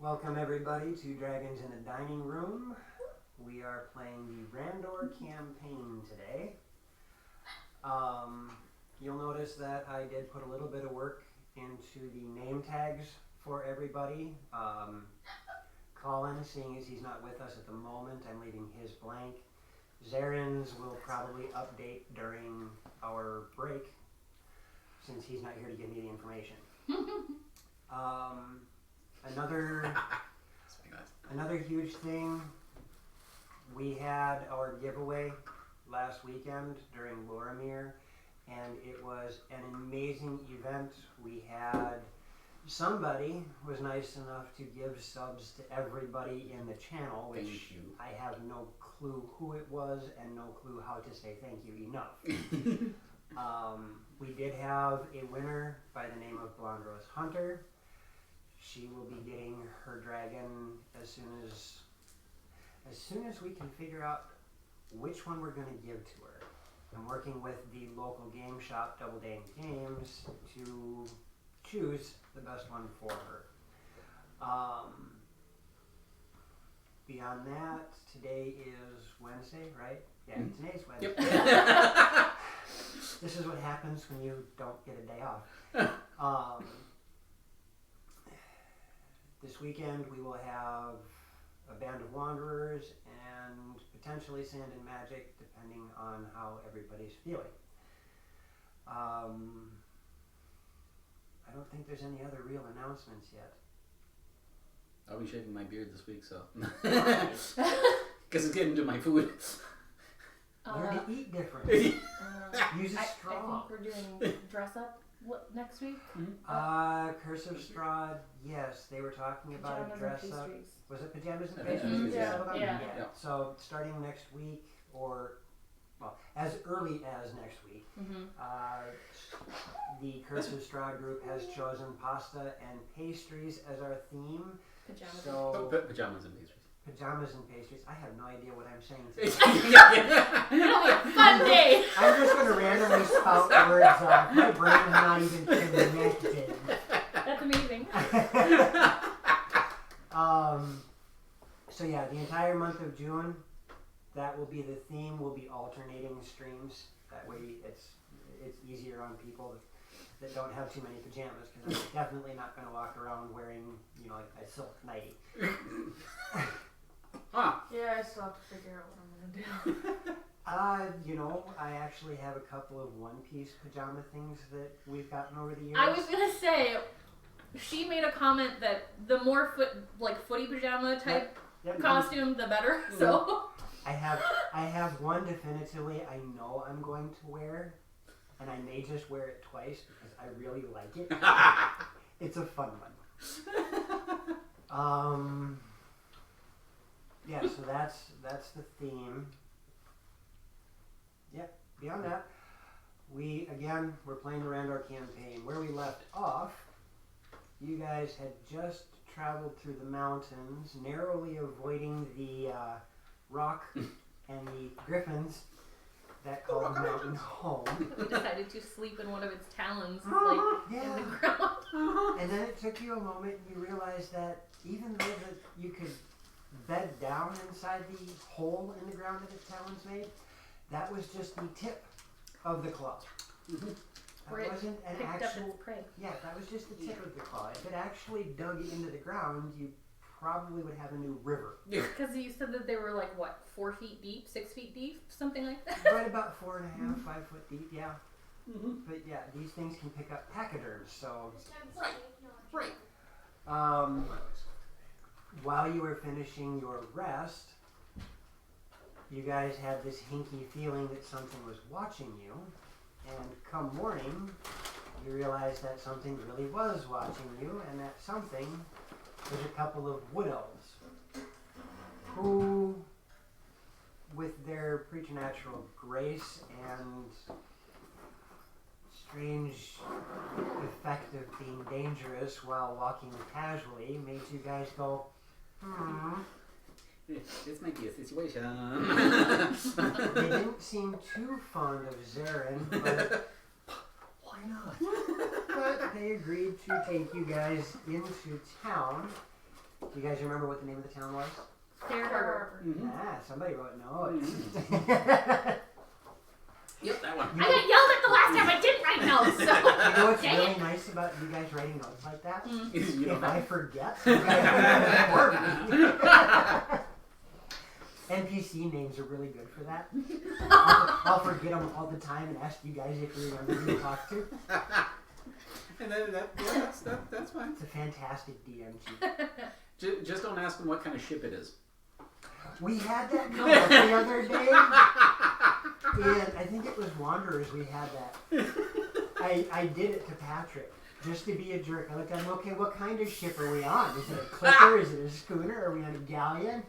Welcome everybody to Dragons in the Dining Room. We are playing the Randor campaign today. You'll notice that I did put a little bit of work into the name tags for everybody. Colin, seeing as he's not with us at the moment, I'm leaving his blank. Zarin's will probably update during our break, since he's not here to give me the information. Another huge thing, we had our giveaway last weekend during Loramir, and it was an amazing event. We had somebody was nice enough to give subs to everybody in the channel, which I have no clue who it was and no clue how to say thank you enough. We did have a winner by the name of Blonde Rose Hunter. She will be getting her dragon as soon as we can figure out which one we're going to give to her. I'm working with the local game shop, Double Dane Games, to choose the best one for her. Beyond that, today is Wednesday, right? Yeah, today's Wednesday. Yep. This is what happens when you don't get a day off. This weekend we will have a band of wanderers and potentially sand and magic, depending on how everybody's feeling. I don't think there's any other real announcements yet. I'll be shaving my beard this week, so because it's getting to my food. Learn to eat different. Use a straw. I think we're doing dress up next week. Curse of Strahd. Yes, they were talking about a dress up. Was it pajamas and Pastries? pastries? Yeah. So starting next week, or well, as early as next week, the Curse of Strahd group has chosen pasta and pastries as our theme. Pajamas. So Pajamas and pastries. Pajamas and pastries. I have no idea what I'm saying today. It'll be a fun day. I'm just going to randomly spout words off. My brain's not even connected. That's amazing. So yeah, the entire month of June, that will be the theme. We'll be alternating streams. That way it's easier on people that don't have too many pajamas, because I'm definitely not going to walk around wearing, like a silk nightie. Yeah, I still have to figure out what I'm going to do. I actually have a couple of one-piece pajama things that we've gotten over the years. I was going to say, she made a comment that the more footy pajama type costume, the better. So I have one definitively I know I'm going to wear, and I may just wear it twice because I really like it. It's a fun one. Yeah, so that's the theme. Yep. Beyond that, we're playing the Randor campaign. Where we left off, you guys had just traveled through the mountains, narrowly avoiding the rock and the griffins that called the mountain home. we decided to sleep in one of its talons, in Yeah. the ground. And then it took you a moment and you realized that even though you could bed down inside the hole in the ground that its talons made, that was just the tip of the claw. That wasn't an actual prey. Yeah, that was just the tip of the claw. If it actually dug into the ground, you probably would have a new river. Because you said that they were 4 feet deep, 6 feet deep, something like that. Right about 4.5, 5 foot deep, yeah. But yeah, these things can pick up pachyderms, so Right. While you were finishing your rest, you guys had this hinky feeling that something was watching you, and come morning, you realized that something really was watching you, and that something was a couple of wood elves, who, with their preternatural grace and strange effect of being dangerous while walking casually, made you guys go, This might be a situation. They didn't seem too fond of Zarin, but why not? But they agreed to take you guys into town Do you guys remember what the name of the town was? Fair Harbor. Mm-hmm. Ah, somebody wrote notes. Yep, that one. I got yelled at the last time I didn't write notes, so. You know what's Dang really it. nice about you guys writing notes like that? Mm. You don't If I have- forget, you guys don't report me. NPC names are really good for that. I'll forget them all the time and ask you guys if you remember who to talk to. And then that's fine. It's a fantastic DM cheat. Just don't ask them what kind of ship it is. We had that come up the other day, and I think it was Wanderers we had that. I did it to Patrick, just to be a jerk. I looked at him, okay, what kind of ship are we on? Is it a clipper? Is it a schooner? Are we on a galleon?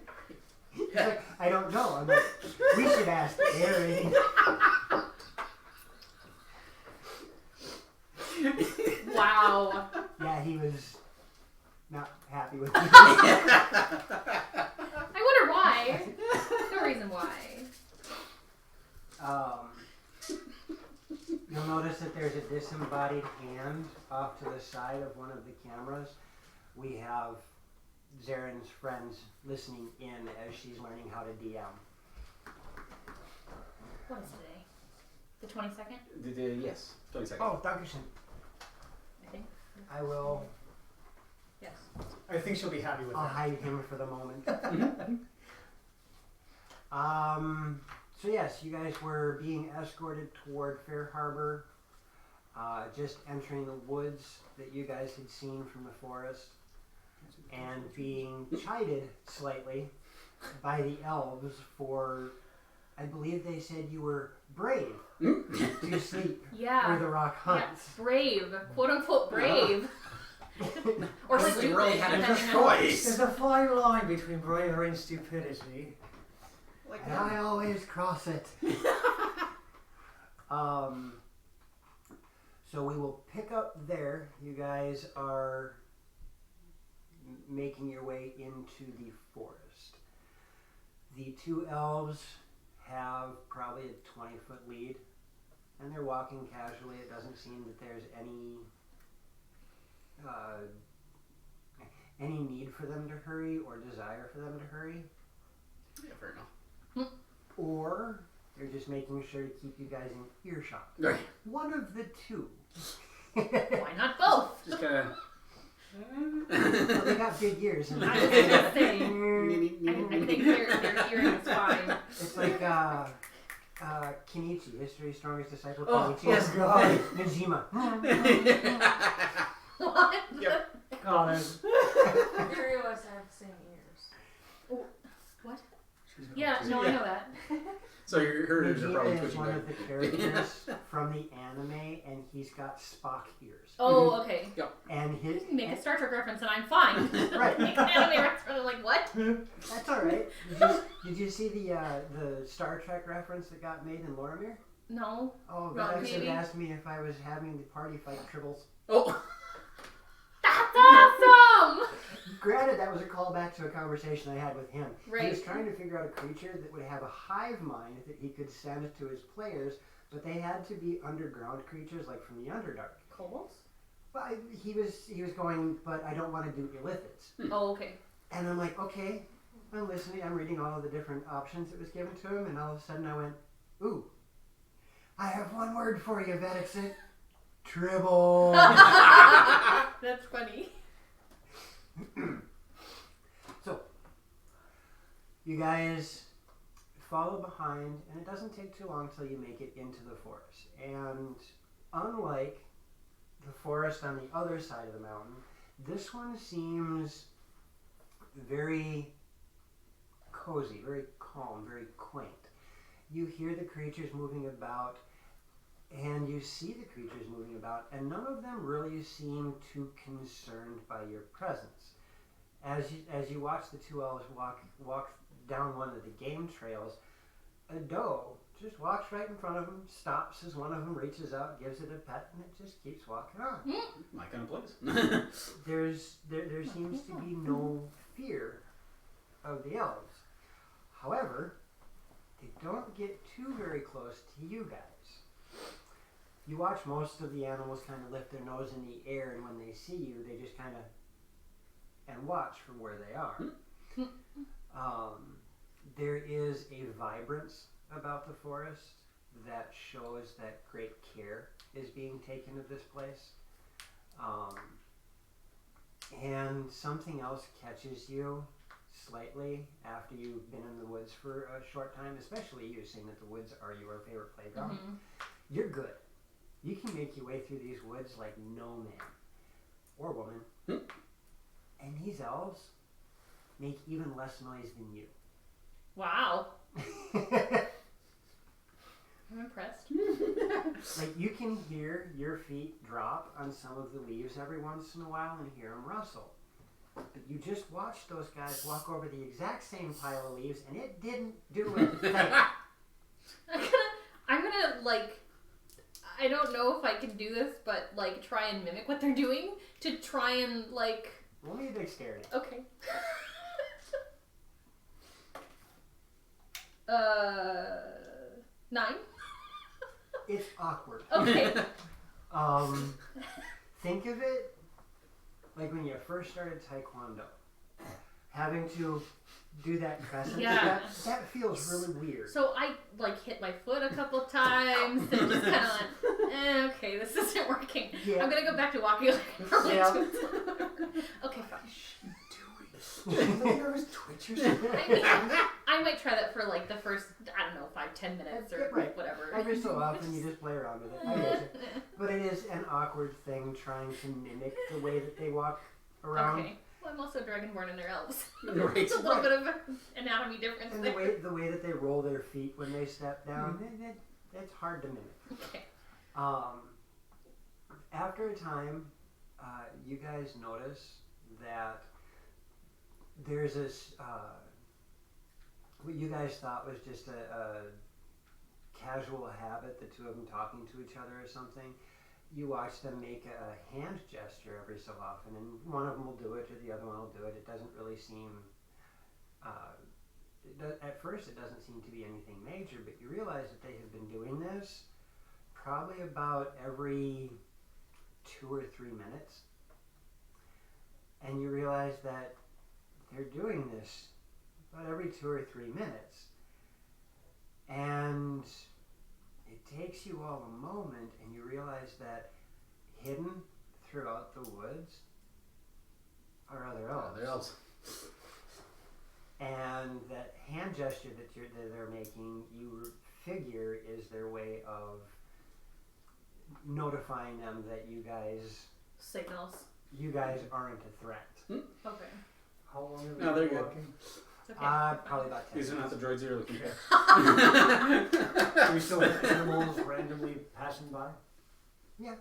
He's like, I don't know. I'm like, we should ask Aaron. Wow. Yeah, he was not happy with me. I wonder why. No reason why. You'll notice that there's a disembodied hand off to the side of one of the cameras. We have Zaren's friends listening in as she's learning how to DM. What is today? The 22nd, Yes, 20 seconds. Oh, Dankeschön. I think. I will. Yes. I think she'll be happy with I'll that. hide him for the moment. So yes, you guys were being escorted toward Fair Harbor, just entering the woods that you guys had seen from the forest, and being chided slightly by the elves for, I believe they said you were brave to sleep where Yeah. the rock Yeah. hunts. Brave. Quote unquote brave. Or Like they stupid. really had a depending on- choice. There's a fine line between bravery and stupidity. Like And I always cross it. So we will pick up there. You guys are making your way into the forest. The two elves have probably a 20-foot lead, and they're walking casually. It doesn't seem that there's any need for them to hurry or desire for them to hurry. Yeah, fair enough. Or they're just making sure to keep you guys in earshot. Right. One of the two. Why not both? Just kind of. Well, they got big ears. And I was gonna say. I It's think their hearing is fine. it's like Kenichi, history's strongest disciple. Oh, Kenichi. yes, God. Najima. What? Yep. Oh, there's... Three of us have the same ears. What? Yeah, no, I know that. So your herders are probably Najima is twitching one back. of the characters from the anime, and he's got Spock ears. Oh, okay. And his Make a Star Trek reference and I'm fine. Right. Make an anime reference and I'm like, what? That's all right. Did you see the Star Trek reference that got made in Lorimir? No. Oh, Well, Vex had maybe. asked me if I was having the party fight tribbles. Oh. That's awesome! Granted, that was a callback to a conversation I had with him. He Right. was trying to figure out a creature that would have a hive mind that he could send to his players, but they had to be underground creatures, like from the Underdark. Kobolds? But he was going, but I don't want to do illithids. Oh, okay. And I'm like, okay, I'm listening. I'm reading all of the different options that was given to him, and all of a sudden I went, ooh, I have one word for you, Vedixit. Tribble. That's funny. So, you guys follow behind, and it doesn't take too long till you make it into the forest. And unlike the forest on the other side of the mountain, this one seems very cozy, very calm, very quaint. You hear the creatures moving about, and you see the creatures moving about, and none of them really seem too concerned by your presence. As you watch the two elves walk down one of the game trails, a doe just walks right in front of them, stops as one of them reaches out, gives it a pet, and it just keeps walking on. My kind of place. There seems to be no fear of the elves. However, they don't get too very close to you guys. You watch most of the animals kind of lift their nose in the air, and when they see you, they just kind of and watch from where they are. There is a vibrance about the forest that shows that great care is being taken of this place. And something else catches you slightly after you've been in the woods for a short time, especially you, seeing that the woods are your favorite playground. You're good. You can make your way through these woods like no man or woman. And these elves make even less noise than you. Wow. I'm impressed. Like, you can hear your feet drop on some of the leaves every once in a while and hear them rustle. But you just watched those guys walk over the exact same pile of leaves and it didn't do a thing. I'm gonna, like, I don't know if I can do this, but, like, try and mimic what they're doing to try and, like... Roll me a dexterity. Okay. 9? It's awkward. Okay. Think of it like when you first started Taekwondo. Having to do that crescent, Yeah. that feels really weird. So I, like, hit my foot a couple times and just kind of like, okay, this isn't working. Yeah. I'm gonna go back to walking like for like Yeah. 2 Okay, fine. Nervous twitch or something. I mean, I might try that for like the first, I don't know, 5-10 minutes or Right. whatever. Every so often you just play around with it. I get you. But it is an awkward thing trying to mimic the way that they walk around. Okay. Well, I'm also Dragonborn and they're elves. Right. It's a little bit of anatomy difference And there. the way that they roll their feet when they step down, it's hard to mimic. Okay. After a time, you guys notice that there's this, what you guys thought was just a casual habit, the two of them talking to each other or something. You watch them make a hand gesture every so often, and one of them will do it or the other one will do it. It doesn't really seem, at first it doesn't seem to be anything major, but you realize that they have been doing this probably about every 2 or 3 minutes. And you realize that they're doing this about every 2 or 3 minutes. And it takes you all a moment and you realize that hidden throughout the woods are other elves. Other elves. And that hand gesture that they're making, you figure is their way of notifying them that you guys Signals. aren't a threat. Okay. How long have No, we they're been good. walking? It's okay. Probably about 10 These are not the droids you're looking for. Do we still have animals randomly passing by? Yeah.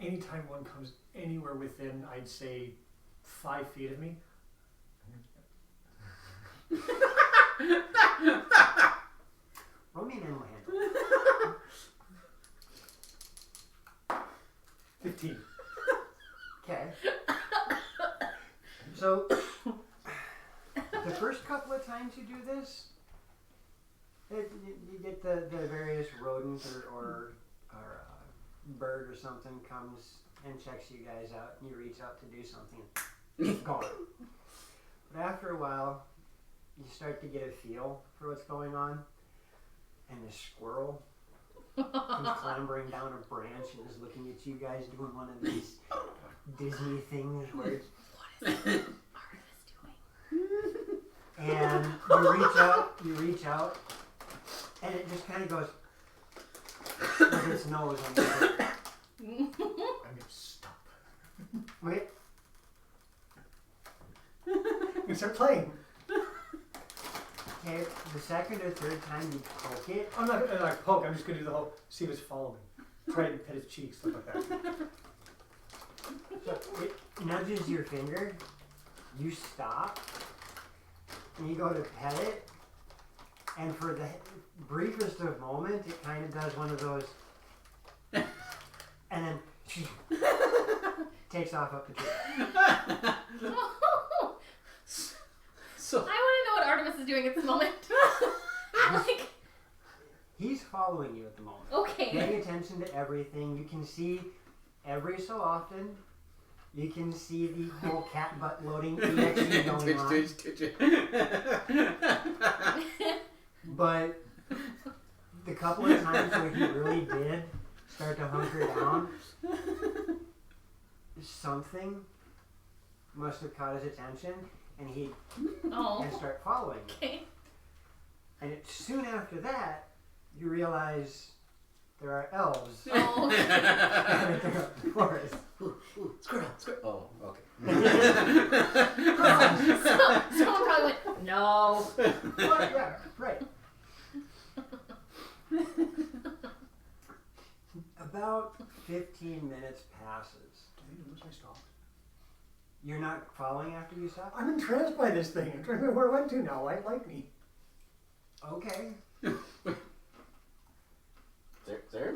Anytime one comes anywhere within, I'd say, 5 feet of me. Roll me an animal handle. 15. Okay. So, the first couple of times you do this, you get the various rodent or bird or something comes and checks you guys out, and you reach out to do something, and it's gone. But after a while, you start to get a feel for what's going on, and the squirrel comes clambering down a branch and is looking at you guys doing one of these Disney things where it's, Artemis doing? and you reach out, and it just kind of goes with its nose on the I'm gonna stop. Wait, We start playing. okay, the second or third time you poke it, I'm not gonna like poke. I'm just gonna do the whole see if it's following. Try to pet its cheeks, stuff like that. so it nudges your finger, you stop, and you go to pet it, and for the briefest of moments, it kind of does one of those, and then takes off up the tree. So I want to know what Artemis is doing at this moment. Like, He's following you at the moment. Okay. Paying attention to everything. You can see every so often. You can see the whole cat butt loading EXE going on. Twitch. But the couple of times where he really did start to hunker down, something must have caught his attention, and he'd start following you. Okay. And soon after that, you realize there are elves Oh. throughout the forest. Squirrel. Oh, okay. Someone probably went, no. Well, yeah, right. About 15 minutes passes. Do they notice I stopped? You're not following after you stop? I'm entranced by this thing. I'm trying to remember where it went to now. Why it like me? Okay. Sir?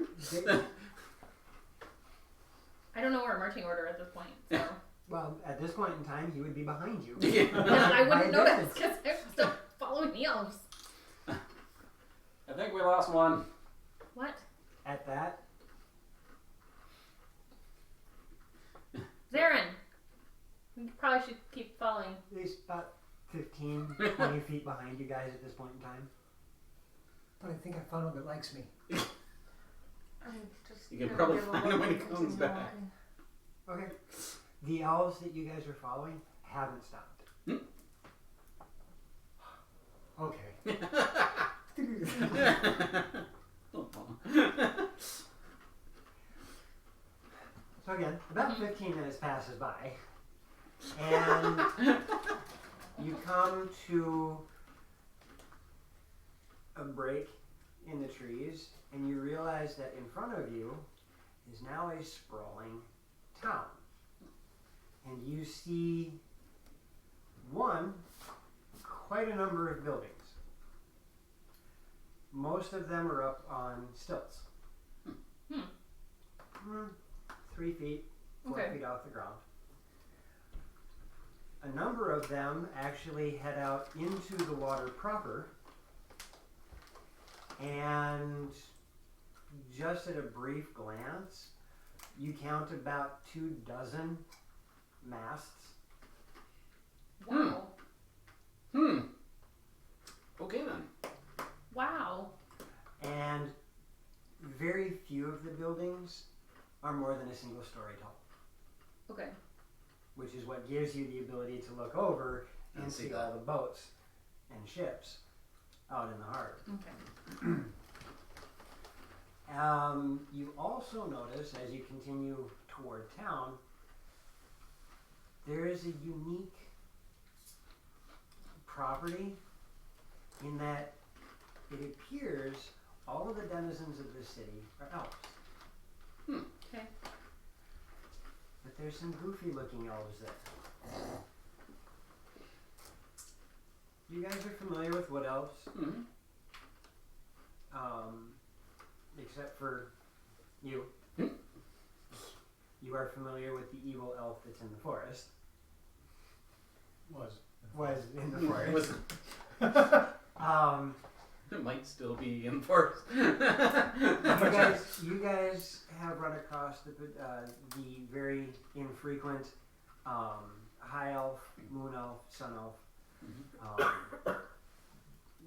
I don't know our marching order at this point, so. Well, at this point in time, he would be behind you. Yeah, I By wouldn't notice distance. because they're still following the elves. I think we lost one. What? At that, Zarin! We probably should keep following. he's about 15, 20 feet behind you guys at this point in time. But I think I found one that likes me. I'm just You can gonna probably give a find look him when he and comes continue back. walking. Okay. The elves that you guys are following haven't stopped. Okay. So again, about 15 minutes passes by, and you come to a break in the trees, and you realize that in front of you is now a sprawling town. And you see quite a number of buildings. Most of them are up on stilts. 3 feet, 4 Okay. feet off the ground. A number of them actually head out into the water proper, and just at a brief glance, you count about 24 masts. Wow. Okay then. Wow. And very few of the buildings are more than a single story tall, Okay. which is what gives you the ability to look over and And see see all that. the boats and ships out in the harbor. Okay. You also notice as you continue toward town, there is a unique property in that it appears all of the denizens of the city are elves. Okay. But there's some goofy looking elves there. You guys are familiar with wood elves? Mm-hmm. Except for you. You are familiar with the evil elf that's in the forest. Was In the forest. It might still be in force. You guys have run across the very infrequent high elf, moon elf, sun elf.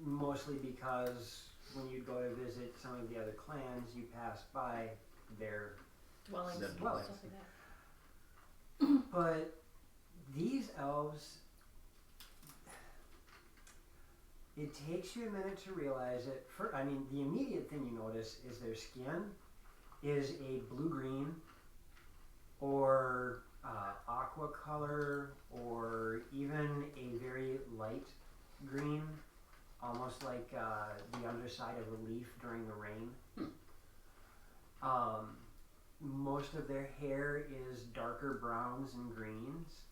Mostly because when you go to visit some of the other clans, you pass by their Dwellings. and Dwellings. stuff like that. But these elves, it takes you a minute to realize it. The immediate thing you notice is their skin is a blue-green or aqua color or even a very light green, almost like the underside of a leaf during the rain. Most of their hair is darker browns and greens.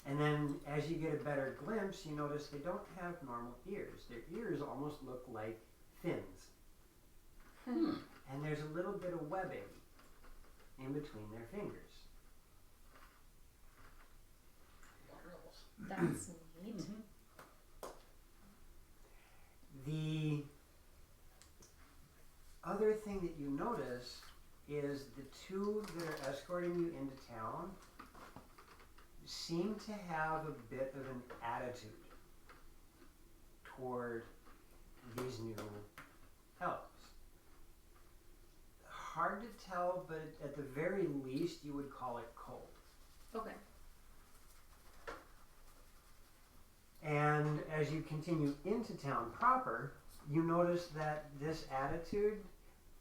And then as you get a better glimpse, you notice they don't have normal ears. Their ears almost look like fins. And there's a little bit of webbing in between their fingers. That's neat. The other thing that you notice is the two that are escorting you into town seem to have a bit of an attitude toward these new elves. Hard to tell, but at the very least you would call it cold. Okay. And as you continue into town proper, you notice that this attitude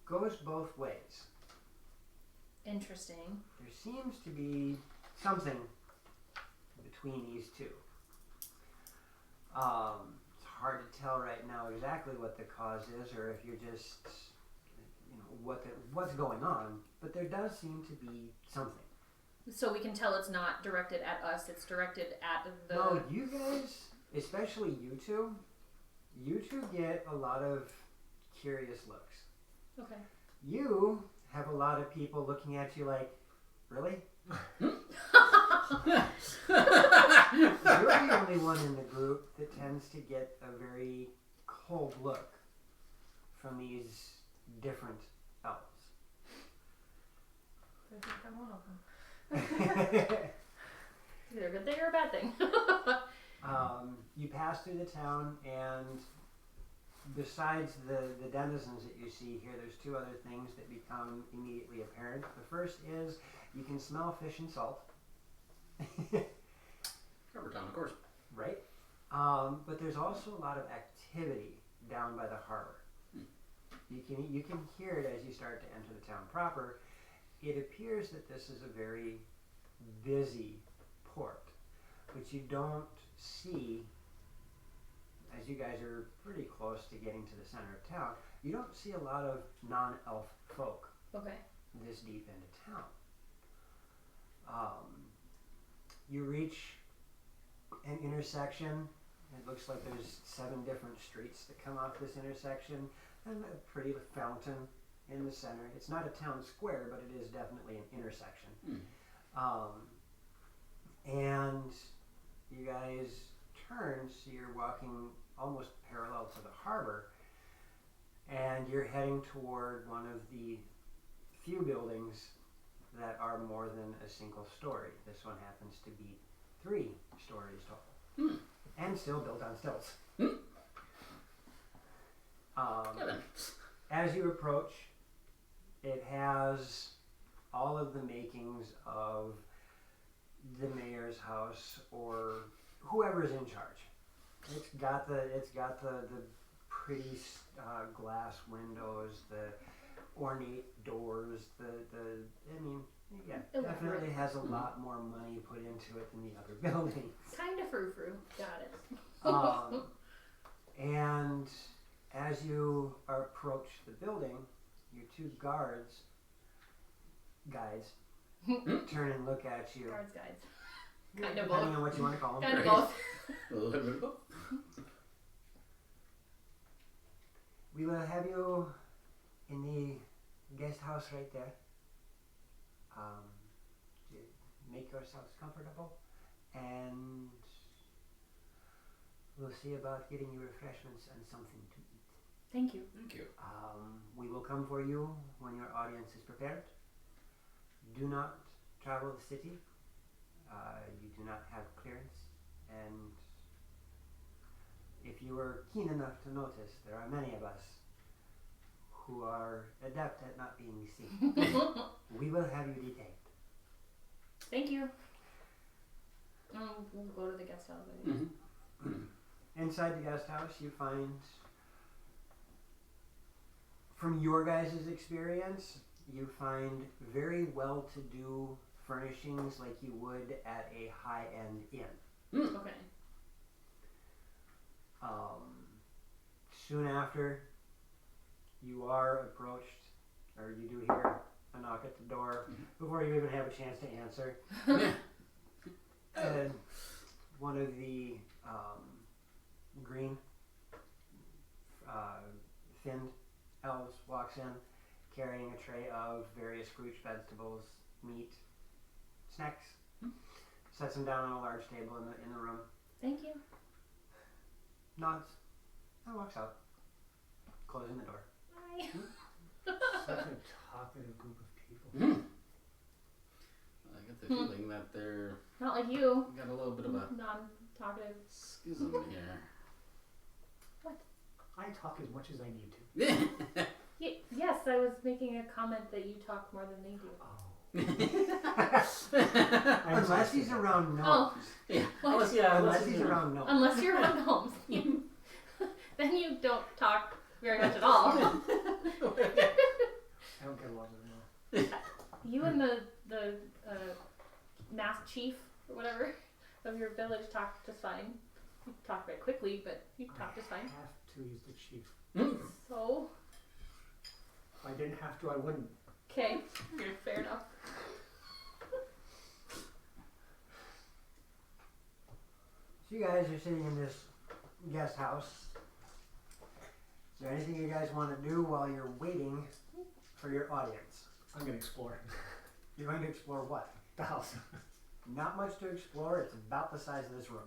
goes both ways. Interesting. There seems to be something between these two. It's hard to tell right now exactly what the cause is, or if you're just, what's going on. But there does seem to be something. So we can tell it's not directed at us; it's directed at the. No, you guys, especially you two get a lot of curious looks. Okay. You have a lot of people looking at you like, really? You're the only one in the group that tends to get a very cold look from these different elves. I think I'm one of them. Either a good thing or a bad thing. You pass through the town, and besides the denizens that you see here, there's two other things that become immediately apparent. The first is you can smell fish and salt. Harbor Town, of course. Right. But there's also a lot of activity down by the harbor. You can hear it as you start to enter the town proper. It appears that this is a very busy port, but you don't see, as you guys are pretty close to getting to the center of town, you don't see a lot of non-elf folk Okay. this deep into town. You reach an intersection. It looks like there's 7 different streets that come off this intersection, and a pretty fountain in the center. It's not a town square, but it is definitely an intersection. And you guys turn, so you're walking almost parallel to the harbor, and you're heading toward one of the few buildings that are more than a single story. This one happens to be 3 stories tall, and still built on stilts. Kevin. As you approach, it has all of the makings of the mayor's house or whoever's in charge. It's got the pretty glass windows, the ornate doors, definitely has a lot more money put into it than the other buildings. Kind of frou-frou. Got it. And as you approach the building, your 2 guys, turn and look at you. Guards, guides. Yeah, Kind of depending both. on what you want to call them. Kind of both. A little bit of both. We will have you in the guest house right there. Make yourselves comfortable, and we'll see about getting you refreshments and something to eat. Thank you. Thank you. We will come for you when your audience is prepared. Do not travel the city. You do not have clearance, and if you were keen enough to notice, there are many of us who are adept at not being seen. We will have you detained. Thank you. We'll go to the guest house. I guess. Inside the guest house, you find, from your guys' experience, you find very well-to-do furnishings like you would at a high-end inn. Okay. Soon after, you are approached, or you do hear a knock at the door before you even have a chance to answer. And one of the green finned elves walks in carrying a tray of various fruits, vegetables, meat, snacks. Sets them down on a large table in the room. Thank you. Nods and walks out, closing the door. Bye. talkative group of people. I get the feeling that they're Not like you. got a little bit of a Non-talkative. schism here. I talk as much as I need to. Yes, I was making a comment that you talk more than they do. Oh. Unless he's around gnomes. Oh. Yeah. What? Unless he's around gnomes. Unless you're around homes. Then you don't talk very much at all. I don't get along with them. You and the masked chief or whatever of your village talk just fine. You talk very quickly, but you talk just I fine. have to use the chief. So, If I didn't have to, I wouldn't. okay, fair enough. So you guys are sitting in this guest house. Is there anything you guys want to do while you're waiting for your audience? I'm gonna explore You're going to explore what? the house. Not much to explore. It's about the size of this room.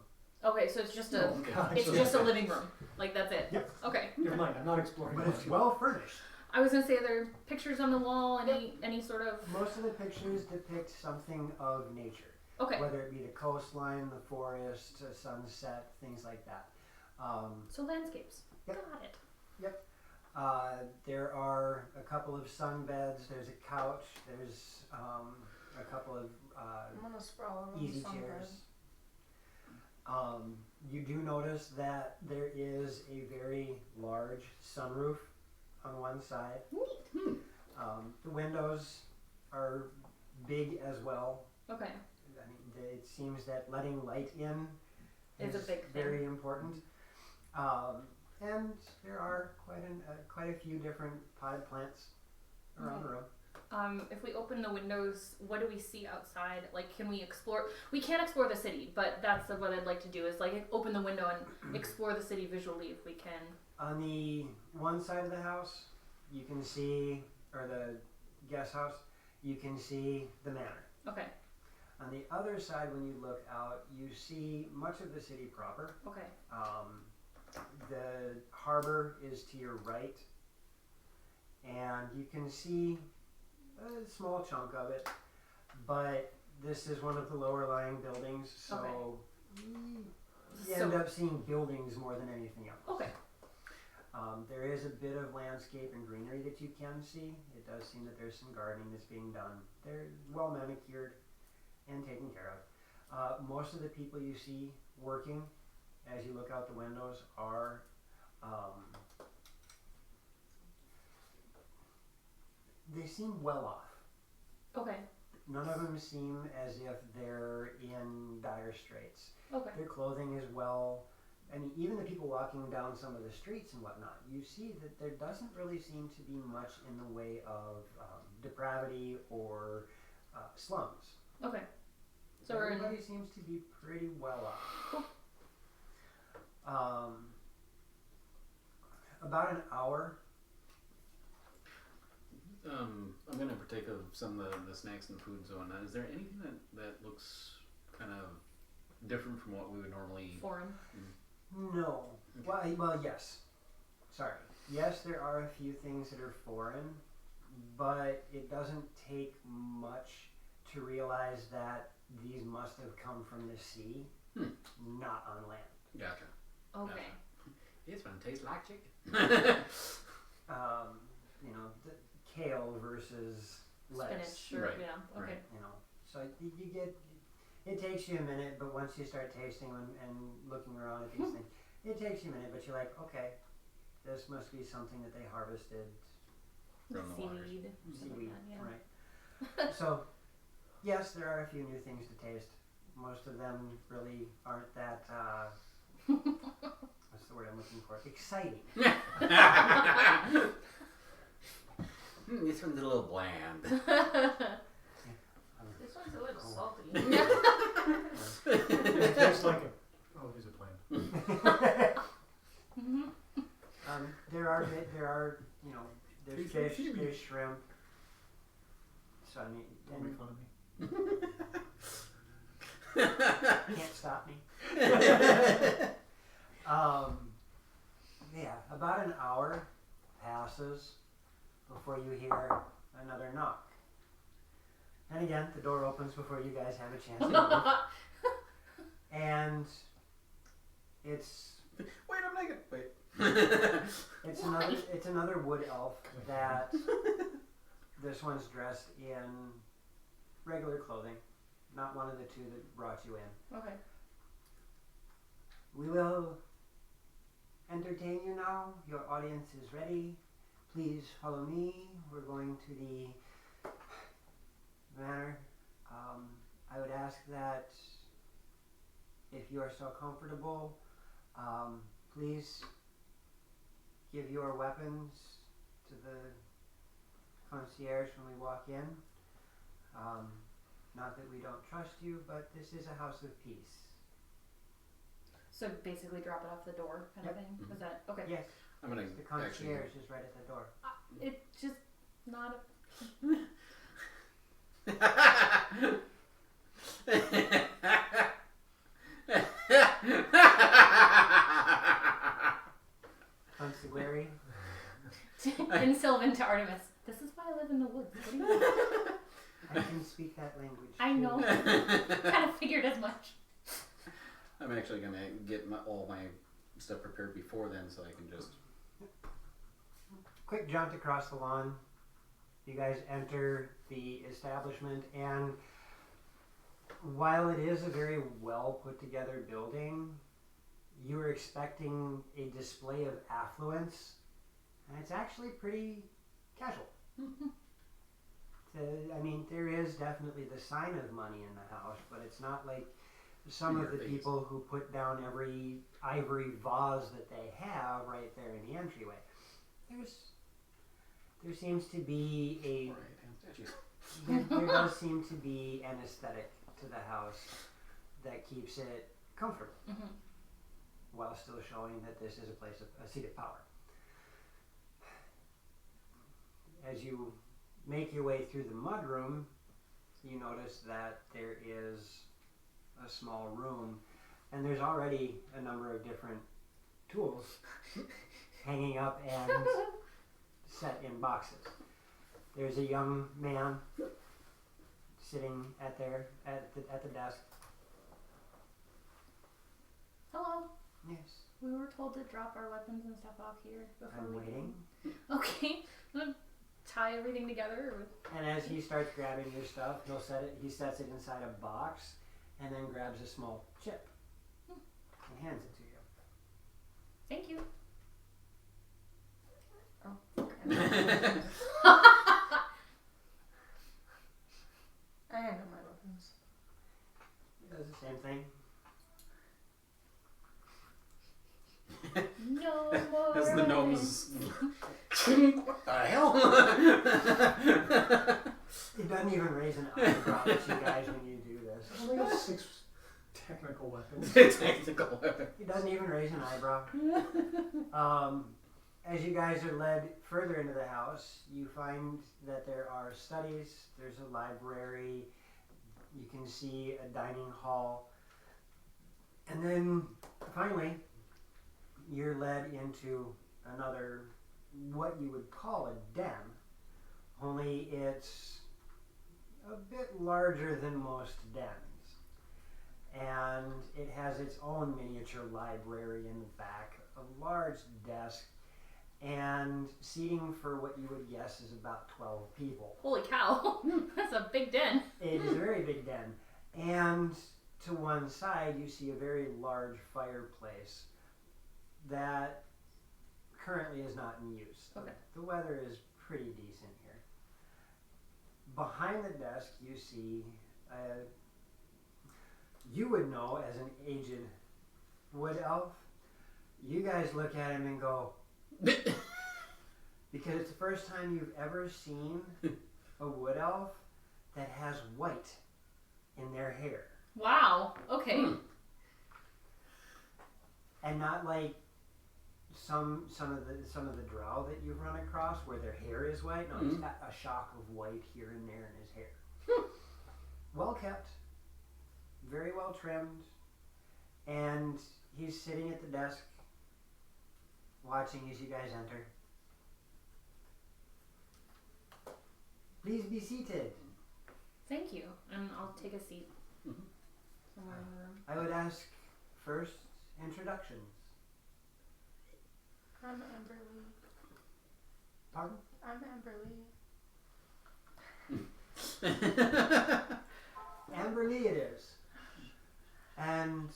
Okay, so it's just a Oh, God. it's just a living room. Like that's it. Yep. Okay. Never mind, I'm not exploring But much. it's well furnished. I was gonna say, are there pictures on the wall? Any sort of Most of the pictures depict something of nature. okay. Whether it be the coastline, the forest, a sunset, things like that. So landscapes. Yep. Got it. There are a couple of sunbeds. There's a couch. There's a couple of I'm gonna sprawl over easy the sunbed. chairs. You do notice that there is a very large sunroof on one side. Neat. The windows are big as well. Okay. I mean, it seems that letting light in Is a big thing. very important. And there are quite a few different potted plants around the room. If we open the windows, what do we see outside? Like, can we explore? We can't explore the city, but that's what I'd like to do is like open the window and explore the city visually if we can. On the one side of the house, you can see, or the guest house, you can see the manor. Okay. On the other side, when you look out, you see much of the city proper. Okay. The harbor is to your right, and you can see a small chunk of it, but this is one of the lower lying buildings, so you end up seeing buildings more than anything else. Okay. There is a bit of landscape and greenery that you can see. It does seem that there's some gardening that's being done. They're well manicured and taken care of. Most of the people you see working as you look out the windows are they seem well off. Okay. None of them seem as if they're in dire straits. Okay. Their clothing is well, I mean, even the people walking down some of the streets and whatnot, you see that there doesn't really seem to be much in the way of depravity or slums. Okay. So we're in. Everybody seems to be pretty well off. Cool. About an hour. I'm gonna partake of some of the snacks and foods and whatnot. Is there anything that looks kind of different from what we would normally? Foreign. No. Okay. Well, yes. Sorry. Yes, there are a few things that are foreign, but it doesn't take much to realize that these must have come from the sea, not on land. Gotcha. Okay. This one tastes like chicken. You know, the kale versus lettuce. Spinach or Right, yeah. Okay. right. You know, so you get. It takes you a minute, but once you start tasting and looking around at these things, it takes you a minute. But you're like, okay, this must be something that they harvested. From the waters. Seaweed. Seaweed, Yeah. right? So, yes, there are a few new things to taste. Most of them really aren't that. What's the word I'm looking for? Exciting. This one's a little bland. This one's a little salty. It tastes like it. Oh, it is a plant. There are you know, there's fish, there's shrimp. So I mean, Don't make fun of me. can't stop me. Yeah, about an hour passes before you hear another knock. And again, the door opens before you guys have a chance to move. And it's Wait, I'm naked. Wait. it's another wood elf that this one's dressed in regular clothing, not one of the two that brought you in. Okay. We will entertain you now. Your audience is ready. Please follow me. We're going to the manor. I would ask that if you are so comfortable, please give your weapons to the concierge when we walk in. Not that we don't trust you, but this is a house of peace. So basically, drop it off the door, kind of thing. Mhm. Is that okay? Yes, I'm gonna the concierge is right at the door. It's just not. Consigliere. In Sylvan to Artemis. This is why I live in the woods. What do you mean? I can speak that language. I too. know. Kind of figured as much. I'm actually gonna get all my stuff prepared before then, so I can just. Quick jaunt across the lawn. You guys enter the establishment, and while it is a very well put together building, you were expecting a display of affluence, and it's actually pretty casual. I mean, there is definitely the sign of money in the house, but it's not like some In of the your face. people who put down every ivory vase that they have right there in the entryway. There seems to be a Alright, damn statues. there does seem to be an aesthetic to the house that keeps it comfortable, Mhm. while still showing that this is a seat of power. As you make your way through the mudroom, you notice that there is a small room, and there's already a number of different tools hanging up and set in boxes. There's a young man sitting at the desk. Hello. Yes, We were told to drop our weapons and stuff off here before I'm we waiting. Okay. I'm gonna tie everything together. And as he starts grabbing your stuff, he sets it inside a box, and then grabs a small chip and hands it to you. Thank you. Oh. I handle my weapons. He does the same thing. No more. As the gnomes. What the hell? He doesn't even raise an eyebrow at you guys when you do this. I only got 6 technical weapons. Technical weapon. He doesn't even raise an eyebrow. As you guys are led further into the house, you find that there are studies, there's a library, you can see a dining hall, and then finally you're led into another, what you would call a den, only it's a bit larger than most dens. And it has its own miniature library in the back, a large desk, and seating for what you would guess is about 12 people. Holy cow. That's a big den. It is a very big den. And to one side, you see a very large fireplace that currently is not in use. Okay. The weather is pretty decent here. Behind the desk, you see you would know as an aged wood elf. You guys look at him and go, because it's the first time you've ever seen a wood elf that has white in their hair. Wow. Okay. And not like some of the drow that you've run across where their hair is white. No, he's got a shock of white here and there in his hair. Well kept, very well trimmed, and he's sitting at the desk watching as you guys enter. Please be seated. Thank you, and I'll take a seat Mhm. somewhere in the room. I would ask first introductions. I'm Amberly. Pardon? I'm Amberly. Amber Lee it is. And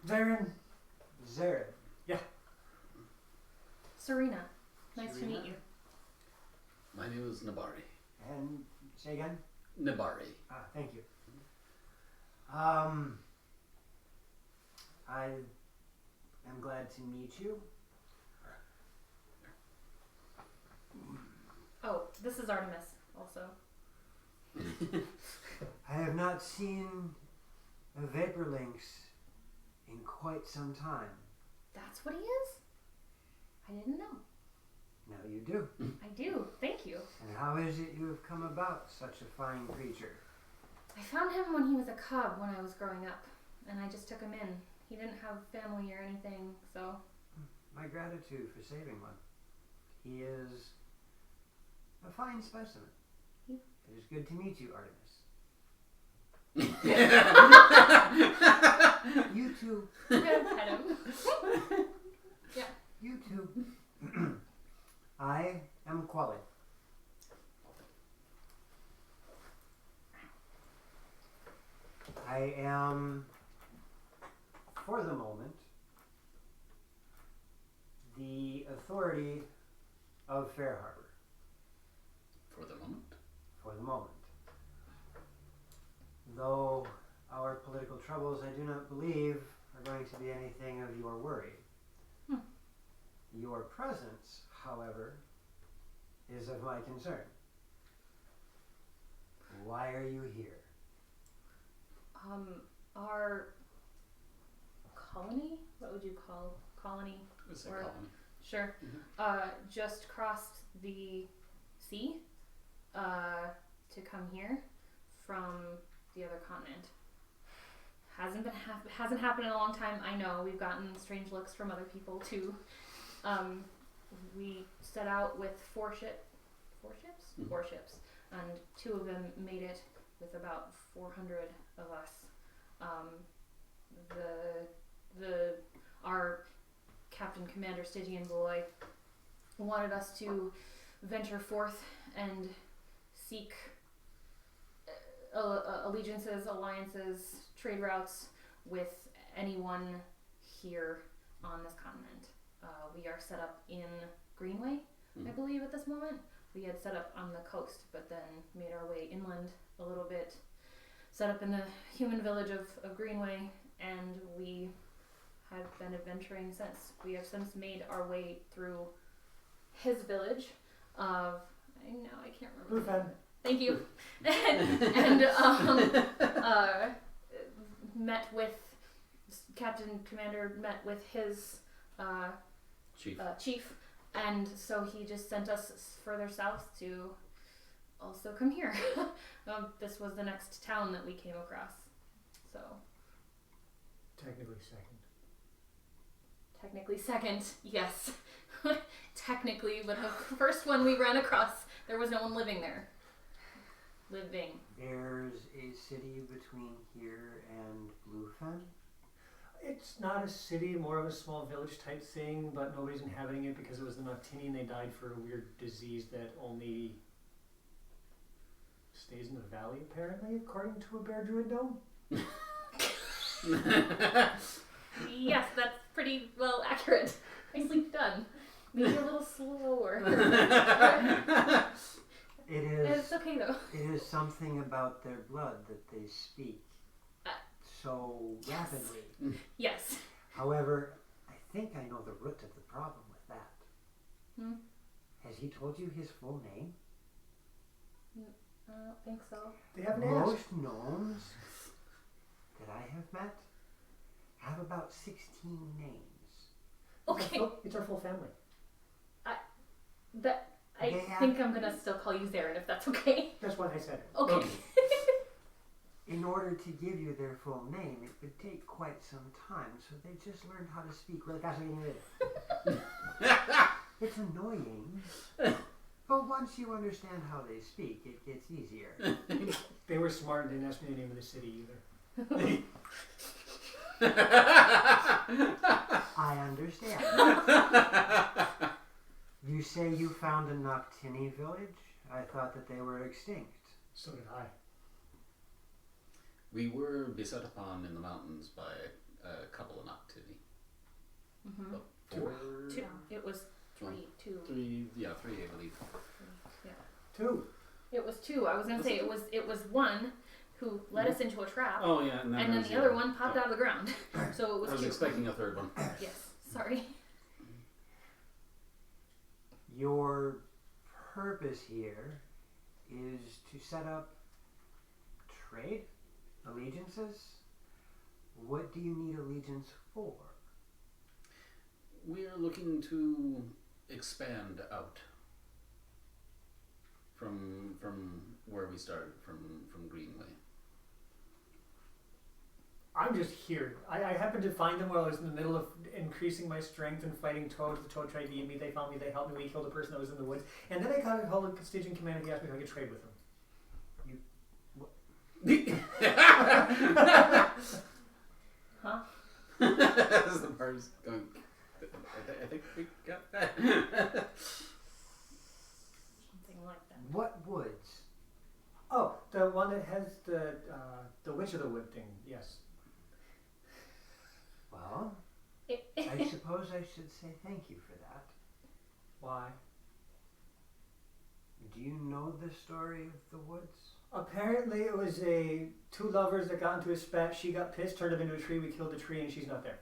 Zarin. Zared. Serena, nice to Serena? meet you. My name is Nabari. And say again? Nabari. Thank you. I am glad to meet you. Oh, this is Artemis, also. I have not seen a Vapor Lynx in quite some time. That's what he is? I didn't know. Now you do. I do, thank you. And how is it you have come about such a fine creature? I found him when he was a cub when I was growing up, and I just took him in. He didn't have family or anything, so... My gratitude for saving one. He is a fine specimen. Hmm. It is good to meet you, Artemis. You too. I'm gonna pet him. You too. I am Quali. I am, for the moment, the authority of Fair Harbor. For the moment. For the moment. Though our political troubles, I do not believe, are going to be anything of your worry. Your presence, however, is of my concern. Why are you here? Our colony? What would you call colony? It's a Or- colony. Sure. Just crossed the sea to come here from the other continent. Hasn't happened in a long time. I know we've gotten strange looks from other people too. We set out with four ships, and two of them made it with about 400 of us. Our Captain Commander Stygian Beloy wanted us to venture forth and seek allegiances, alliances, trade routes with anyone here on this continent. We are set up in Greenway, I believe, at this moment. We had set up on the coast, but then made our way inland a little bit, set up in the human village of Greenway, and we have been adventuring since. We have since made our way through his village of, I can't remember. Bluefen. Thank you. Met with Captain Commander, met with his Chief. chief, and so he just sent us further south to also come here. This was the next town that we came across. So Technically second. technically second, yes. Technically, but the first one we ran across, there was no one living there. There's a city between here and Bluefen? It's not a city, more of a small village type thing, but nobody's inhabiting it because it was the Noctini and they died for a weird disease that only stays in the valley, apparently, according to a bear druid dome. Yes, that's pretty well accurate. Nicely done. Maybe a little slower. It is. It's okay though. It is something about their blood that they speak so rapidly. Yes. However, I think I know the root of the problem with that. Has he told you his full name? I don't think so. They haven't asked. Most gnomes that I have met have about 16 names. Okay. It's our full family. I think I'm gonna still call you Zarin if that's okay. That's what I said. Okay. In order to give you their full name, it would take quite some time, so they just learned how to speak really fast. It's annoying, But once you understand how they speak, it gets easier. They were smart and didn't ask me the name of the city either. I understand. You say you found a Noctini village? I thought that they were extinct. So did I. We were beset upon in the mountains by a couple of Noctini. Mm-hmm. Four? Two. It was two. Three, I believe. Yeah. 2. It was two. I was gonna say it was one who led us into a trap, Oh, yeah, and and then the other one popped out of the ground. So it was I was two. expecting a third one. Yes. Sorry. Your purpose here is to set up trade allegiances. What do you need allegiance for? We are looking to expand out from where we started, from Greenway. I'm just here. I happened to find them while I was in the middle of increasing my strength and fighting toads. The toad tried to eat me. They found me. They helped me. We killed a person that was in the woods. And then I got a hold of Constituent Commander. He asked me if I could trade with him. Huh? As the bar's going, I think we got that. Something like that. What woods? Oh, the one that has the Witch of the Wood thing. Yes. Well, I suppose I should say thank you for that. Why? Do you know the story of the woods? Apparently, it was two lovers that got into a spat. She got pissed, turned him into a tree. We killed the tree, and she's not there.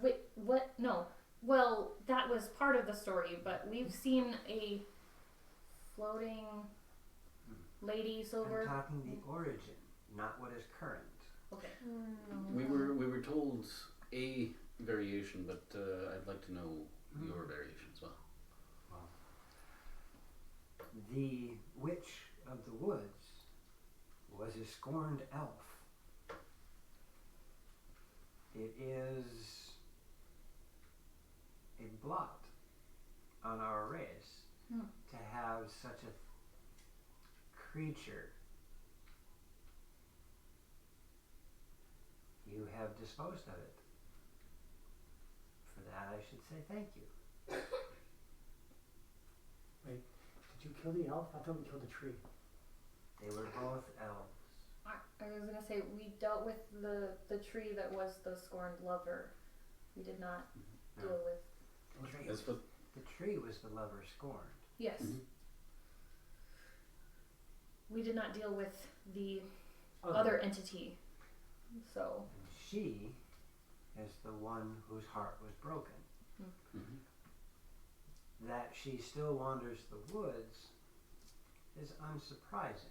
Wait, what? No. Well, that was part of the story, but we've seen a floating lady I'm silver. talking the origin, not what is current. Okay. We were told a variation, but I'd like to know your variation as well. The Witch of the Woods was a scorned elf. It is a blot on our race to have such a creature. You have disposed of it. For that I should say thank you. Did you kill the elf? I thought we killed the tree. They were both elves. I was gonna say we dealt with the tree that was the scorned lover. We did not No. deal with. The tree was the lover scorned. Yes. We did not deal with the other entity. So. And she is the one whose heart was broken. That she still wanders the woods is unsurprising.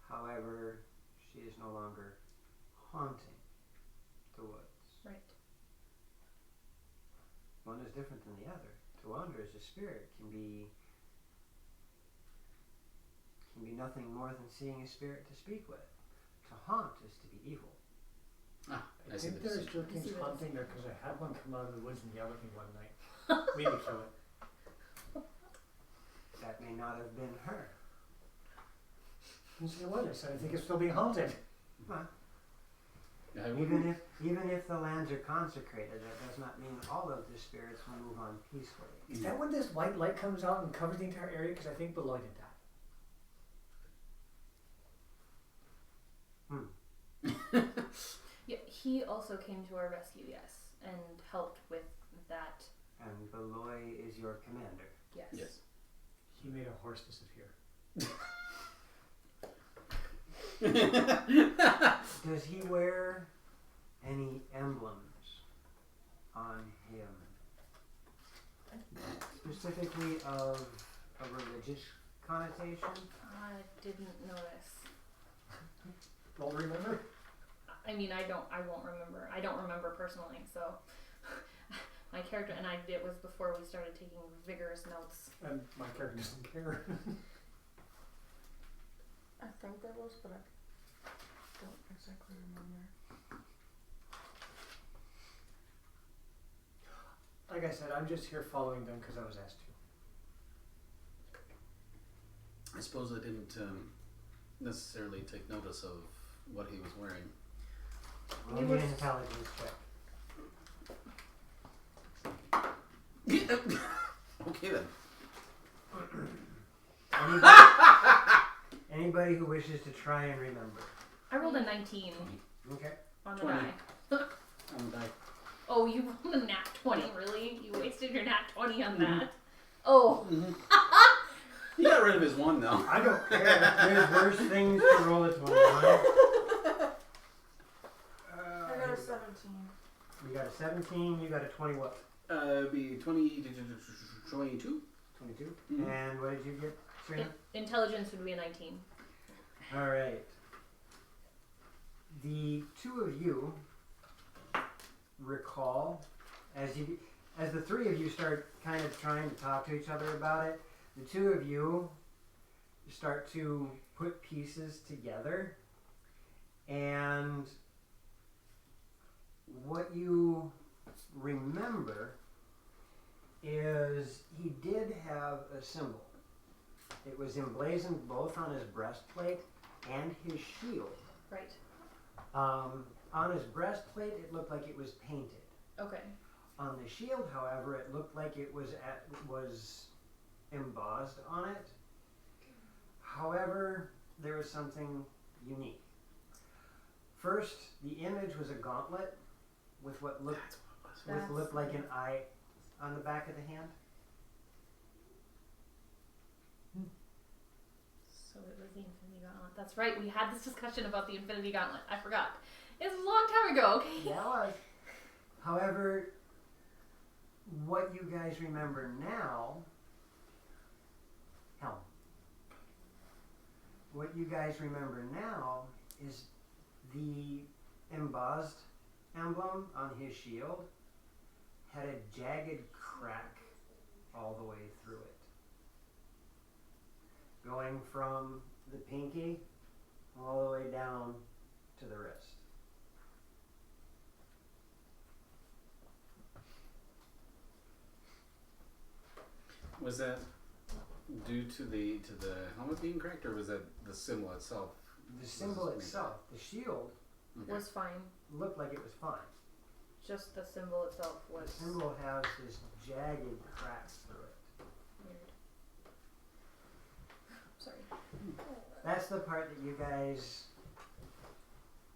However, she is no longer haunting the woods. Right. One is different than the other. To wander as a spirit can be nothing more than seeing a spirit to speak with. To haunt is to be evil. I I see think the there's distinction. Jerkins haunting there because I had one come out of the woods and yell at me one night. We had to kill it. That may not have been her. You said what? I said I think it's still being haunted. Well, I wouldn't- even if the lands are consecrated, that does not mean all of the spirits will move on peacefully. Is that when this white light comes out and covers the entire area? Because I think Beloy did that. Yeah, he also came to our rescue, yes, and helped with that. And Beloy is your commander. Yes. Yes. He made a horse disappear. Does he wear any emblems on him? Specifically of a religious connotation? I didn't notice. Don't remember? I mean, I won't remember. I don't remember personally, so my character and it was before we started taking vigorous notes. And my character doesn't care. I think there was, but I don't exactly remember. Like I said, I'm just here following them because I was asked to. I suppose I didn't necessarily take notice of what he was wearing. Roll me an intelligence check. Okay then. Anybody who wishes to try and remember. I rolled a 19 Okay. on the 20. die. On the die. Oh, you rolled a nat 20, really? You wasted your nat 20 on that? Oh. He got rid of his one though. I don't care. There's worse things to roll a 20 on. I got a 17. You got a 17, you got a 20 what? Be 20 22. 22? Mhm. And what did you get, Serena? Intelligence would be a 19. Alright. The two of you recall, as the three of you start kind of trying to talk to each other about it, the two of you start to put pieces together, and what you remember is he did have a symbol. It was emblazoned both on his breastplate and his shield. Right. On his breastplate, it looked like it was painted. Okay. On the shield, however, it looked like it was embossed on it. However, there was something unique. First, the image was a gauntlet with what looked like an eye on the back of the hand. So it was the Infinity Gauntlet. That's right. We had this discussion about the Infinity Gauntlet. I forgot. It was a long time ago, okay? That was. However, what you guys remember now, what you guys remember now is the embossed emblem on his shield had a jagged crack all the way through it. Going from the pinky all the way down to the wrist. Was that due to the helmet being cracked, or was that the symbol itself? The symbol itself, the shield, Okay. Was fine. looked like it was fine. Just the symbol itself was The symbol has this jagged cracks through it. weird. Sorry. That's the part that you guys.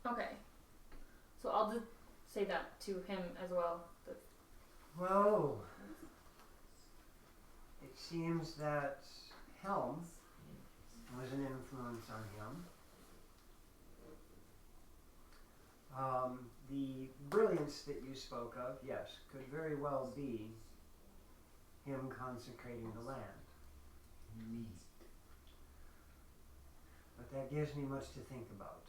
Okay. So I'll just say that to him as well. Well, it seems that Helm was an influence on him. The brilliance that you spoke of, yes, could very well be him consecrating the land. But that gives me much to think about.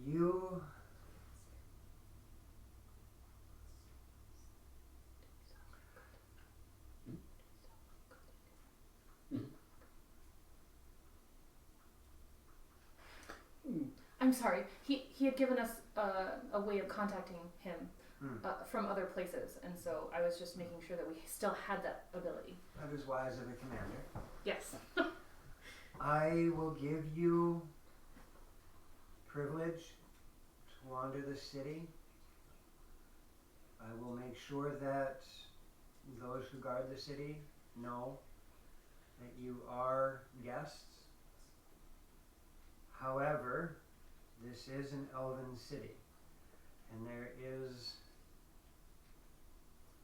You I'm sorry. He had given us a way of contacting him from other places, and so I was just making sure that we still had that ability. that is wise of a commander. Yes. I will give you privilege to wander the city. I will make sure that those who guard the city know that you are guests. However, this is an elven city, and there is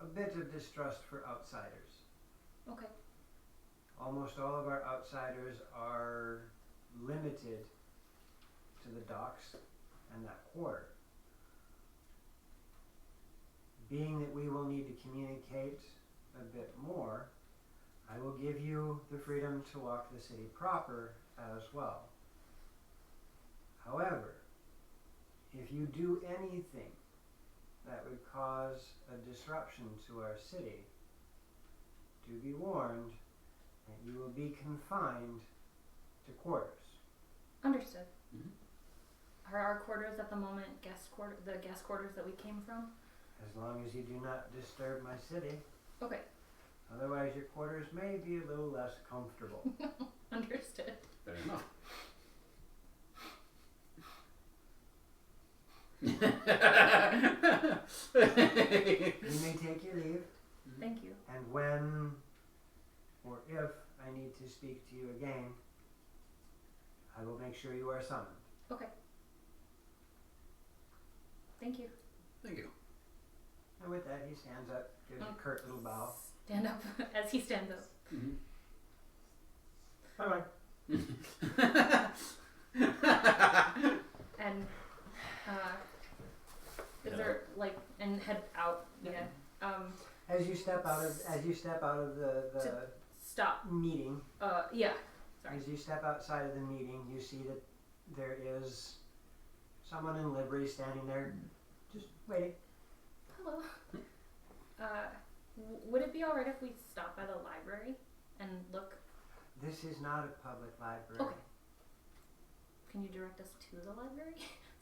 a bit of distrust for outsiders. Okay. Almost all of our outsiders are limited to the docks and that quarter. Being that we will need to communicate a bit more, I will give you the freedom to walk the city proper as well. However, if you do anything that would cause a disruption to our city, do be warned that you will be confined to quarters. Understood. Mhm. Are our quarters at the moment the guest quarters that we came from? As long as you do not disturb my city. Okay. Otherwise, your quarters may be a little less comfortable. Understood. Fair enough. You may take your leave, Thank you. and when or if I need to speak to you again, I will make sure you are summoned. Okay. Thank you. Thank you. And with that, he stands up, gives a curt little bow. Stand up as he stands up. Bye bye. And is there like and head out? Yeah. As you step out of the Stop. meeting, Yeah. Sorry. as you step outside of the meeting, you see that there is someone in livery standing there, just waiting. Hello. Would it be alright if we stop by the library and look? This is not a public library. Okay. Can you direct us to the library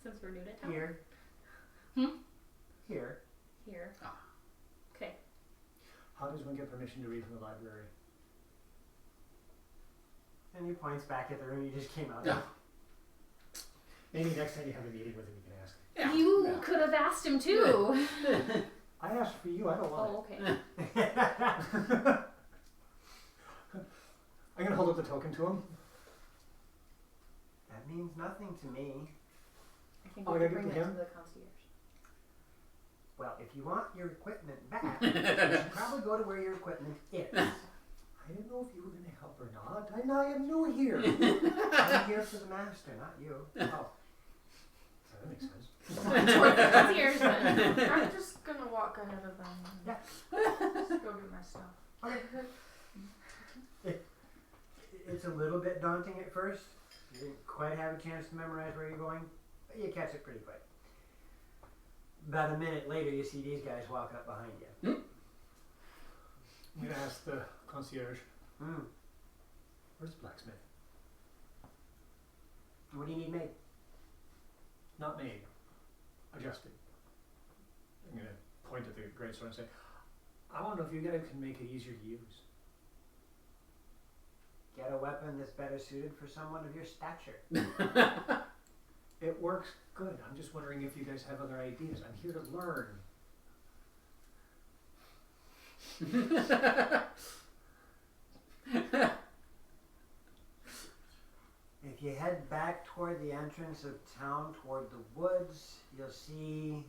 since we're new to town? Here. Hmm? Here. Here. Ah. Okay. How does one get permission to read from the library? And he points back at the room you just came out Yeah. of. Maybe next time you have a meeting with him, you can ask. Yeah. You Yeah. could have asked him too. I asked for you. I don't want Oh, okay. it. I'm gonna hold up the token to him. That means nothing to me. I think Oh, we I can gotta bring give that it to to the concierge. Well, if you want your equipment back, you should probably go to where your equipment is. I didn't know if you were gonna help or not. I am new here. I'm here for the master, not you. Oh. So that makes sense. Towards the concierge then. I'm just gonna walk ahead of them. And Yeah. Just go get my stuff. It's a little bit daunting at first. You didn't quite have a chance to memorize where you're going, but you catch it pretty quick. About a minute later, you see these guys walk up behind you. I'm gonna ask the concierge. Mm. Where's the blacksmith? What do you need made? Not made. Adjusted. I'm gonna point at the greatsword and say, I want to know if you guys can make it easier to use. Get a weapon that's better suited for someone of your stature. It works good. I'm just wondering if you guys have other ideas. I'm here to learn. If you head back toward the entrance of town, toward the woods, you'll see...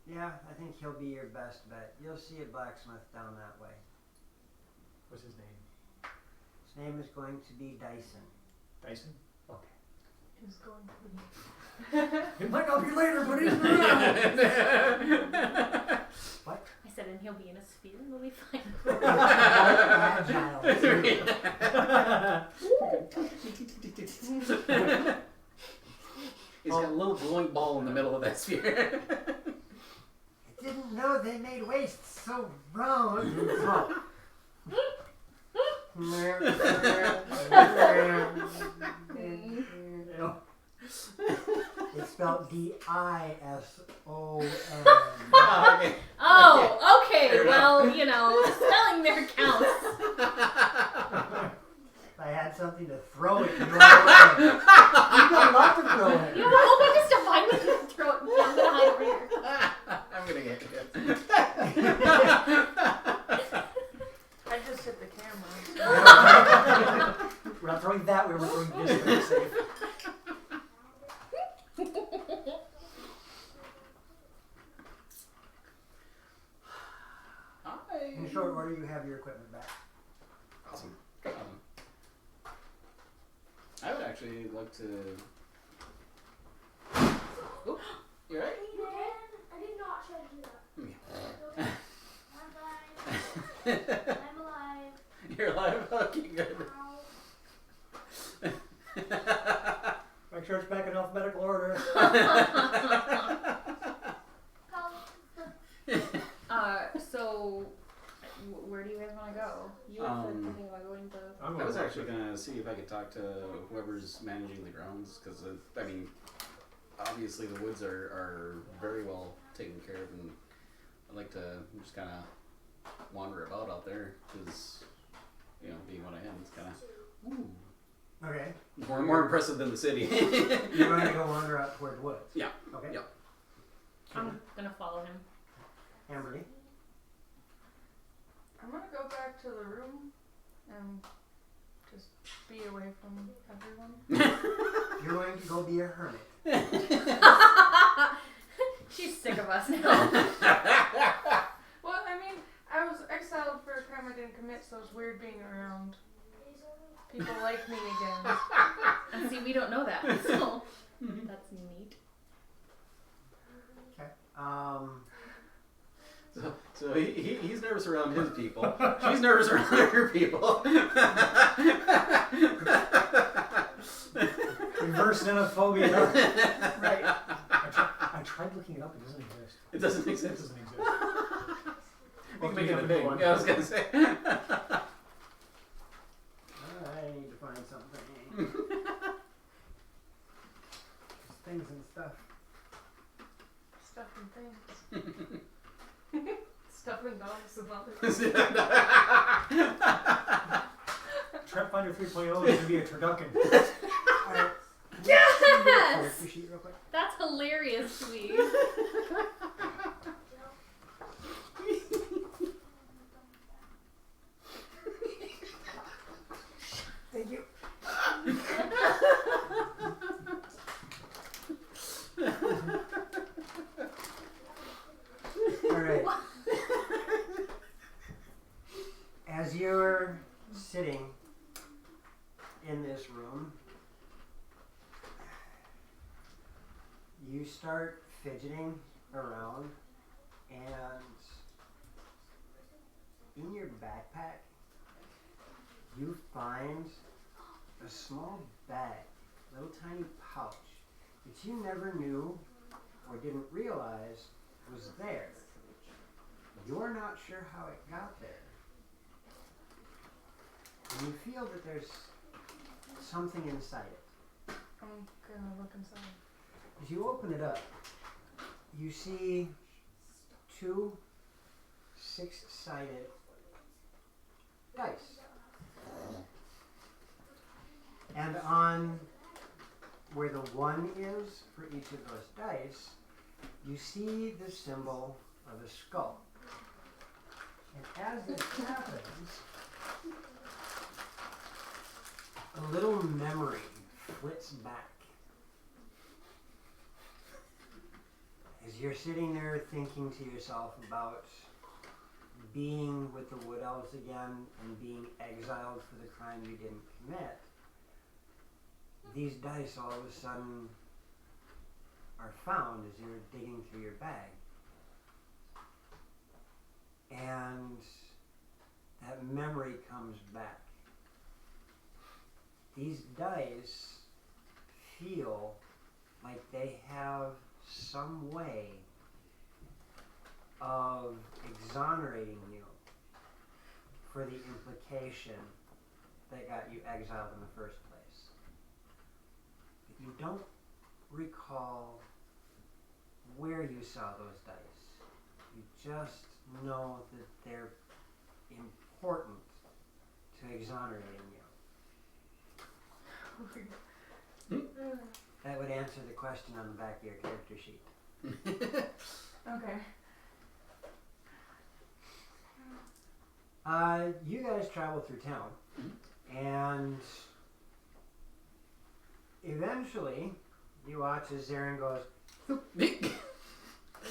Yeah, I think he'll be your best bet. You'll see a blacksmith down that way. What's his name? His name is going to be Dyson. Dyson? Okay. Is going to be. It might not be later, but he's around. What? I said, and he'll be in a sphere and we'll be fine. Agile. He's got a little glowing ball in the middle of that sphere. I didn't know they made wastes so round. It's spelled D-I-S-O-N. Okay. Oh, okay. Fair Well, you know, spelling there counts. If I had something to throw at you, You got a lot to throw at. You know, I'll be just fine with you throw it. I'm gonna hide over here. I'm gonna get hit. I just hit the camera. We're not throwing that way, we're throwing this way to be safe. in short order, you have your equipment back. Awesome. I would actually like to. Oop, you alright? I did not try to do that. Okay. I'm fine. I'm alive. You're alive? Okay, good. Ow. Make sure it's back in alphabetical order. So, where do you guys want to go? You were thinking about going to. I was actually gonna see if I could talk to whoever's managing the grounds, because I mean, obviously the woods are very well taken care of, and I'd like to just kind of wander about out there because, you know, being what I am, it's kind of Okay. more impressive than the city. You're going to go wander out toward the woods. Yeah. Okay. Yeah. I'm gonna follow him. Amberly. I'm gonna go back to the room and just be away from everyone. You're going to go be a hermit. She's sick of us now. Well, I mean, I was exiled for a crime I didn't commit, so it's weird being around people like me again. And see, we don't know that, so that's neat. Okay. So he's nervous around his people. She's nervous around her people. Reverse xenophobia. Right. I tried looking it up. It doesn't exist. It doesn't It exist. doesn't exist. We can make it a Well, thing. Yeah, I was gonna say. I need to find something. Just things and stuff. Stuff and things. Stuffing dogs and others. Trap Finder 3.0 is going to be a turducken. Alright. Yes! Character sheet real quick. That's hilarious, sweet. Thank you. Alright. As you're sitting in this room, you start fidgeting around, and in your backpack, you find a small bag, little tiny pouch that you never knew or didn't realize was there. You're not sure how it got there. And you feel that there's something inside it. I'm gonna look inside. As you open it up, you see 2 6-sided dice. And on where the 1 is for each of those dice, you see the symbol of a skull. And as this happens, a little memory flits back. As you're sitting there thinking to yourself about being with the Wood Elves again and being exiled for the crime you didn't commit, these dice all of a sudden are found as you're digging through your bag. And that memory comes back. These dice feel like they have some way of exonerating you for the implication that got you exiled in the first place. But you don't recall where you saw those dice. You just know that they're important to exonerating you. That would answer the question on the back of your character sheet. Okay. You guys travel through town, and eventually you watch as Zarin goes,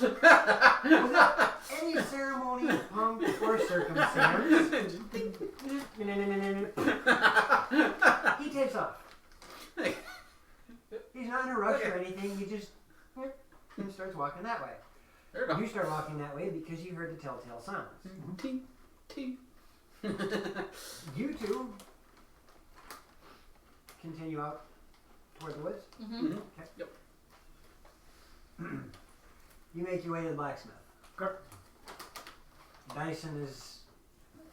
without any ceremony, pomp, or circumstance, he takes off. He's not in a rush or anything, he just starts walking that way. There we You start walking that way because you heard the telltale sounds. go. Ting, ting. You two continue out toward the woods. Mm-hmm. Okay. Yep. You make your way to the blacksmith. Okay. Dyson is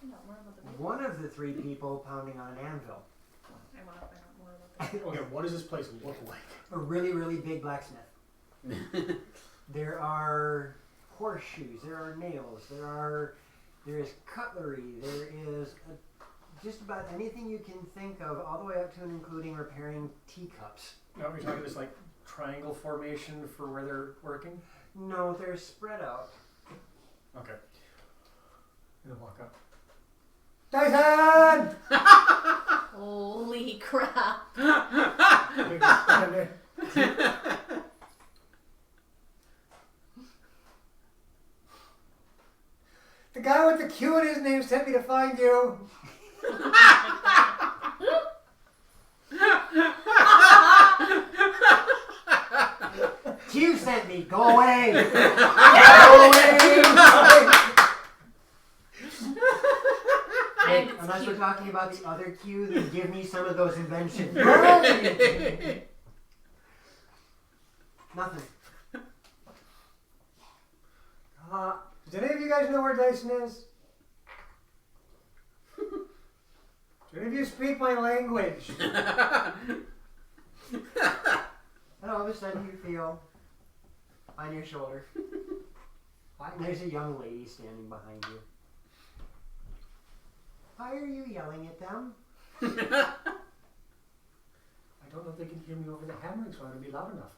Find out more about the baby. one of the 3 people pounding on an anvil. I want to find out more about the Okay, what does this place look like? A really, really big blacksmith. There are horseshoes. There are nails. There is cutlery. There is just about anything you can think of, all the way up to and including repairing teacups. Now we're talking this like triangle formation for where they're working. No, they're spread out. Okay. I'm gonna walk up. Dyson! Holy crap. The guy with the Q in his name sent me to find you. Q sent me. Go away. Go away. Hey, Thanks, unless Q. we're talking about the other Q, then give me some of those inventions. Nothing. Does any of you guys know where Dyson is? Do any of you speak my language? And all of a sudden you feel on your shoulder. And there's a young lady standing behind you. Why are you yelling at them? I don't know if they can hear me over the hammering, so I would be loud enough.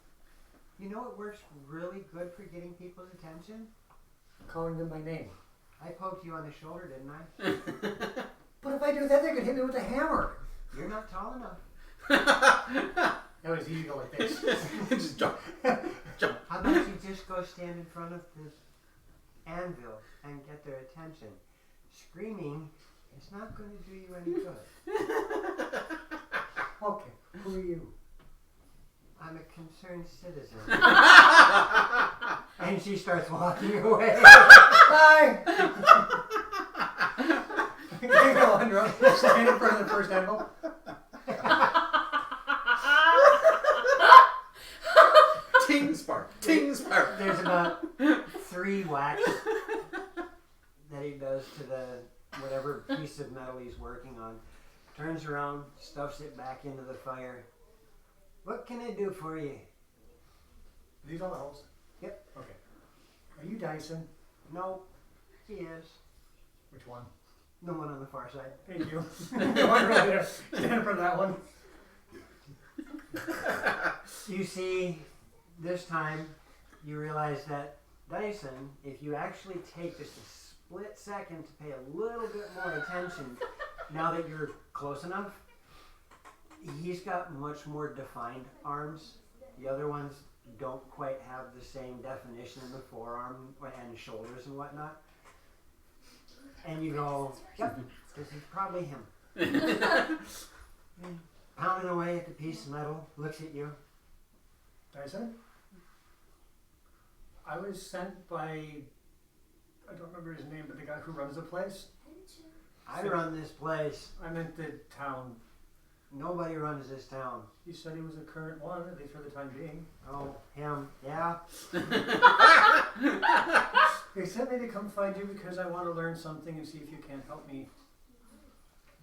You know what works really good for getting people's attention? Calling them by name. I poked you on the shoulder, didn't I? But if I do that, they could hit me with a hammer. You're not tall enough. That was easy to go like this. Just jump. Jump. How about you just go stand in front of this anvil and get their attention? Screaming is not going to do you any good. Okay, who are you? I'm a concerned citizen. And she starts walking away. Hi! Go on, stand in front of the first anvil. Ting spark. Ting spark. There's about 3 whacks that he does to the whatever piece of metal he's working on. Turns around, stuffs it back into the fire. What can I do for you? Are these all the holes? Yep. Okay. Are you Dyson? No, he is. Which one? The one on the far side. Thank you. The one right there. Stand in front of that one. You see, this time, you realize that Dyson, if you actually take just a split second to pay a little bit more attention, now that you're close enough, he's got much more defined arms. The other ones don't quite have the same definition in the forearm and shoulders and whatnot. And you go, yep, this is probably him. Pounding away at the piece of metal, looks at you. Dyson? I was sent by, I don't remember his name, but the guy who runs the place. I run this place. I meant the town. Nobody runs this town. He said he was the current one, at least for the time being. Oh, him. Yeah. They sent me to come find you because I want to learn something and see if you can help me.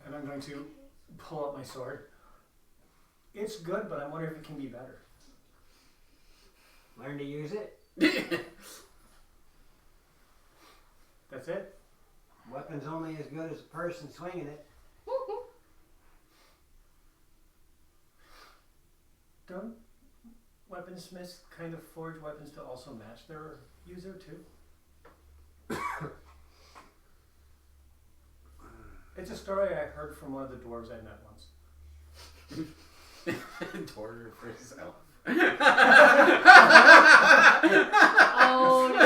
And I'm going to pull out my sword. It's good, but I wonder if it can be better. Learn to use it. That's it? Weapon's only as good as the person swinging it. Don't weaponsmiths kind of forge weapons to also match their user too? It's a story I heard from one of the dwarves I met once. Torture for yourself. Oh no.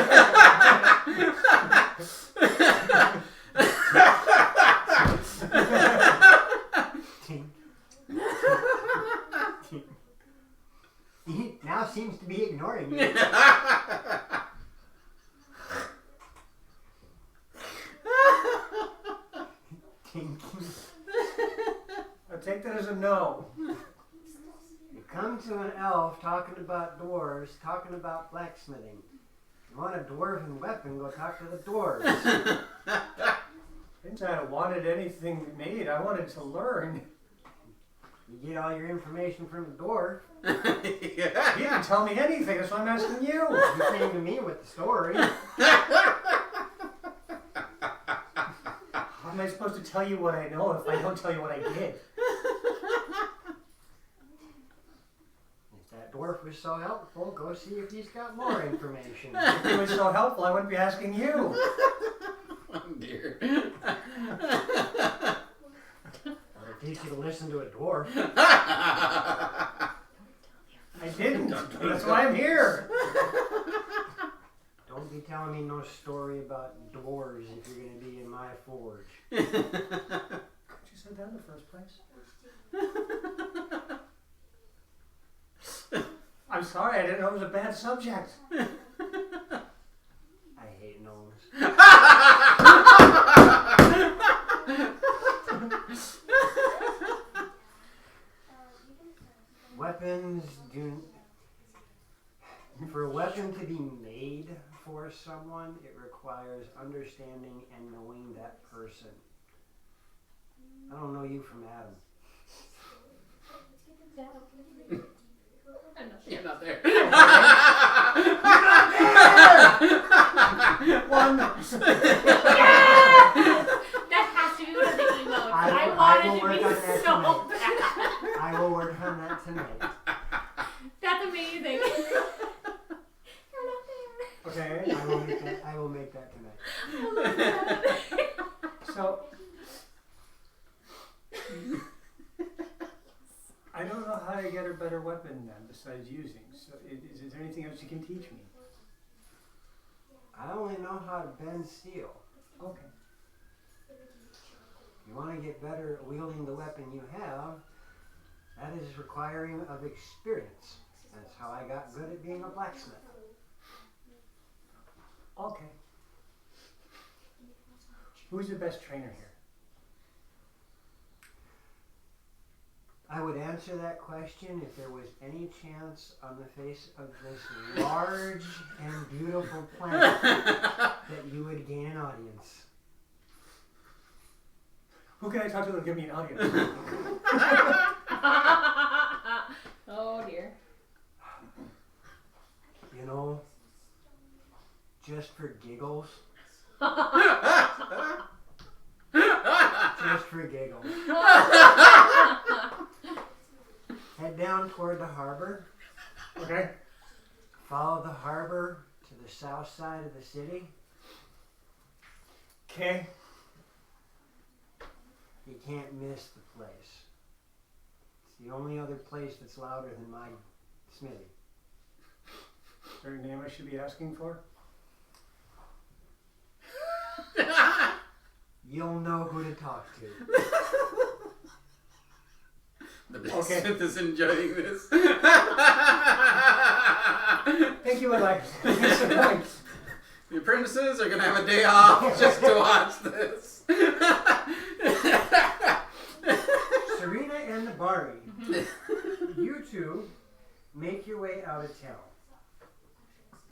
Tink. He now seems to be ignoring you. Tink. I take that as a no. You come to an elf talking about dwarves, talking about blacksmithing. You want a dwarven weapon, go talk to the dwarves. I didn't say I wanted anything made. I wanted to learn. You get all your information from the dwarf. You didn't tell me anything. That's why I'm asking you. You came to me with the story. How am I supposed to tell you what I know if I don't tell you what I did? If that dwarf was so helpful, go see if he's got more information. If it was so helpful, I wouldn't be asking you. Oh dear. I'll teach you to listen to a dwarf. I didn't. That's why I'm here. Don't be telling me no story about dwarves if you're going to be in my forge. Couldn't you say that in the first place? I'm sorry, I didn't know it was a bad subject. I hate gnomes. Weapons do. For a weapon to be made for someone, it requires understanding and knowing that person. I don't know you from Adam. You're not there. One. That has to be one of the emotes. I I will wanted work to be on that so tonight. bad. I will work on that tonight. That's amazing. You're not there. Okay. I will make that tonight. I love that. So, I don't know how to get a better weapon then besides using. So, is there anything else you can teach me? I only know how to bend steel. Okay. You want to get better at wielding the weapon you have, that is requiring of experience. That's how I got good at being a blacksmith. Okay. Who's the best trainer here? I would answer that question if there was any chance on the face of this large and beautiful planet that you would gain an audience. Who can I talk to that'll give me an audience? Oh dear. You know, just for giggles. Just for giggles. Head down toward the harbor. Okay. Follow the harbor to the south side of the city. Okay. You can't miss the place. It's the only other place that's louder than my smithy. Is there a name I should be asking for? You'll know who to talk to. The Okay. Smith is enjoying this. Thank you, Alex. Thanks. The apprentices are gonna have a day off just to watch this. Serena and the Bari, you two make your way out of town.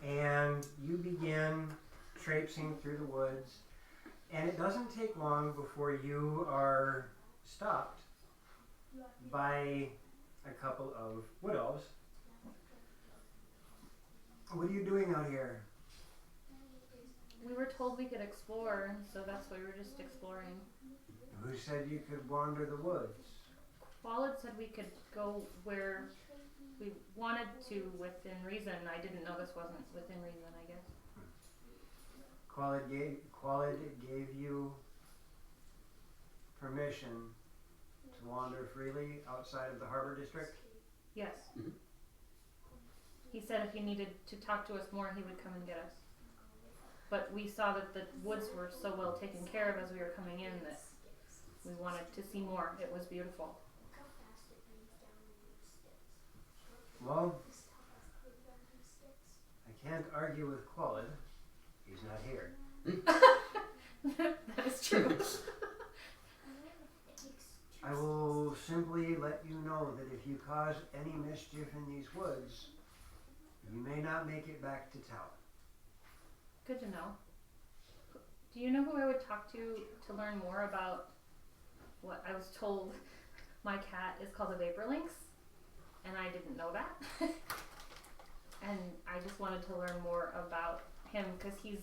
And you begin traipsing through the woods. And it doesn't take long before you are stopped by a couple of wood elves. What are you doing out here? We were told we could explore, so that's why we were just exploring. Who said you could wander the woods? Walid said we could go where we wanted to within reason. I didn't know this wasn't within reason, I guess. Qualid gave you permission to wander freely outside of the harbor district? Yes. Mhm. He said if he needed to talk to us more, he would come and get us. But we saw that the woods were so well taken care of as we were coming in that we wanted to see more. It was beautiful. Well, I can't argue with Qualid. He's not here. That is true. I will simply let you know that if you cause any mischief in these woods, you may not make it back to town. Good to know. Do you know who I would talk to learn more about what I was told My cat is called a vapor lynx, and I didn't know that. And I just wanted to learn more about him because he's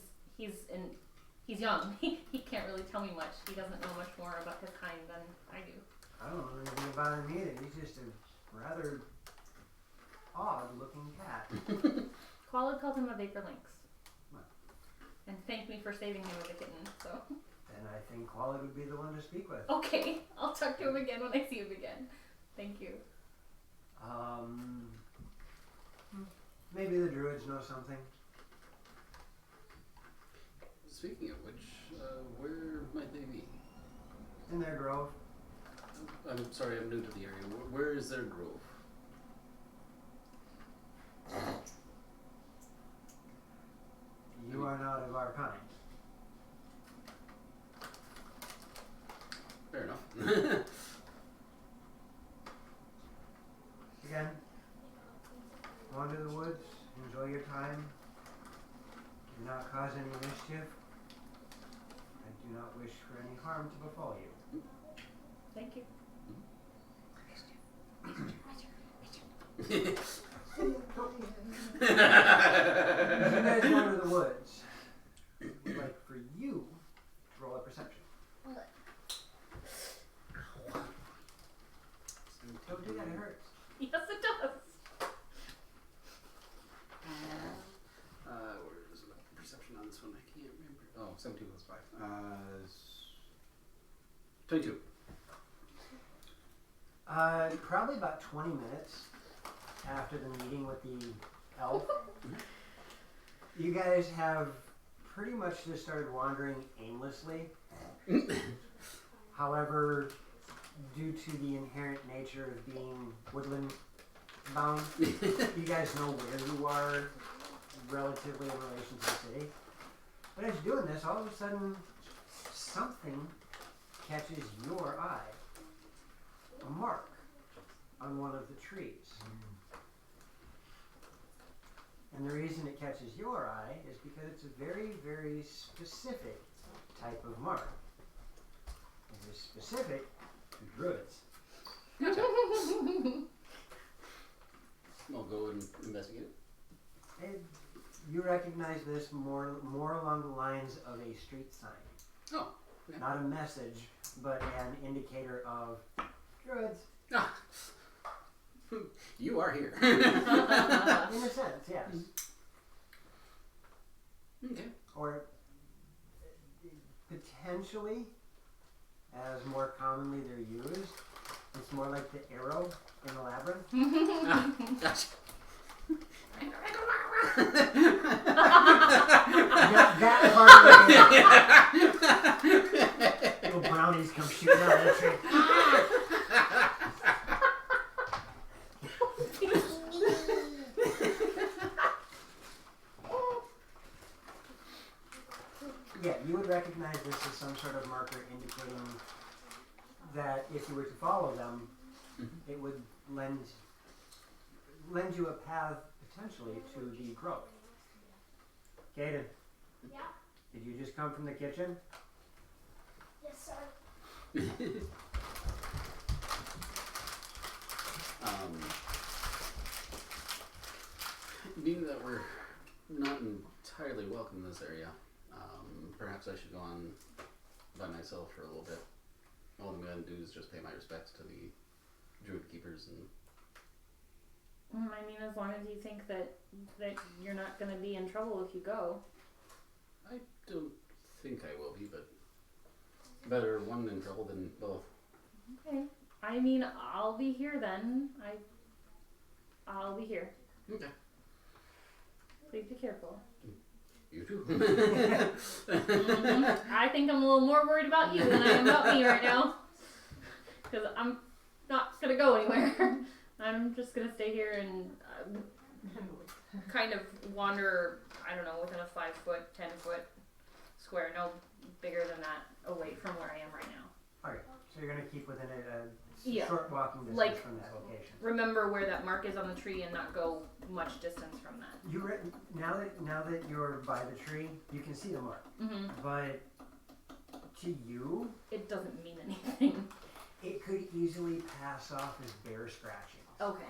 young. He can't really tell me much. He doesn't know much more about his kind than I do. I don't know anything about him either. He's just a rather odd-looking cat. Qualid called him a vapor lynx. What? And thanked me for saving him as a kitten, so. And I think Qualid would be the one to speak with. Okay, I'll talk to him again when I see him again. Thank you. Maybe the druids know something. Speaking of which, where might they be? In their grove. I'm sorry, I'm new to the area. Where is their grove? You are not of our kind. Fair enough. Again, wander the woods, enjoy your time, do not cause any mischief. I do not wish for any harm to befall you. Thank you. As you guys wander the woods, I would like for you to roll a perception. Don't do that, it hurts. Yes, it does. Where's my perception on this one? I can't remember. Oh, 17 plus 5. 22. Probably about 20 minutes after the meeting with the elf, you guys have pretty much just started wandering aimlessly. However, due to the inherent nature of being woodland bound, you guys know where you are relatively in relation to the city. But as you're doing this, all of a sudden, something catches your eye. A mark on one of the trees. And the reason it catches your eye is because it's a very, very specific type of mark. It is specific to druids. I'll go and investigate it. And you recognize this more along the lines of a street sign. Oh, okay. Not a message, but an indicator of druids. Ah. You are here. In a sense, yes. Okay. Or potentially, as more commonly they're used, it's more like the arrow in the labyrinth. Gotcha. that part of it. Little brownies come shooting out of the tree. Yeah, you would recognize this as some sort of marker indicating that if you were to follow them, it would lend you a path potentially to the grove. Kaden, Yeah? did you just come from the kitchen? Yes, sir. Being that we're not entirely welcome in this area, perhaps I should go on by myself for a little bit. All I'm going to do is just pay my respects to the druid keepers and I mean, as long as you think that you're not going to be in trouble if you go. I don't think I will be, but better one in trouble than both. Okay. I mean, I'll be here then. I'll be here. Okay. Please be careful. You too. I think I'm a little more worried about you than I am about me right now. Because I'm not going to go anywhere. I'm just going to stay here and kind of wander, I don't know, within a 5 foot, 10 foot square, no bigger than that, away from where I am right now. Alright, so you're going to keep within a Yeah. short walking distance Like- from that location. Remember where that mark is on the tree and not go much distance from that. Now that you're by the tree, you can see the mark. Mm-hmm. But to you, It doesn't mean anything. It could easily pass off as bear scratching. Okay.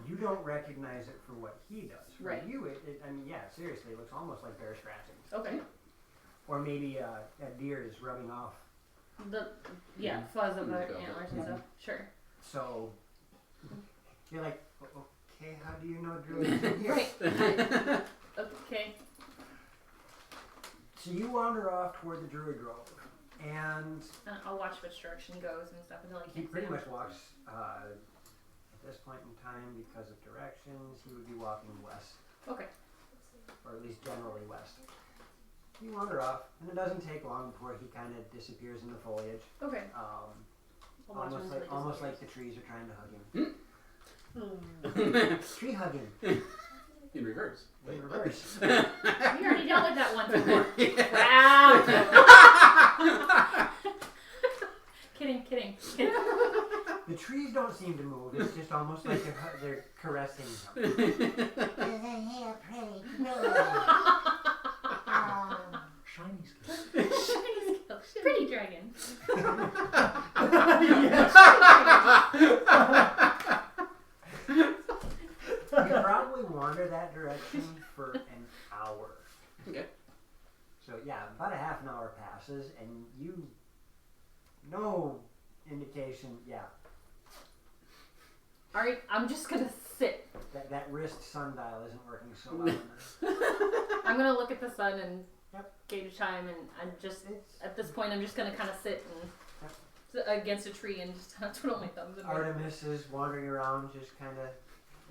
You don't recognize it for what he does. For Right. you, I mean, yeah, seriously, it looks almost like bear scratching. Okay. Or maybe a deer is rubbing off. Fuzz of the Mm, antlers and stuff. Sure. So you're like, okay, how do you know druids are here? Right. Okay. So you wander off toward the druid grove, and I'll watch which direction he goes and stuff until I he can't pretty see him. much walks, at this point in time, because of directions, he would be walking west, Okay. or at least generally west. You wander off, and it doesn't take long before he kind of disappears in the foliage. Okay. I'll watch him Almost until he almost like disappears. the trees are trying to hug him. Tree hugging In reverse. in reverse. We already dealt with that once before. Wow. Kidding. The trees don't seem to move. It's just almost like they're caressing him. Hey, pray, Shiny skin. Shiny scale. Pretty dragon. You probably wander that direction for an hour. Okay. So yeah, about a half an hour passes, and you no indication. Yeah, Alright, I'm just gonna sit. that wrist sundial isn't working so well. On this. I'm gonna look at the sun and Yep. gauge time, and I'm just It's at this point I'm just gonna kind of sit and against a tree and just twiddle my thumbs. And Artemis is wandering around, just kind of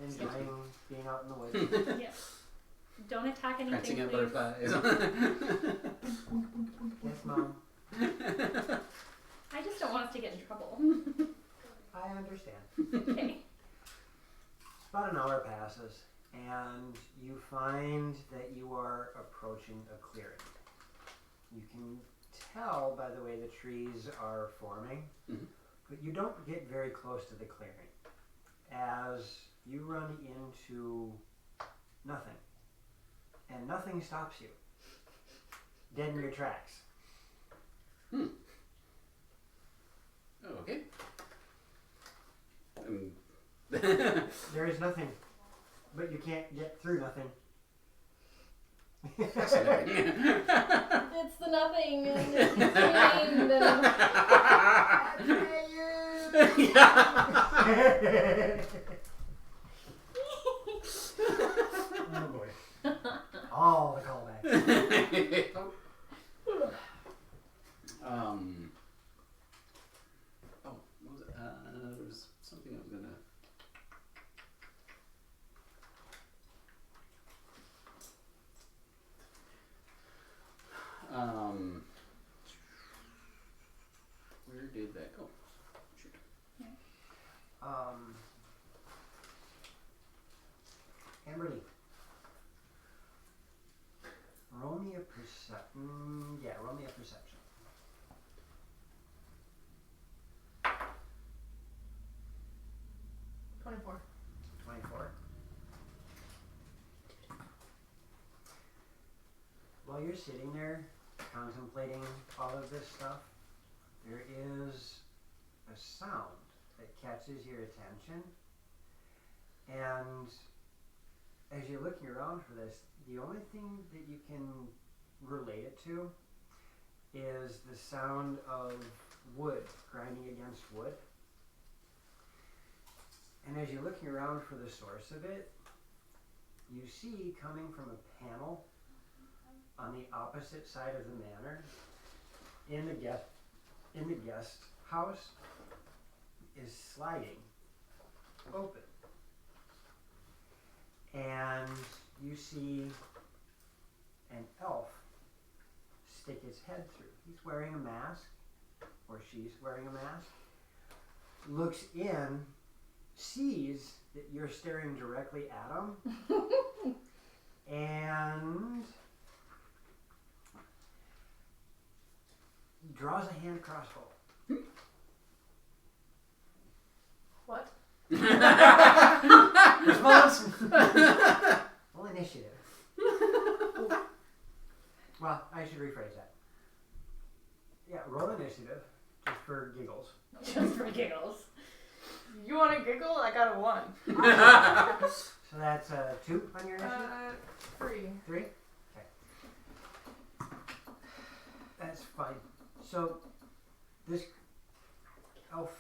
enjoying being out in the woods. yeah. Don't attack anything, Catching at please. butterflies. Yes, Mom. I just don't want us to get in trouble. I understand. Okay. About an hour passes, and you find that you are approaching a clearing. You can tell by the way the trees are forming, but you don't get very close to the clearing as you run into nothing. And nothing stops you. Dead in your tracks. Oh, okay. There is nothing, but you can't get through nothing. Fascinating. It's the nothing, and it's named, and Oh boy. All the callbacks. What was it? There was something I was gonna. Where did that go? Shoot. Amberly. Roll me a perception. Yeah, roll me a perception. 24. 24. While you're sitting there contemplating all of this stuff, there is a sound that catches your attention. And as you're looking around for this, the only thing that you can relate it to is the sound of wood grinding against wood. And as you're looking around for the source of it, you see coming from a panel on the opposite side of the manor in the guest house is sliding open. And you see an elf stick his head through. He's wearing a mask, or she's wearing a mask, looks in, sees that you're staring directly at him, and draws a hand crossbow. What? Response? Well, initiative. Well, I should rephrase that. Yeah, roll initiative, just for giggles. Just for giggles. You want to giggle? I got a 1. So that's 2 on your initiative? 3. 3? Okay. That's fine. So this elf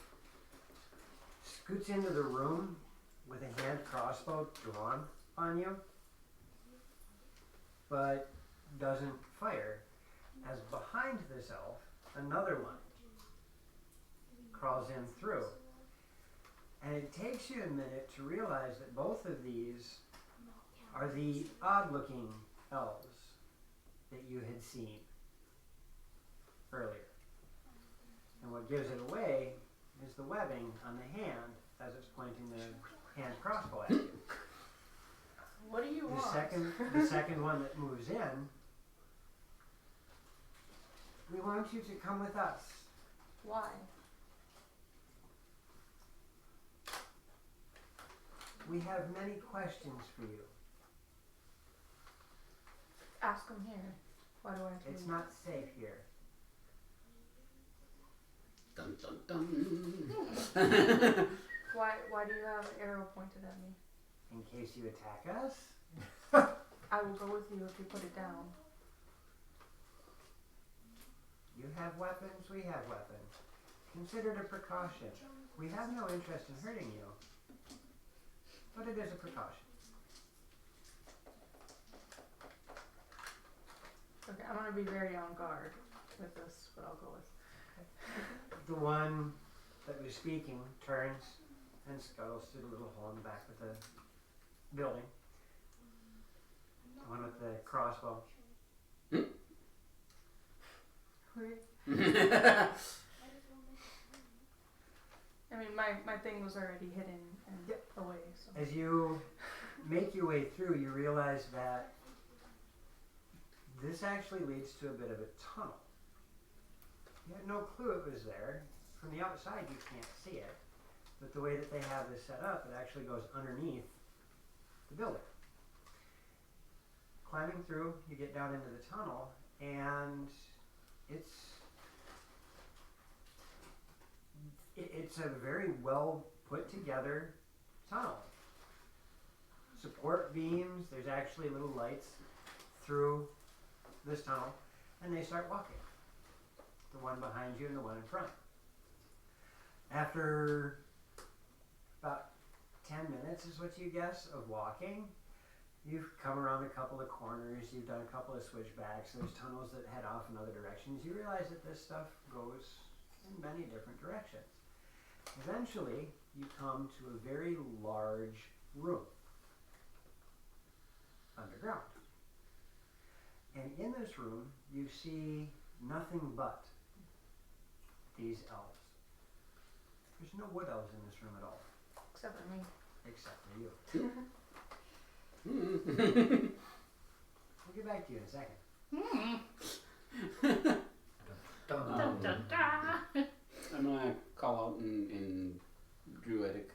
scoots into the room with a hand crossbow drawn on you, but doesn't fire. As behind this elf, another one crawls in through. And it takes you a minute to realize that both of these are the odd-looking elves that you had seen earlier. And what gives it away is the webbing on the hand as it's pointing the hand crossbow at you. What do you want? The second one that moves in, we want you to come with us. Why? We have many questions for you. Ask them here. Why do I have to It's leave? not safe here. Dun dun dun. Why do you have an arrow pointed at me? In case you attack us, I will go with you if you put it down. you have weapons, we have weapons. Consider it a precaution. We have no interest in hurting you, but it is a precaution. Okay, I'm gonna be very on guard with this, but I'll go with. The one that was speaking turns and scuttles through the little hole in the back of the building. The one with the crossbow. I mean, my thing was already hidden and Yep. away, so. As you make your way through, you realize that this actually leads to a bit of a tunnel. You had no clue it was there. From the outside, you can't see it. But the way that they have this set up, it actually goes underneath the building. Climbing through, you get down into the tunnel, and it's a very well put together tunnel. Support beams, there's actually little lights through this tunnel, and they start walking. The one behind you and the one in front. After about 10 minutes is what you guess of walking, you've come around a couple of corners, you've done a couple of switchbacks, there's tunnels that head off in other directions. You realize that this stuff goes in many different directions. Eventually, you come to a very large room underground. And in this room, you see nothing but these elves. There's no wood elves in this room at all, Except for me. except for you. We'll get back to you in a second. Dun, dun, dun. I'm gonna call out in Druidic.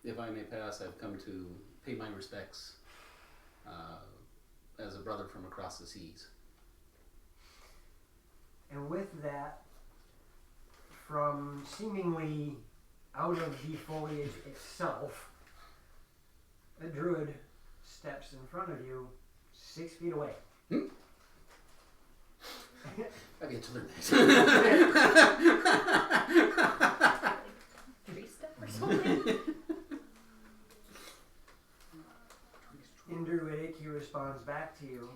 If I may pass, I've come to pay my respects as a brother from across the seas. And with that, from seemingly out of the foliage itself, a druid steps in front of you, 6 feet away. I've yet to learn that. Tree step or something? In Druidic, he responds back to you,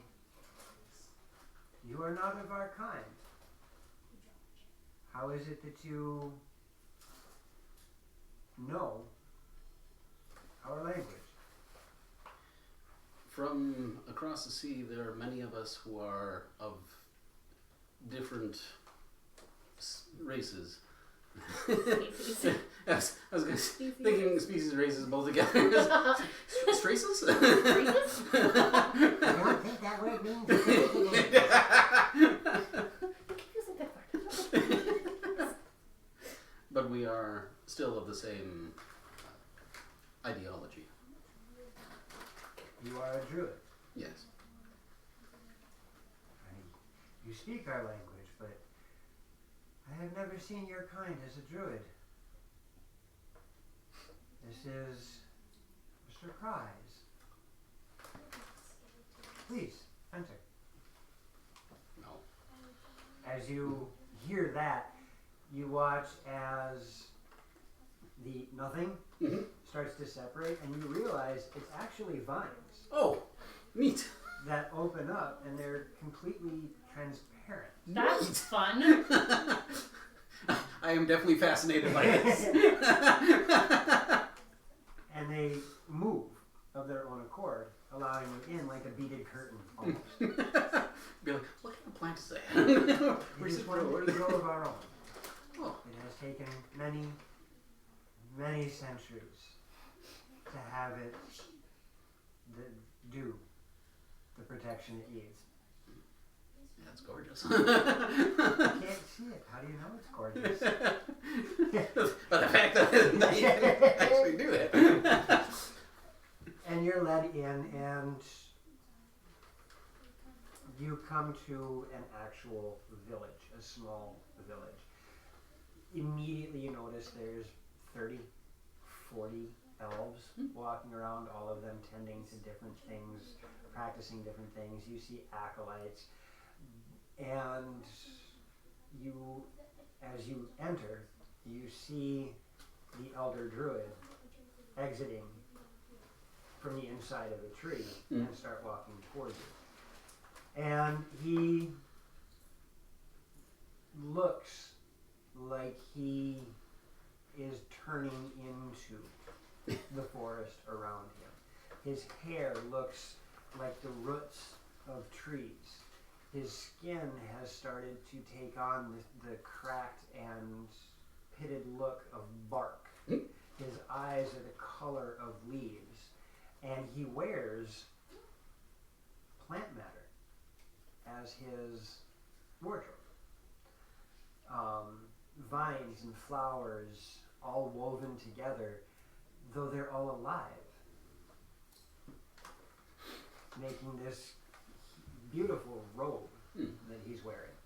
"You are not of our kind. How is it that you know our language?" From across the sea, there are many of us who are of different races. Species. I was going to thinking species and races both together. Races? Races? I don't think that word means anything. Using that word. But we are still of the same ideology. You are a druid. Yes. You speak our language, but I have never seen your kind as a druid. This is a surprise. Please, enter. No. As you hear that, you watch as the nothing starts to separate, and you realize it's actually vines Oh, neat. that open up, and they're completely transparent. That's fun. I am definitely fascinated by this. And they move of their own accord, allowing you in like a beaded curtain almost. Be like, what kind of plant is that? It Where's is it one grow? we grow of our own. Oh, It has taken many, many centuries to have it do the protection it needs. yeah, it's gorgeous. You can't see it. How do you know it's gorgeous? But the fact that you can actually do it. And you're led in, and you come to an actual village, a small village. Immediately you notice there's 30, 40 elves walking around, all of them tending to different things, practicing different things. You see acolytes, and you, as you enter, you see the elder druid exiting from the inside of the tree and start walking towards you. And he looks like he is turning into the forest around him. His hair looks like the roots of trees. His skin has started to take on the cracked and pitted look of bark. His eyes are the color of leaves. And he wears plant matter as his wardrobe. Vines and flowers all woven together, though they're all alive, making this beautiful robe that he's wearing.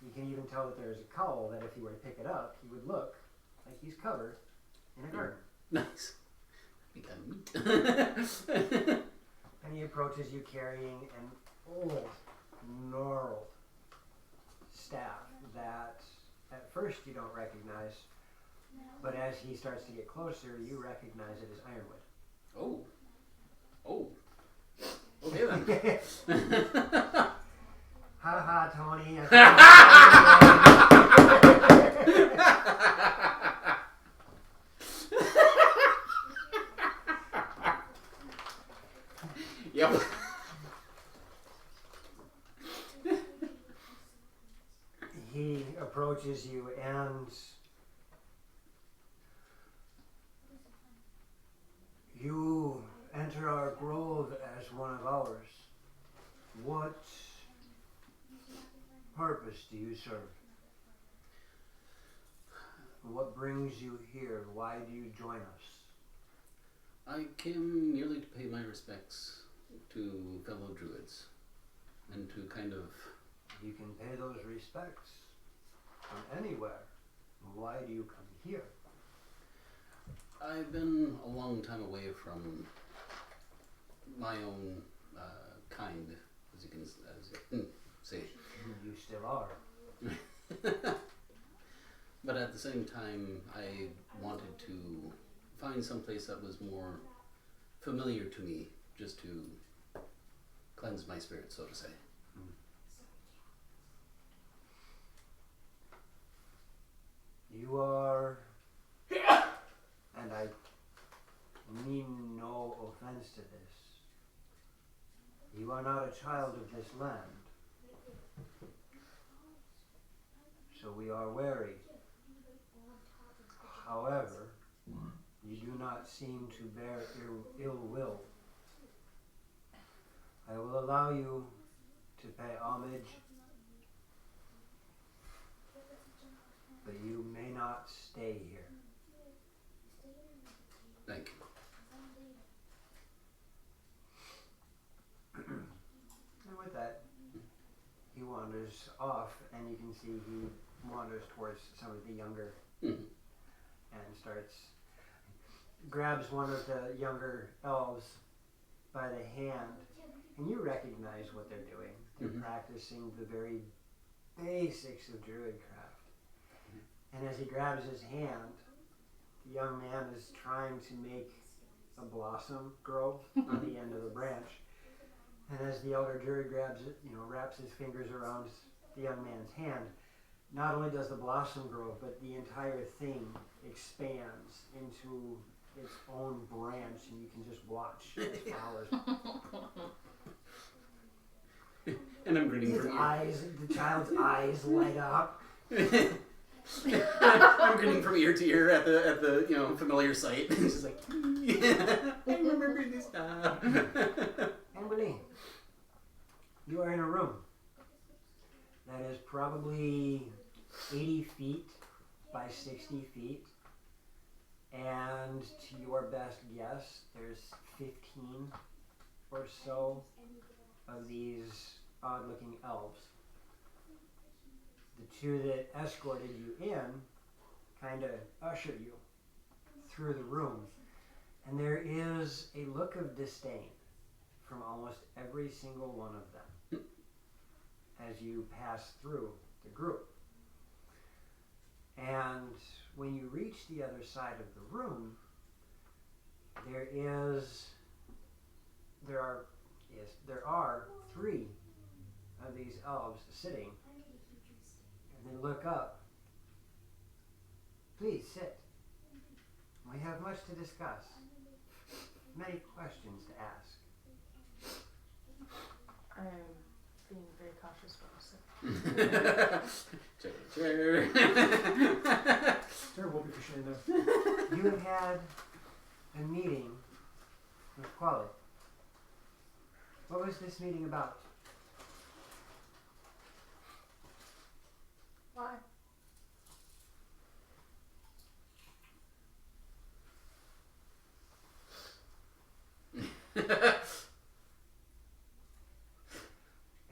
You can even tell that there's a cowl that if he were to pick it up, he would look like he's covered in a garden. Nice. Be kind of neat. And he approaches you carrying an old, gnarled staff that at first you don't recognize, but as he starts to get closer, you recognize it as ironwood. Oh. Oh. Okay then. Ha ha, Tony. Yep. He approaches you and you enter our grove as one of ours. What purpose do you serve? What brings you here? Why do you join us? I came merely to pay my respects to fellow druids and to kind of... You can pay those respects from anywhere. Why do you come here? I've been a long time away from my own kind, as you can say. You still are. But at the same time, I wanted to find some place that was more familiar to me, just to cleanse my spirit, so to say. You are, and I mean no offense to this, you are not a child of this land. So we are wary. However, you do not seem to bear ill will. I will allow you to pay homage, but you may not stay here. Thank you. And with that, he wanders off, and you can see he wanders towards some of the younger Mhm. and grabs one of the younger elves by the hand, and you recognize what they're doing. They're Mhm. practicing the very basics of druidcraft. And as he grabs his hand, the young man is trying to make a blossom grow on the end of the branch. And as the elder druid grabs it, wraps his fingers around the young man's hand, not only does the blossom grow, but the entire thing expands into its own branch, and you can just watch as flowers. And I'm grinning His from ear. eyes, the child's eyes light up. I'm grinning from ear to ear at the familiar sight. It's just like, I remember this now. Emily, you are in a room that is probably 80 feet by 60 feet. And to your best guess, there's 15 or so of these odd-looking elves. The two that escorted you in kind of usher you through the room. And there is a look of disdain from almost every single one of them as you pass through the group. And when you reach the other side of the room, there are three of these elves sitting, and they look up. Please sit. We have much to discuss, many questions to ask. I am being very cautious about this. Chair. There will be fishing in there. You have had a meeting with Quali. What was this meeting about? Why?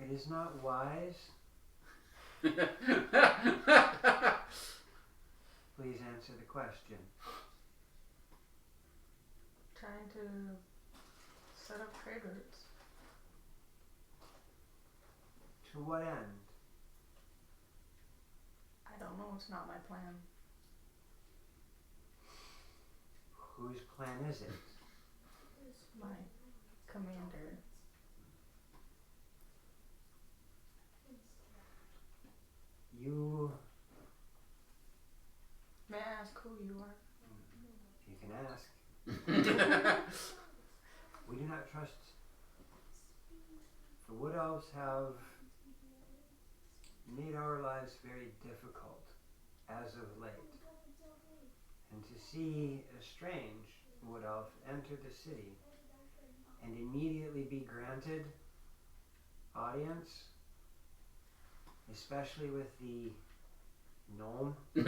It is not wise. Please answer the question. Trying to set up trade routes. To what end? I don't know, it's not my plan. Whose plan is it? My commander. You May I ask who you are? can ask. We do not trust. The Wood Elves have made our lives very difficult as of late. And to see a strange Wood Elf enter the city and immediately be granted audience, especially with the gnome and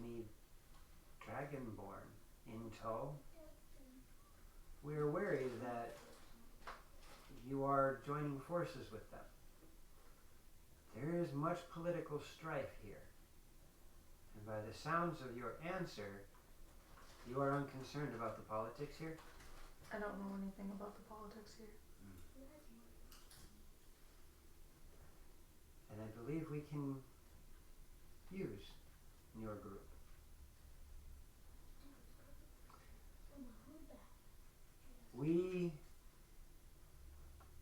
the dragonborn in tow, we are worried that you are joining forces with them. There is much political strife here, and by the sounds of your answer, you are unconcerned about the politics here? I don't know anything about the politics here. And I believe we can use your group. We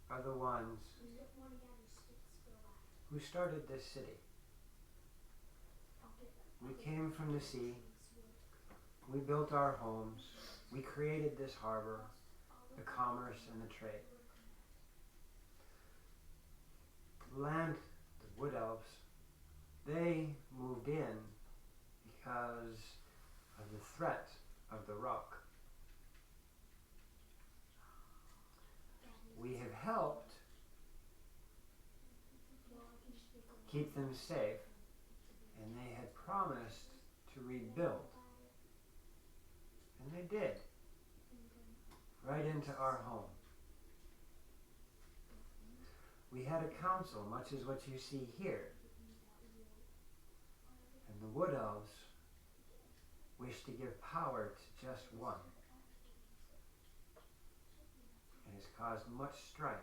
are the ones who started this city. We came from the sea. We built our homes. We created this harbor, the commerce and the trade. The land, the Wood Elves, they moved in because of the threat of the rock. We have helped keep them safe, and they had promised to rebuild. And they did. Right into our home. We had a council, much as what you see here. And the Wood Elves wish to give power to just one. It has caused much strife.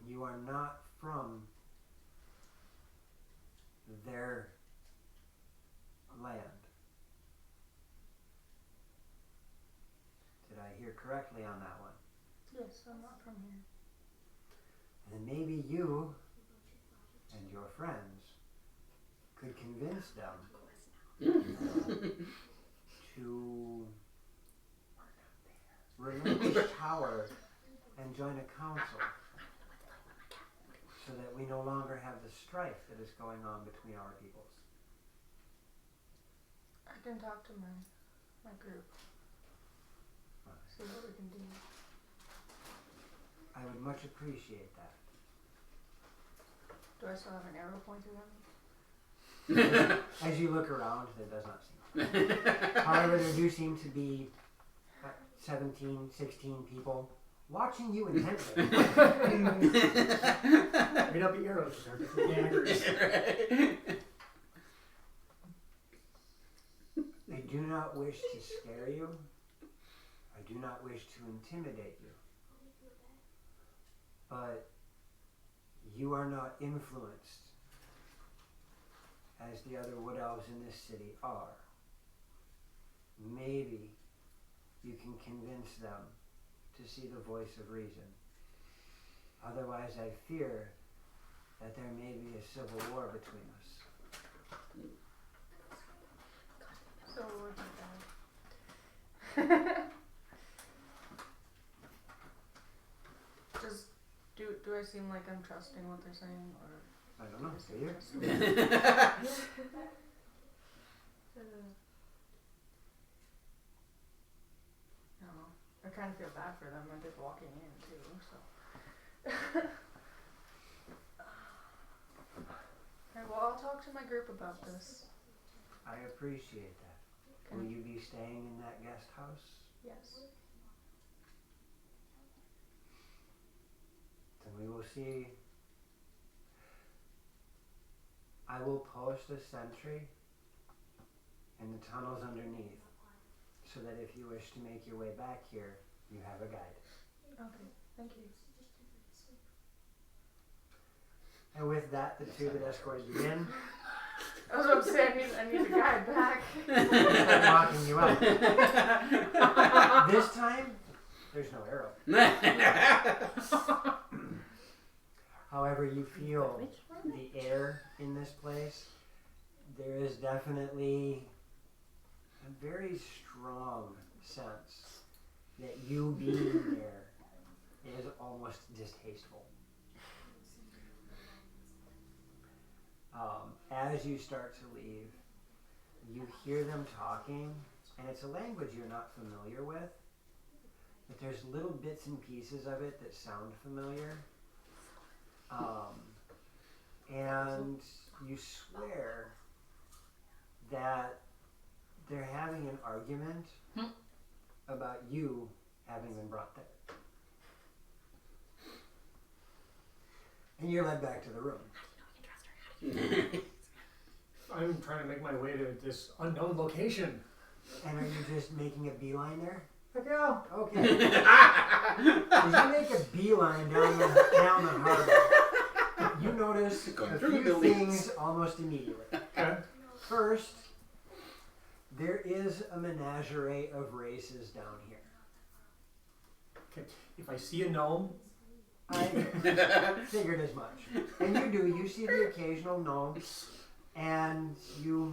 You are not from their land. Did I hear correctly on that one? Yes, I'm not from here. And then maybe you and your friends could convince them to relinquish power and join a council so that we no longer have the strife that is going on between our peoples. I can talk to my group. See what we can do. I would much appreciate that. Do I still have an arrow pointed at me? As you look around, there does not seem. However, there do seem to be 17, 16 people watching you intently. May not be arrows, they're different daggers. I do not wish to scare you. I do not wish to intimidate you. But you are not influenced as the other Wood Elves in this city are. Maybe you can convince them to see the voice of reason. Otherwise, I fear that there may be a civil war between us. So we're that. Just do I seem like I'm trusting what they're saying, or I don't know. Do you? I don't know. I kind of feel bad for them. I did walking in too, so. Okay, well, I'll talk to my group about this. I appreciate that. Will you be staying in that guest house? Yes. Then we will see. I will post a sentry in the tunnels underneath so that if you wish to make your way back here, you have a guide. Okay, thank you. And with that, the two that escorted you in I was about to say I need a guide back. are walking you out. This time, there's no arrow. However, you feel the air in this place. There is definitely a very strong sense that you being there is almost distasteful. As you start to leave, you hear them talking, and it's a language you're not familiar with, but there's little bits and pieces of it that sound familiar. And you swear that they're having an argument about you having been brought there. And you're led back to the room. I'm trying to make my way to this unknown location. And are you just making a beeline there? Heck yeah. Okay. As you make a beeline down the harbor, you notice Going a through the few buildings. things almost immediately. Okay. First, there is a menagerie of races down here. If I see a gnome, I figured as much. And you do. You see the occasional gnome, and you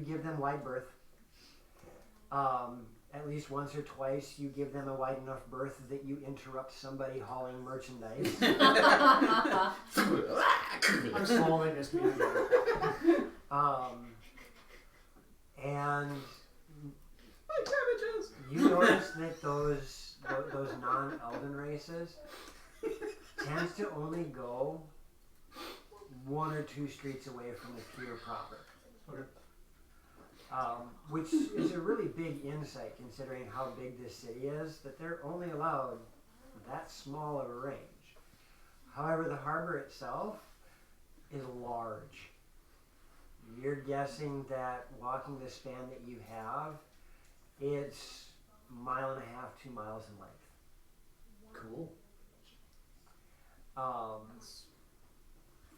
give them wide berth. At least once or twice, you give them a wide enough berth that you interrupt somebody hauling merchandise. I'm small in this meeting. And My cabbages. you notice that those non-elven races tends to only go 1 or 2 streets away from the pier proper. Okay. Which is a really big insight considering how big this city is, that they're only allowed that small of a range. However, the harbor itself is large. You're guessing that walking the span that you have, it's 1.5 miles, 2 miles in length. Cool. That's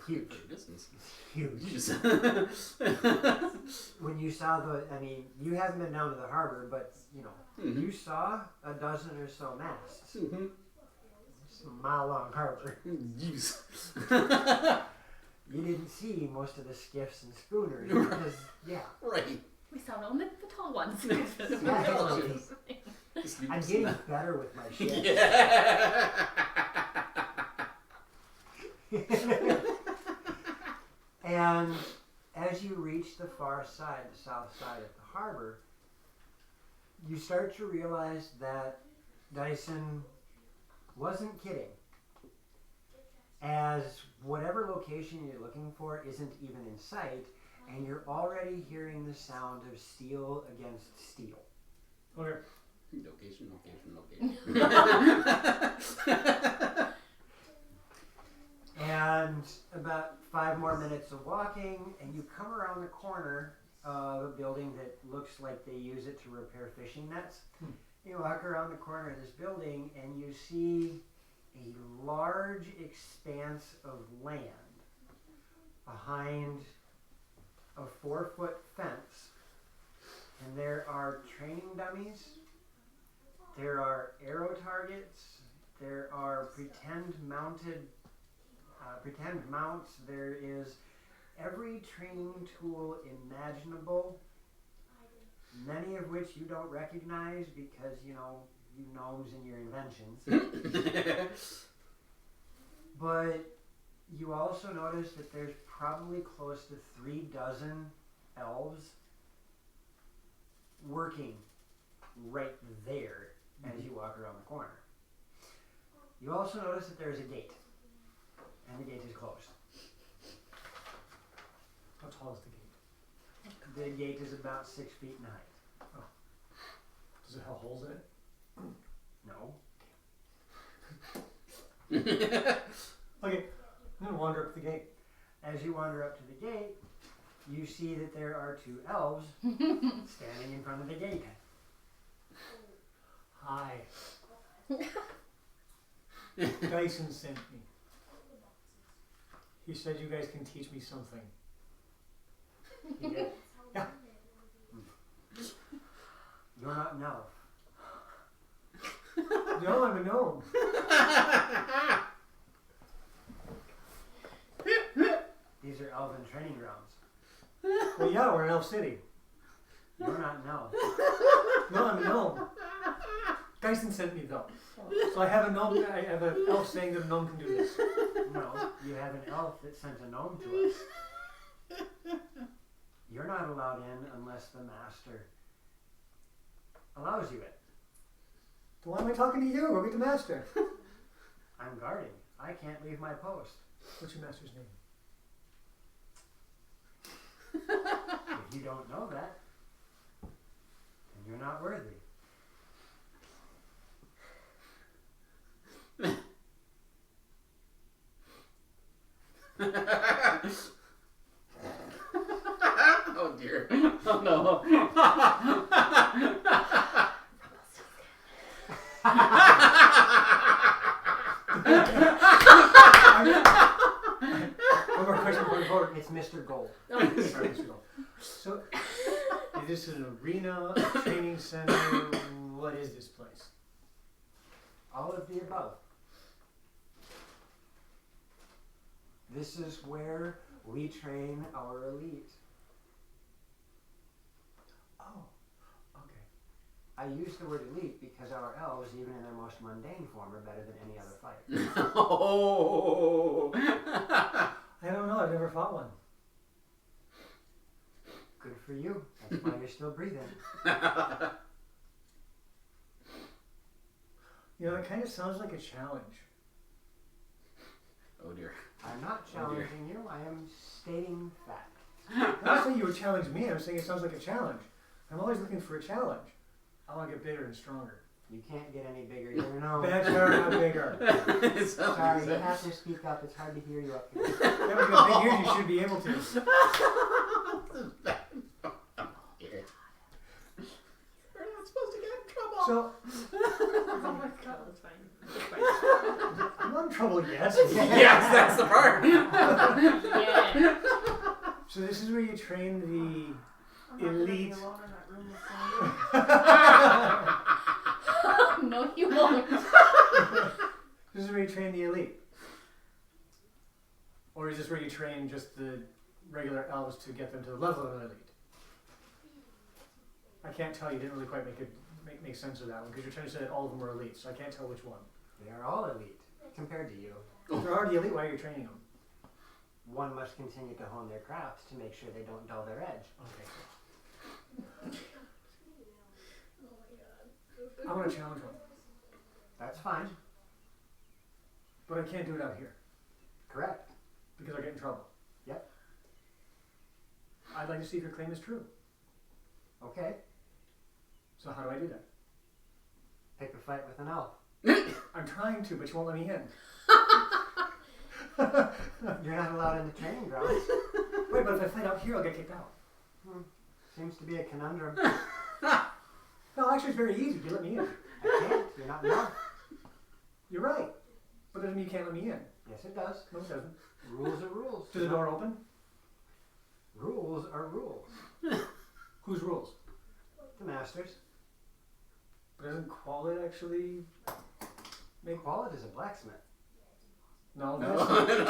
Huge. pretty distance. Huge. Jeez. When you saw you haven't been down to the harbor, but you saw a dozen or so masts. Mm-hmm. It's a mile-long harbor. Jeez. You didn't see most of the skiffs and schooners because, Right. We saw only the tall ones. I'm getting better with my ships. Yeah. And as you reach the far side, the south side of the harbor, you start to realize that Dyson wasn't kidding. As whatever location you're looking for isn't even in sight, and you're already hearing the sound of steel against steel. Okay. Location. And about 5 more minutes of walking, and you come around the corner of a building that looks like they use it to repair fishing nets. You walk around the corner of this building, and you see a large expanse of land behind a 4-foot fence. And there are training dummies, there are arrow targets, there are pretend mounts, there is every training tool imaginable, many of which you don't recognize because, you gnomes and your inventions. But you also notice that there's probably close to 3 dozen elves working right there as you walk around the corner. You also notice that there's a gate, and the gate is closed. How tall is the gate? The gate is about 6 feet in height. Does it have holes in it? No. Okay, I'm gonna wander up the gate. As you wander up to the gate, you see that there are 2 elves standing in front of the gate. Hi. Dyson sent me. He said you guys can teach me something. He did. Yeah. You're not an elf. No, I'm a gnome. These are elven training grounds. Well, yeah, we're in Elf City. You're not an elf. No, I'm a gnome. Dyson sent me though. So I have a gnome. I have an elf saying that a gnome can do this. No, you have an elf that sent a gnome to us. You're not allowed in unless the master allows you in. So why am I talking to you? Go get the master. I'm guarding. I can't leave my post. What's your master's name? If you don't know that, then you're not worthy. Oh dear. Oh no. One more question before we vote. It's Mr. Gold. Sorry, Mr. Gold. So, is this an arena, a training center? What is this place? All of the above. This is where we train our elite. Oh, okay. I use the word elite because our elves, even in their most mundane form, are better than any other fighter. Oh. I don't know. I've never fought one. Good for you. That's why you're still breathing. You know, it kind of sounds like a challenge. Oh dear. I'm not challenging you. I am stating fact. I'm not saying you would challenge me. I'm saying it sounds like a challenge. I'm always looking for a challenge. I want to get bigger and stronger. You can't get any bigger. You're no. Better, not bigger. Sorry, you have to speak up. It's hard to hear you up here. Yeah, but you got big ears, you should be able to. We're not supposed to get in trouble. So, Oh my god. It's fine. It's fine. I'm not in trouble yet. Yes, that's the part. Yeah. So this is where you train the I'm not gonna be elite. alone in that room with Sandy. No, you won't. This is where you train the elite. Or is this where you train just the regular elves to get them to the level of an elite? I can't tell. You didn't really quite make sense of that one because you're trying to say that all of them are elite, so I can't tell which one. They are all elite compared to you. If they're already elite, why are you training them? One must continue to hone their crafts to make sure they don't dull their edge. Okay. I want to challenge one, That's fine. but I can't do it out here Correct. because I get in trouble. Yep. I'd like to see if your claim is true. Okay. So how do I do that? Pick a fight with an elf. I'm trying to, but you won't let me in. You're not allowed in the training grounds. Wait, but if I fight out here, I'll get kicked out. Seems to be a conundrum. No, actually, it's very easy. You let me in. I can't. You're not enough. You're right. But doesn't mean you can't let me in. Yes, it does. No, it doesn't. Rules are rules. Does the door open? Rules are rules. Whose rules? The masters. But doesn't Qualit actually make... Qualit is a blacksmith. No, No. that's...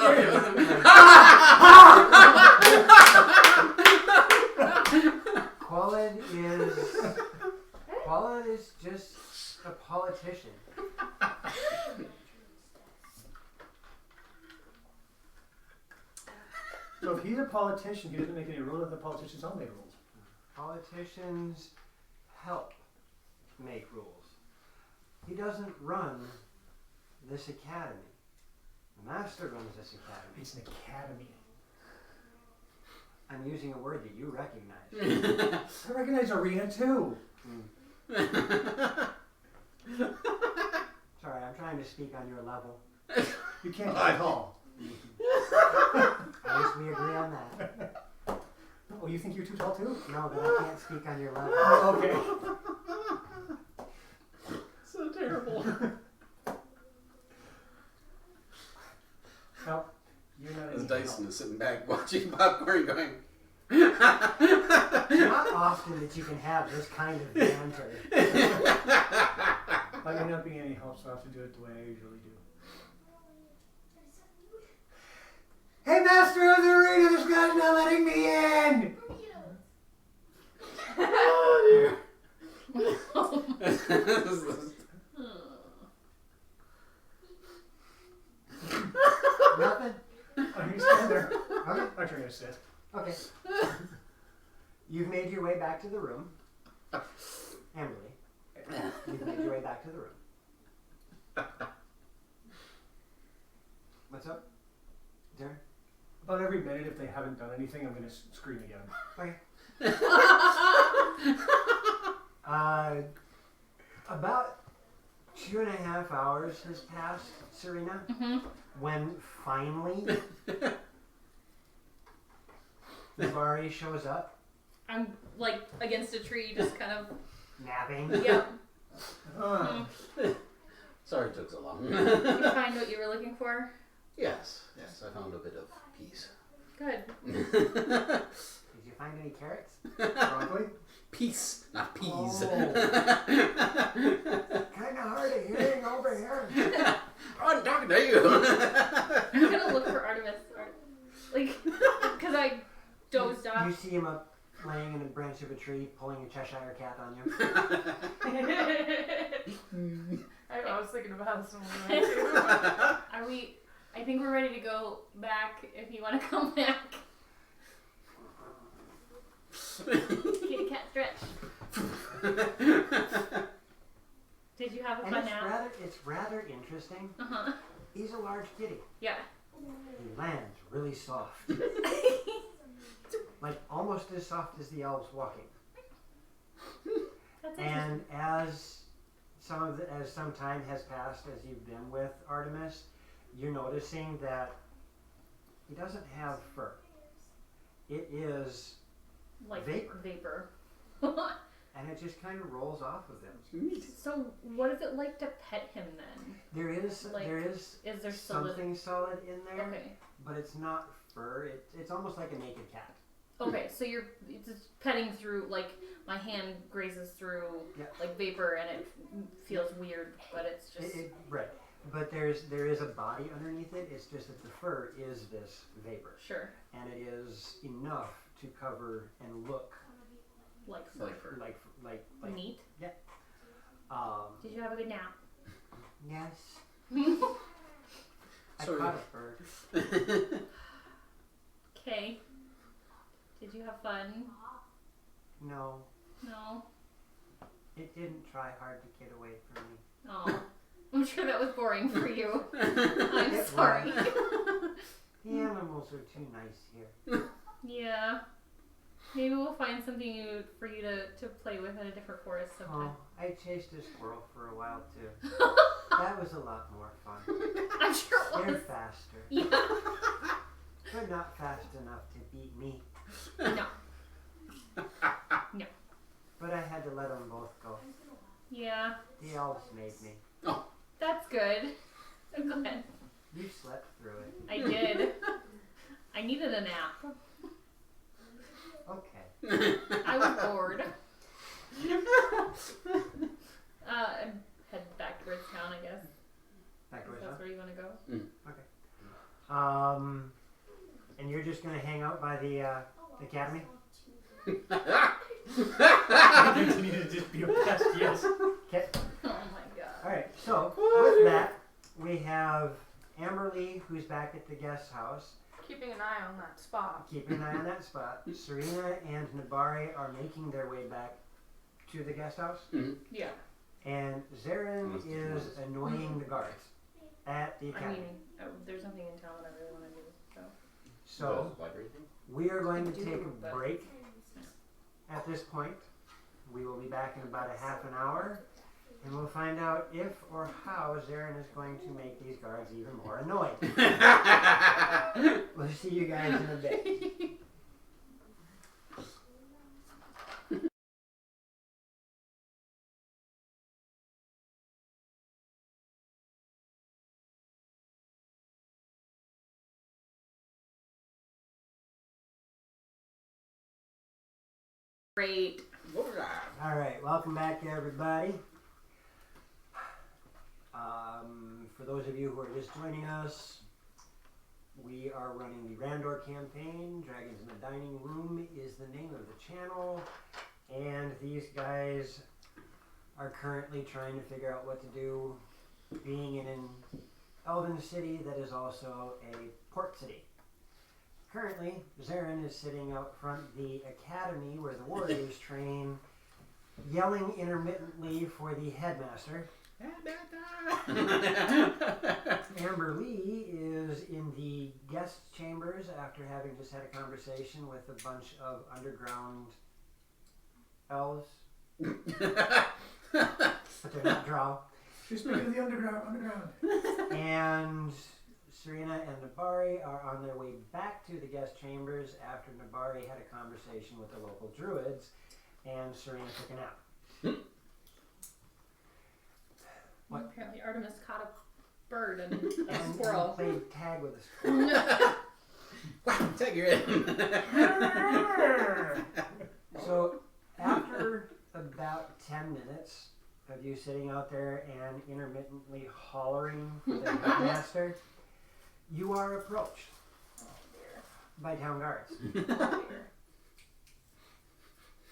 Qualit is just a politician. So if he's a politician, he doesn't make any rules, and the politicians don't make rules. Politicians help make rules. He doesn't run this academy. The master runs this academy. It's an academy. I'm using a word that you recognize. I recognize arena too. Sorry, I'm trying to speak on your level. You can't at all. At least we agree on that. Oh, you think you're too tall too? No, but I can't speak on your level. Oh, okay. So terrible. No, you're not As any Dyson help. is sitting back watching popcorn going, It's not often that you can have this kind of banter. But you're not being any help, so I have to do it the way I usually do. Hey, master of the arena, this guy's not letting me in! oh Nothing? Oh, you stand there. Okay. I'm trying to sit. Okay. You've made your way back to the room. Amberly, you've made your way back to the room. What's up, Darren? About every minute, if they haven't done anything, I'm going to scream again. Okay. About 2.5 hours has passed, Serena, when finally Navari shows up, I'm like against a tree, just kind of. napping. Yep. Sorry it took so long. Did you find what you were looking for? Yes, I found a bit of peace. Good. Did you find any carrots? Broccoli? Peace, not peas. Oh. Kind of hard of hearing over here. I'm talking to you. I'm gonna look for Artemis, because I dozed You off. see him up laying in a branch of a tree, pulling a Cheshire cat on you. I was thinking about this when we went to. Are we? I think we're ready to go back. If you want to come back, kitty cat stretch. Did you have a And fun nap? it's rather interesting. Uh-huh. He's a large kitty. Yeah. He lands really soft. Like almost as soft as the elves walking. That's interesting. And as as some time has passed, as you've been with Artemis, you're noticing that he doesn't have fur. It is Like vapor. vapor. And it just kind of rolls off of him. So what is it like to pet him then? There is Like, is there solid? something solid in there, Okay. but it's not fur. It's almost like a naked cat. Okay, so you're just petting through, like, my hand grazes through, Yeah. like, vapor, and it feels weird, but it's just... Right. But there is a body underneath it. It's just that the fur is this vapor, Sure. and it is enough to cover and look Like, like neat. um. Did you have a good nap? Yes. I Sorry. caught a bird. Okay. Did you have fun? No, No? it didn't try hard to get away from me. Oh. I'm sure that was boring for you. I'm It sorry. The animals are too nice here. Yeah. Maybe we'll find something for you to play with in a different forest sometime. Oh, I chased a squirrel for a while too. That was a lot more fun. I'm sure it They're was. faster, Yeah. but not fast enough to beat me. No. But I had to let them both go. Yeah. The elves made me. That's good. I'm glad. You slept through it. I did. I needed a nap. Okay. I was bored. And head back towards town, I guess. Back to If us, that's where you want to go. huh? And you're just gonna hang out by the academy? I continue to just be a pest, yes. Okay. Oh my god. All right. So with that, we have Amberly, who's back at the guest house, Keeping an eye on that spot. keeping an eye on that spot. Serena and Nabari are making their way back to the guest house, Yeah. and Zarin is annoying the guards at the I academy. mean, there's nothing in town that I really want to do, so. So library thing? we are going to Do, take a but- break at this point. We will be back in about a half an hour, and we'll find out if or how Zarin is going to make these guards even more annoying. We'll see you guys in a bit. Great. All right, welcome back, everybody. For those of you who are just joining us, we are running the Randor campaign. Dragons in the Dining Room is the name of the channel, and these guys are currently trying to figure out what to do, being in an elven city that is also a port city. Currently, Zarin is sitting out front the academy where the warriors train, yelling intermittently for the headmaster. Amber Lee is in the guest chambers after having just had a conversation with a bunch of underground elves. But they're not drow. She's speaking of the underground. And Serena and Nabari are on their way back to the guest chambers after Nabari had a conversation with the local druids, and Serena took a nap. What? Apparently Artemis caught a bird and a And squirrel. played tag with a squirrel. Wow, take your in. So after about 10 minutes of you sitting out there and intermittently hollering for the headmaster, you are approached Oh dear. by town guards. Oh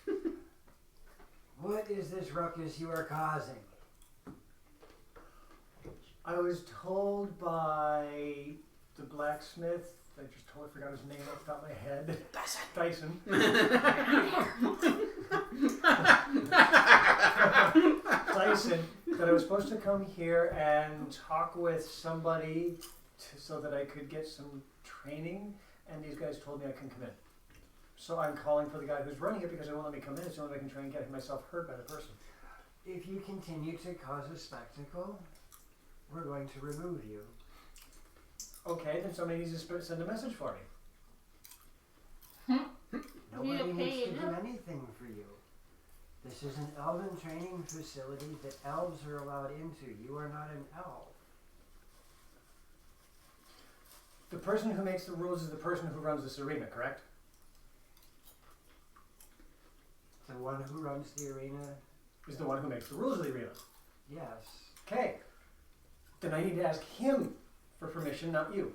dear. What is this ruckus you are causing? I was told by the blacksmith, I just totally forgot his name off the top of my head. Dyson. Dyson, that I was supposed to come here and talk with somebody so that I could get some training, and these guys told me I couldn't come in. So I'm calling for the guy who's running it because they won't let me come in. It's the only way I can try and get myself hurt by the person. If you continue to cause a spectacle, we're going to remove you. Okay, then somebody needs to send a message for me. Nobody You needs to okay do now? anything for you. This is an elven training facility that elves are allowed into. You are not an elf. The person who makes the rules is the person who runs this arena, correct? The one who runs the arena, Is the one who makes the rules of the arena. yes. Okay. Then I need to ask him for permission, not you.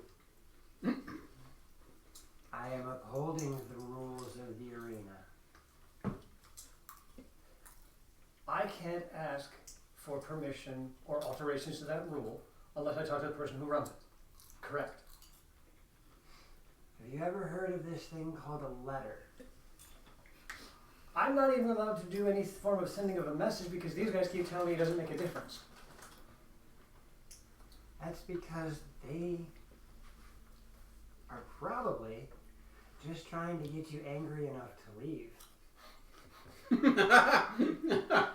I am upholding the rules of the arena. I can't ask for permission or alterations to that rule unless I talk to the person who runs it. Correct. Have you ever heard of this thing called a letter? I'm not even allowed to do any form of sending of a message because these guys keep telling me it doesn't make a difference. That's because they are probably just trying to get you angry enough to leave.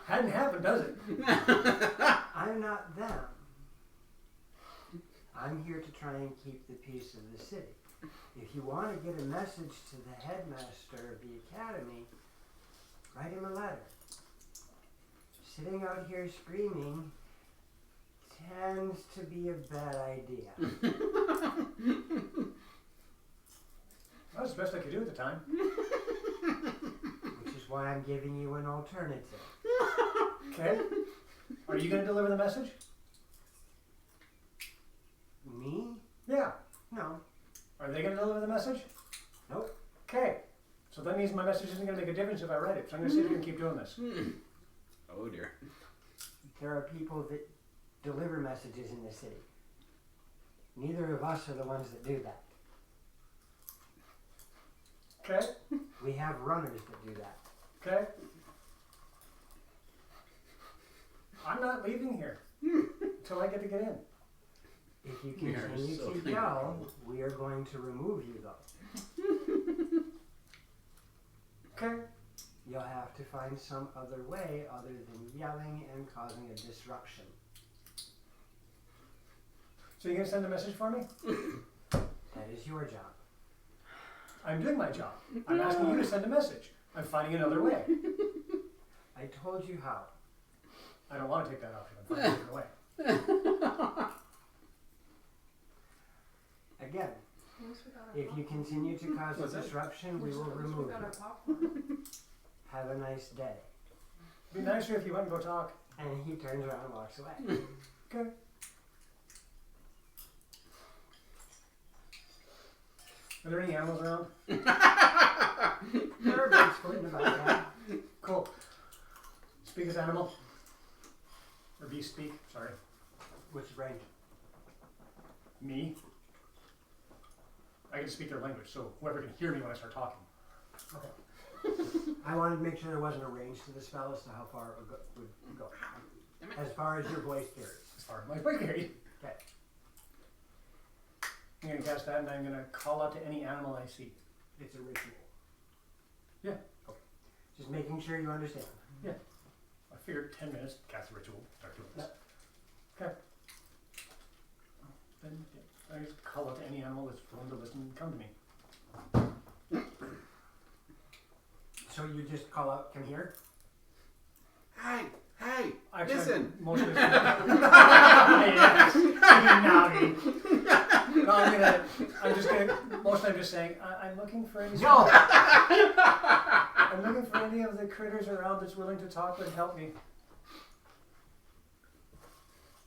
Hadn't happened, does it? I'm not them. I'm here to try and keep the peace of the city. If you want to get a message to the headmaster of the academy, write him a letter. Sitting out here screaming tends to be a bad idea. That was the best I could do at the time. Which is why I'm giving you an alternative. Okay. Are you going to deliver the message? Me? Yeah. No. Are they going to deliver the message? Nope. Okay. So that means my message isn't going to make a difference if I write it. So I'm going to sit here and keep doing this. Oh dear. There are people that deliver messages in the city. Neither of us are the ones that do that. Okay. We have runners that do that. Okay. I'm not leaving here until I get to get in. If you We are continue so to big. yell, we are going to remove you though. Okay. You'll have to find some other way other than yelling and causing a disruption. So you're going to send a message for me? That is your job. I'm doing my job. I'm asking you to send a message. I'm finding another way. I told you how. I don't want to take that option. I'm finding a different way. Again, At least we got our if you popcorn. continue to cause What's a that? disruption, we will At least remove we got our you. popcorn. Have a nice day. It'd be nicer if you went and go talk. And he turns around and walks away. Okay. Are there any animals around? There are birds floating about that. Cool. Speak as animal. Or beast speak, sorry. Which range? Me. I can speak their language, so whoever can hear me when I start talking. I wanted to make sure there wasn't a range to the spell as to how far it would go. As far as your voice carries. As far as my voice carries. Okay. I'm going to cast that and I'm going to call out to any animal I see. It's a ritual. Yeah. Okay. Just making sure you understand. I figured 10 minutes, cast a ritual, start doing this. Okay. Then I just call out to any animal that's willing to listen and come to me. So you just call out, come here? Hey, hey, Actually, listen. Most of the time. Yes. No, I'm just gonna, most of the time just saying, I'm looking for any, No! I'm looking for any of the critters around that's willing to talk and help me.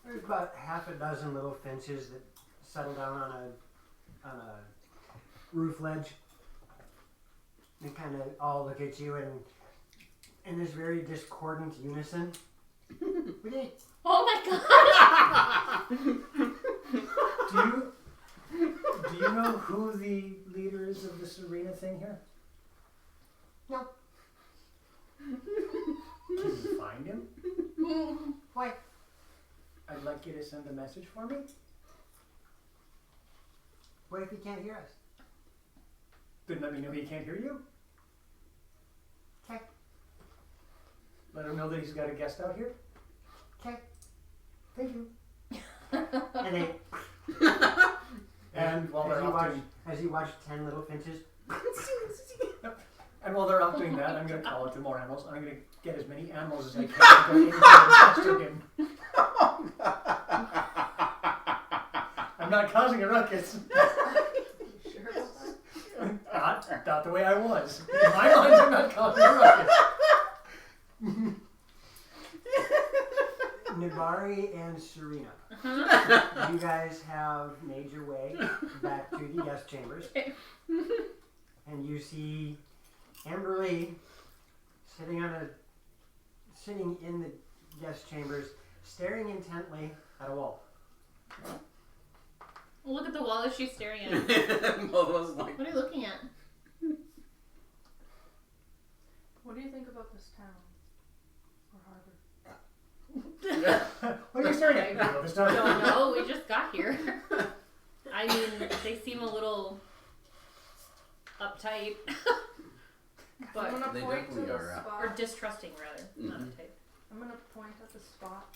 There's about half a dozen little finches that settle down on a roof ledge. They kind of all look at you and in this very discordant unison. Oh my god! Do you know who the leader is of this arena thing here? No. Can you find him? Why? I'd like you to send a message for me. What if he can't hear us? Then let me know he can't hear you. Okay. let him know that he's got a guest out here. Okay. Thank you. And they, And while they're off doing, as you watch 10 little finches, and while they're off doing that, I'm gonna call out to more animals. I'm gonna get as many animals as I can to go in and pester him. I'm not causing a ruckus. You sure about that? Not the way I was. In my mind, I'm not causing a ruckus. Nibari and Serena, you guys have made your way back to the guest chambers. And you see Amberly sitting in the guest chambers, staring intently at a wall. Look at the wall that she's staring at. Both of us like, What are you looking at? What do you think about this town? Or harbor? What are you staring at? I don't know. We just got here. I mean, they seem a little uptight, I'm but gonna They point to definitely the are, spot. or distrusting rather, not Mhm. uptight. I'm gonna point at the spot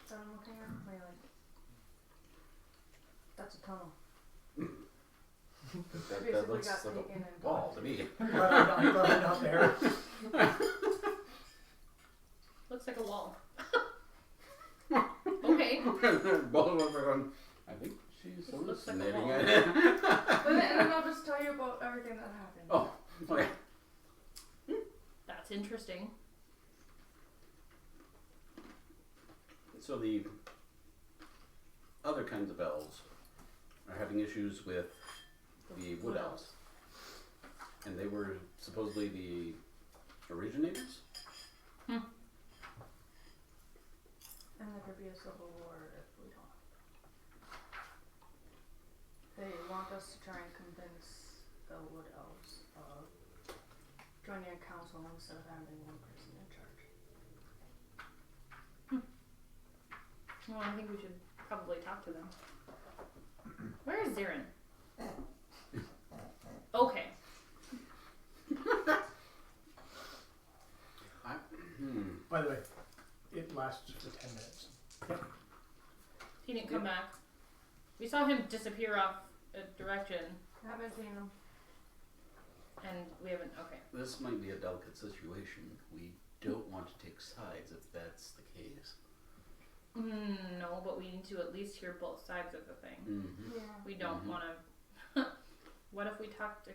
that I'm looking at. Where you're like, that's a tunnel. that Basically looks got like taken a and wall to me. I'm glad I'm not there. Looks like a wall. Okay. Both of us are going, I think she's This looks like a hallucinating. wall. But then I'll just tell you about everything that happened. Oh, okay. That's interesting. So the other kinds of elves are having issues with the wood elves. And they were supposedly the originators? And there could be a civil war if we don't. They want us to try and convince the wood elves of joining a council instead of having one person in charge. Well, I think we should probably talk to them. Where is Zirin? Okay. By the way, it lasts for 10 minutes. He didn't come back. We saw him disappear off a direction, Haven't seen them. and we haven't. Okay. This might be a delicate situation. We don't want to take sides if that's the case. No, but we need to at least hear both sides of the thing. Mm-hmm. Yeah. We don't Mhm. want to. What if we talk to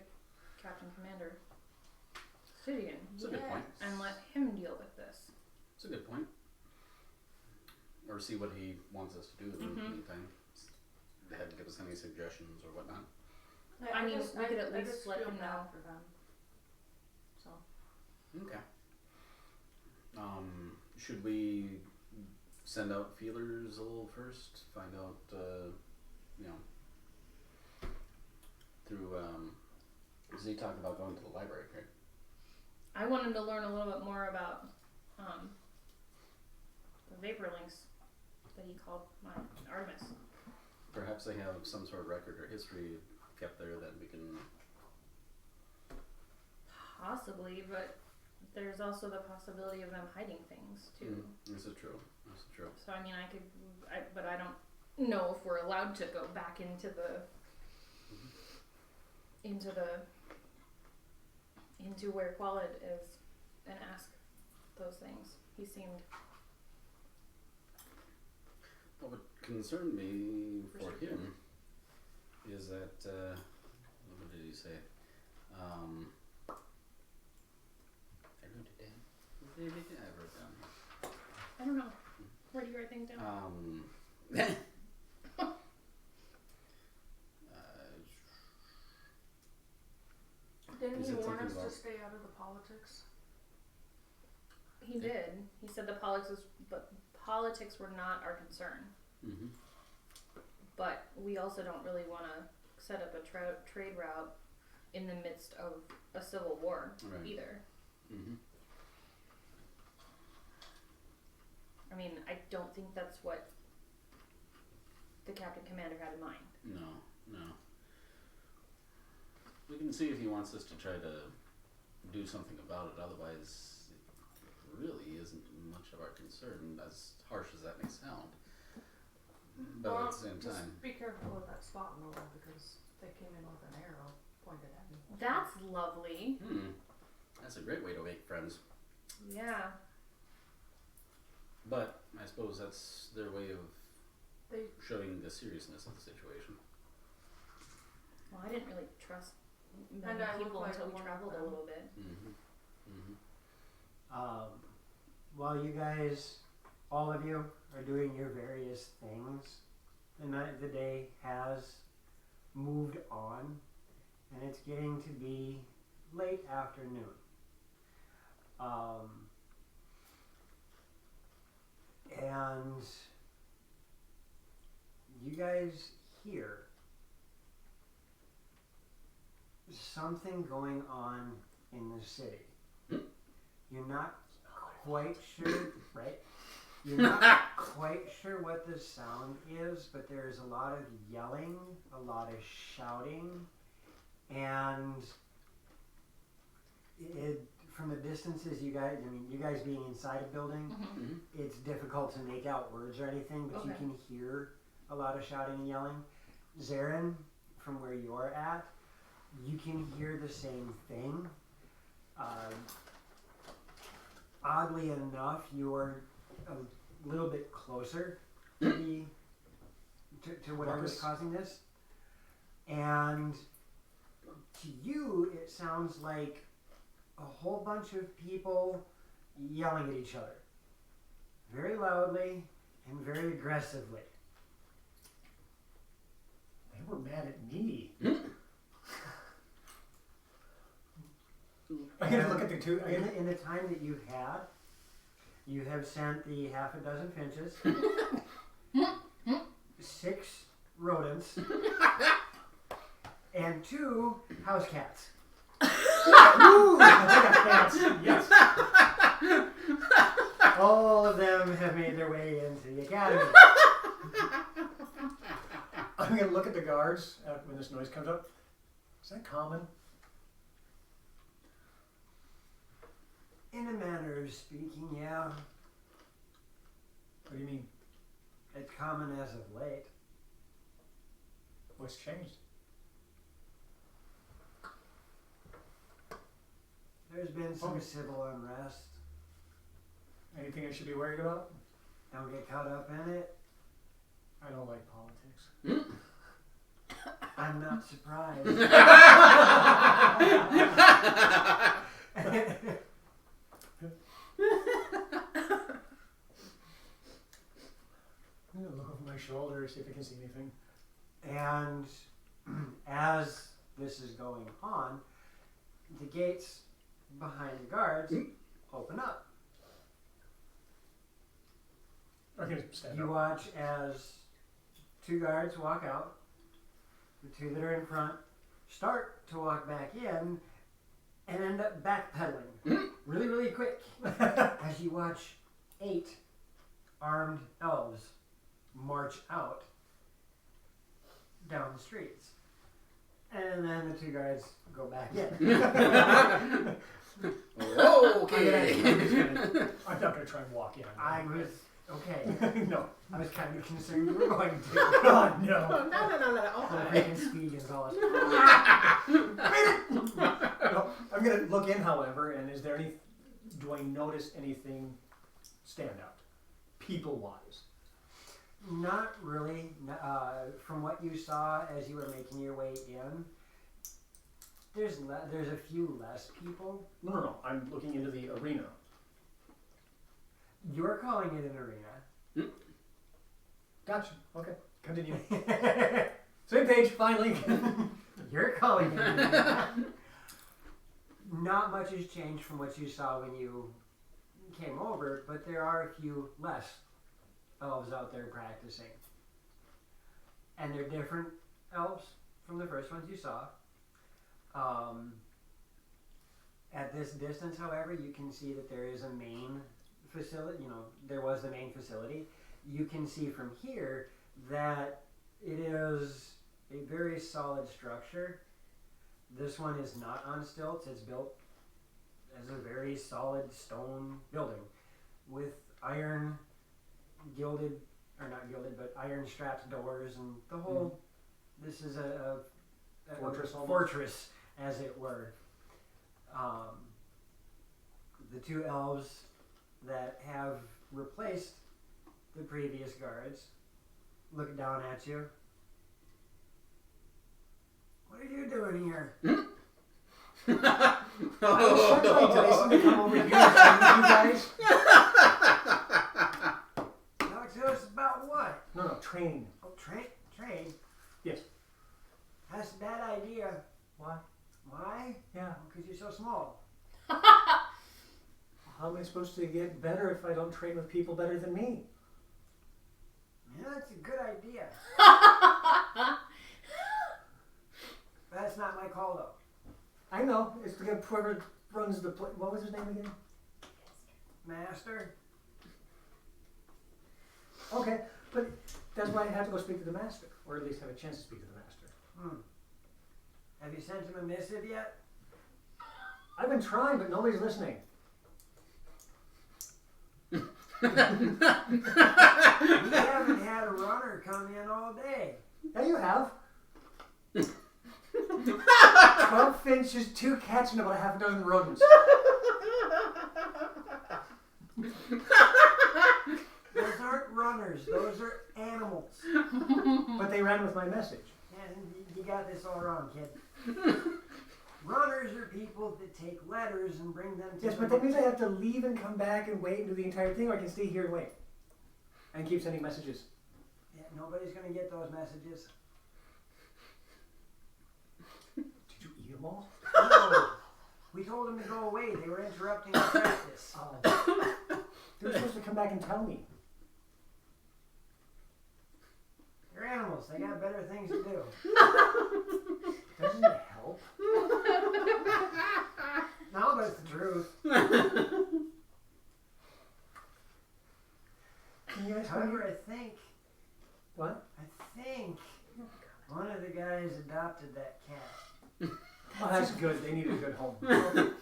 Captain Commander Syrian It's a good point. and let him deal with this? It's a good point. Or see what he wants us to do in the meantime. Have to give us any suggestions or whatnot. I mean, we could at I least just let feel him bad know. for them. So Okay. Should we send out feelers a little first? Find out, through, because he talked about going to the library, right? I wanted to learn a little bit more about the vapor links that he called my Artemis. Perhaps they have some sort of record or history kept there that we can. Possibly, but there's also the possibility of them hiding things too. This is true. This is true. So I mean, but I don't know if we're allowed to go back into where Qualid is and ask those things. He seemed What would concern me for Restricted. him is that, what did he say? I wrote it down. What did I wrote it down here. I don't know. Where do you write things down? didn't Is he it warn something us to about- stay out of the politics? He did. He said the politics were not our concern. Mm-hmm. But we also don't really want to set up a trade route in the midst of a civil war Right. either. Mm-hmm. I mean, I don't think that's what the Captain Commander had in mind. No. We can see if he wants us to try to do something about it. Otherwise, it really isn't much of our concern, as harsh as that may sound. But Well, at the same just time, be careful with that spot in the wall because they came in with an arrow pointed at me. That's lovely. that's a great way to make friends. Yeah. But I suppose that's their way of They showing the seriousness of the situation. Well, I didn't really trust many And I look people like until we one of traveled a them. little bit. While you guys, all of you, are doing your various things, the day has moved on, and it's getting to be late afternoon. And you guys hear something going on in the city. You're not quite sure, right? You're not quite sure what the sound is, but there's a lot of yelling, a lot of shouting, and from the distances you guys, you guys being inside a building, it's difficult to make out words or anything, but you Okay. can hear a lot of shouting and yelling. Zarin, from where you're at, you can hear the same thing. Oddly enough, you're a little bit closer to whatever's causing this, and to you, it sounds like a whole bunch of people yelling at each other, very loudly and very aggressively. They were mad at me. I'm gonna look at the two. In the time that you've had, you have sent the half a dozen finches, 6 rodents, and 2 house cats. Ooh, I got cats. Yes. All of them have made their way into the academy. I'm gonna look at the guards when this noise comes up. Is that common? In a manner of speaking, yeah. What do you mean? It's common as of late. What's changed? There's been some civil unrest. Anything I should be worried about? Don't get caught up in it. I don't like politics. I'm not surprised. I'm gonna look over my shoulder, see if I can see anything. And as this is going on, the gates behind the guards open up. I'm gonna stand You up. watch as 2 guards walk out, the 2 that are in front start to walk back in, and end up backpedaling really, really quick as you watch 8 armed elves march out down the streets. And then the 2 guards go back in. Okay. I'm not gonna try and walk in. I was, okay, No. I was kind of concerned you were going to. God, no. No. The freaking speed Gonzalez. No. I'm gonna look in, however, and is there any? Do I notice anything stand out, people-wise? Not really. From what you saw as you were making your way in, there's a few less people. No. I'm looking into the arena. You're calling it an arena. Gotcha. Okay. Continue. Same page. Finally. You're calling it an arena. Not much has changed from what you saw when you came over, but there are a few less elves out there practicing. And they're different elves from the first ones you saw. At this distance, however, you can see that there is a main facility. There was the main facility. You can see from here that it is a very solid structure. This one is not on stilts. It's built as a very solid stone building with iron gilded, or not gilded, but iron strapped doors and the whole. This is a Fortress almost? fortress, as it were. The two elves that have replaced the previous guards look down at you. What are you doing here? I was circling Tyson to come over here and find you guys. Talk to us about what? No, train. Oh, train? Yes. That's a bad idea. Why? Why? Yeah. Because you're so small. How am I supposed to get better if I don't train with people better than me? Yeah, that's a good idea. That's not my call, though. I know. It's the guy whoever runs the place. What was his name again? Master? Okay, but that's why I have to go speak to the master, or at least have a chance to speak to the master. Have you sent him a missive yet? I've been trying, but nobody's listening. We haven't had a runner come in all day. Yeah, you have. 12 finches, 2 cats, and about a half a dozen rodents. Those aren't runners. Those are animals. But they ran with my message. And you got this all wrong, kid. Runners are people that take letters and bring them to Yes, but that means I have to leave and come back and wait and do the entire thing, or I can stay here and wait. And keep sending messages. Yeah, nobody's going to get those messages. Did you eat them all? No. We told them to go away. They were interrupting our practice. Oh. They were supposed to come back and tell me. They're animals. They got better things to do. Doesn't it help? No, but it's the truth. Can you guys However, I think What? one of the guys adopted that cat. Oh, that's good. They need a good home. Can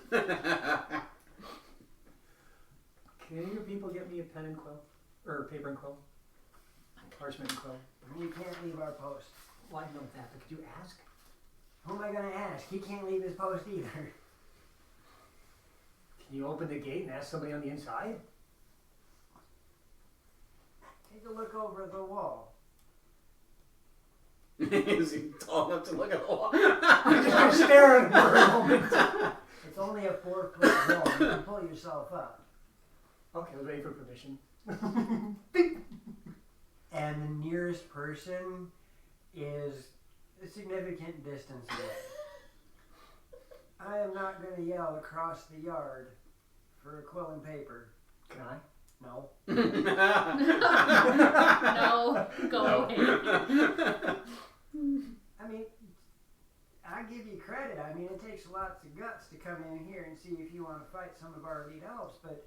any of your people get me a pen and quill? Or paper and quill? Parchment and quill? You can't leave our post. Well, I know that, but could you ask? Who am I going to ask? He can't leave his post either. Can you open the gate and ask somebody on the inside? Take a look over the wall. Is he tall enough to look at the wall? I'm just going to stare at him for a moment. It's only a 4-foot wall. You can pull yourself up. Okay, I was waiting for permission. And the nearest person is a significant distance away. I am not going to yell across the yard for a quill and paper. Can I? No. No, go away. I mean, I give you credit. I mean, it takes lots of guts to come in here and see if you want to fight some of our elite elves, but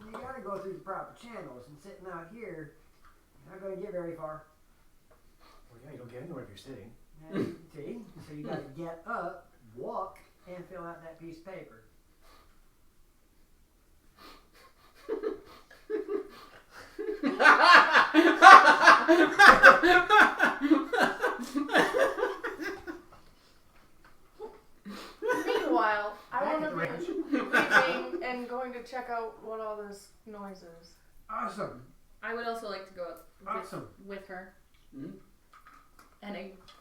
you got to go through the proper channels. And sitting out here, you're not going to get very far. Well, yeah, you don't get anywhere if you're sitting. And, see? So you got to get up, walk, and fill out that piece of paper. Meanwhile, I Back want at to the be ranch. leaving and going to check out what all this noise is. Awesome. I would also like to go Awesome. with her. Mm-hmm. And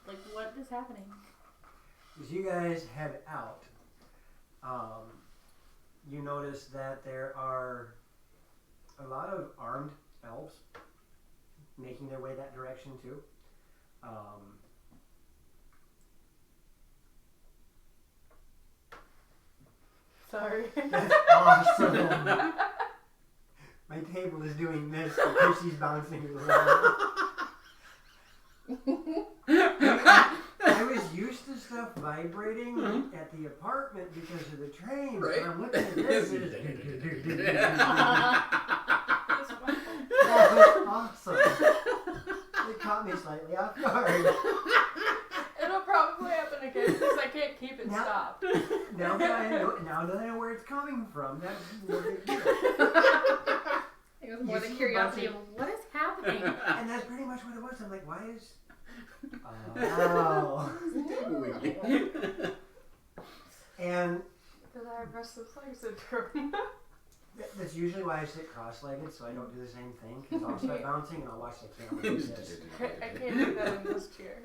like, what is happening? As you guys head out, you notice that there are a lot of armed elves making their way that direction too. Sorry. That's awesome. My table is doing this because she's bouncing around. I was used to stuff vibrating at the apartment because of the train. Right. I'm looking at this. Yeah. That was awesome. It caught me slightly off guard. It'll probably happen again because I can't keep it Now- stopped. now that I know where it's coming from, that's more big deal. It was more You the see a curiosity of bunch what is happening. And that's pretty much what it was. I'm like, why is? Oh. And Because I have restless leg syndrome. that's usually why I sit cross-legged, so I don't do the same thing. Because I'll start bouncing and I'll watch the camera like this. I can't do that in this chair.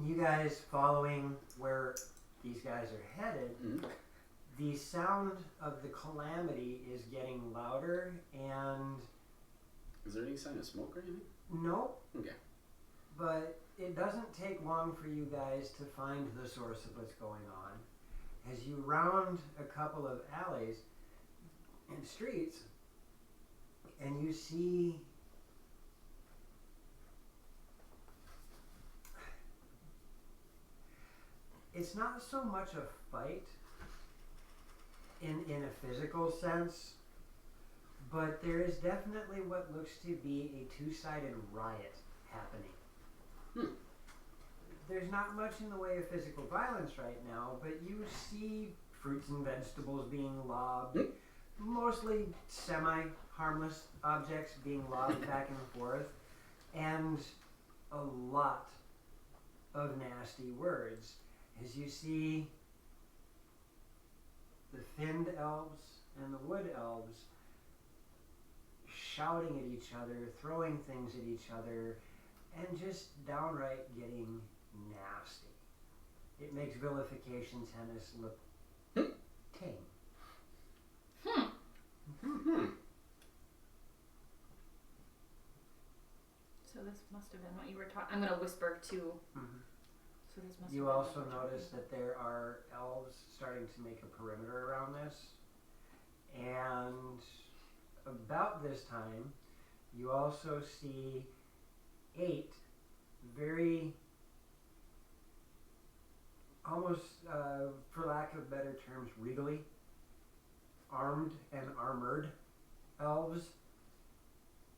You guys following where these guys are headed, the sound of the calamity is getting louder, and Is there any sign of smoke or anything? no, Okay. but it doesn't take long for you guys to find the source of what's going on. As you round a couple of alleys and streets, and you see it's not so much a fight in a physical sense, but there is definitely what looks to be a two-sided riot happening. There's not much in the way of physical violence right now, but you see fruits and vegetables being lobbed, mostly semi-harmless objects being lobbed back and forth, and a lot of nasty words. As you see the finned elves and the wood elves shouting at each other, throwing things at each other, and just downright getting nasty. It makes vilification tennis look tame. So this must have been what you were talking. I'm gonna whisper to. So this must. You have been also what you were notice that there are elves starting to make a perimeter around this, and about this time, you also see 8 very, almost, for lack of better terms, regally armed and armored elves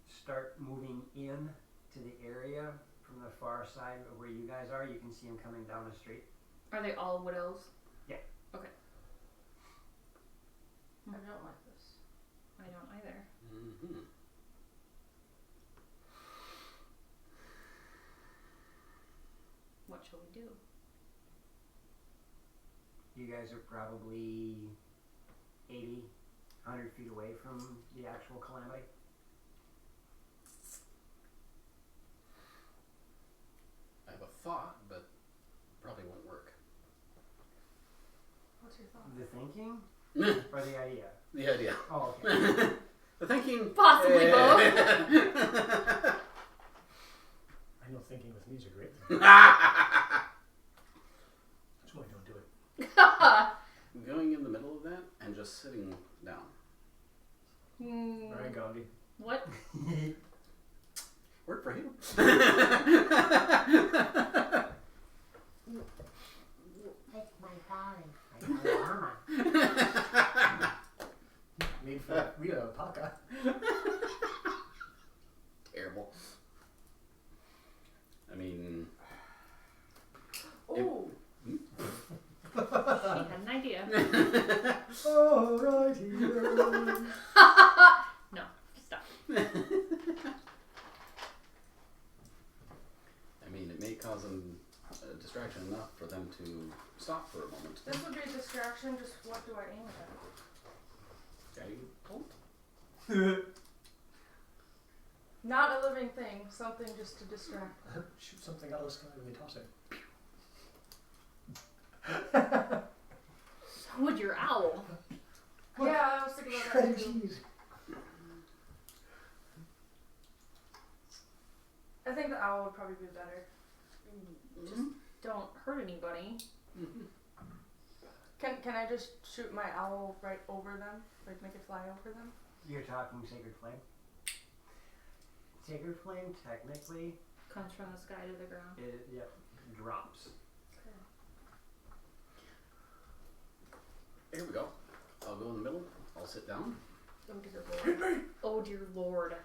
start moving in to the area from the far side of where you guys are. You can see them coming down the street. Are they all wood elves? Yeah. Okay. I don't like this. I don't either. What shall we do? You guys are probably 80, 100 feet away from the actual calamity. I have a thought, but probably won't work. What's your thought? The thinking or the idea? The idea. Oh, okay. The thinking. Possibly both. I know thinking with me is a great thing. That's why I don't do it. Going in the middle of that and just sitting down. Alright, Gandhi. What? Work for you. That's my darling. Made for real alpaca. Terrible. I mean, Oh! She had an idea. Alright, here. No, stop. I mean, it may cause them a distraction enough for them to stop for a moment. This would be a distraction, just what do I aim at? Okay, hold. Not a living thing, something just to distract. Shoot something out of the sky when they toss it. So would your owl. Yeah, I was thinking about Shredded that too. cheese. I think the owl would probably be better. Just don't hurt anybody. Can I just shoot my owl right over them? Like make it fly over them? You're talking Sacred Flame? Sacred Flame technically Comes from the sky to the ground. drops. Here we go. I'll go in the middle. I'll sit down. Oh dear lord. Oh dear lord.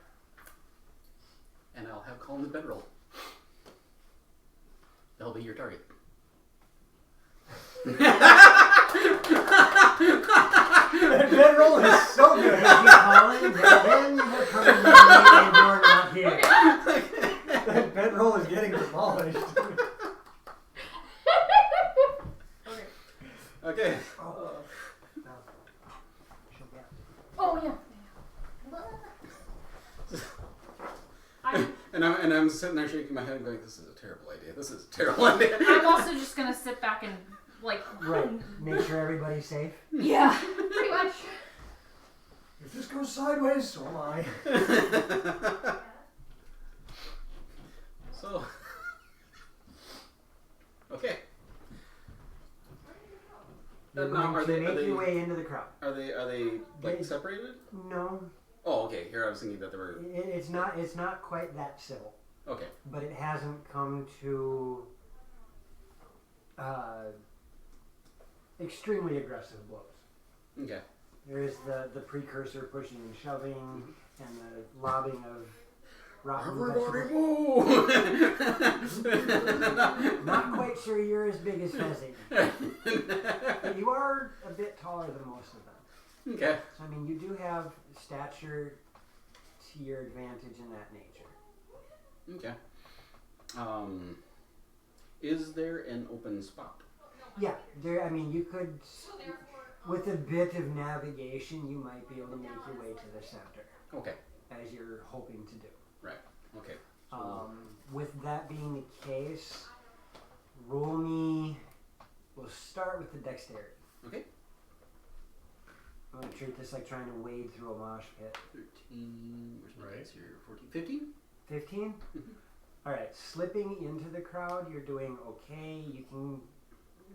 And I'll have Colin the bedroll. They'll be your target. That bedroll is so good. Thank you, Colin. Then you have come to me and you're not here. That bedroll is getting demolished. Okay. Okay. Oh. No. She'll get. Oh yeah. And I'm sitting there shaking my head, going, "This is a terrible idea. This is a terrible idea." I'm also just gonna sit back and like. Right. Make sure everybody's safe. Yeah. Pretty much. If this goes sideways, so am I. So. Okay. You're Now, going to make your way into the crowd. Are they like separated? No, Oh, okay. Here I was thinking that they were. it's not quite that civil, Okay. but it hasn't come to extremely aggressive blows. Okay. There is the precursor pushing and shoving and the lobbing of rotten Everybody vegetables. move! Not quite sure you're as big as Fezzik, but you are a bit taller than most of them. Okay. So, I mean, you do have stature to your advantage in that nature. Okay. Is there an open spot? Yeah, there. I mean, you could, with a bit of navigation, you might be able to make your way to the center, Okay. as you're hoping to do. Okay. So, With that being the case, roll me. We'll start with the dexterity. okay. I'm gonna treat this like trying to wade through a mosh pit. 13. Where's my Right. dice here? 14. 15? 15? Mhm. Alright, slipping into the crowd, you're doing okay. You can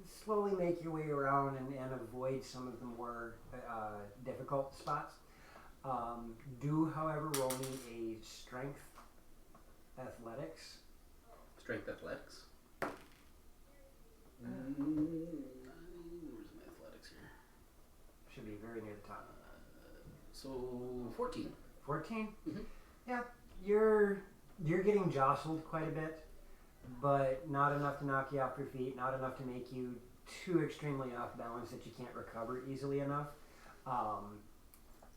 slowly make your way around and avoid some of the more difficult spots. Do, however, roll me a strength athletics. Strength athletics. Where's my athletics here? Should be very near the top. So 14. 14? Mhm. Yeah, you're getting jostled quite a bit, but not enough to knock you off your feet, not enough to make you too extremely off balance that you can't recover easily enough.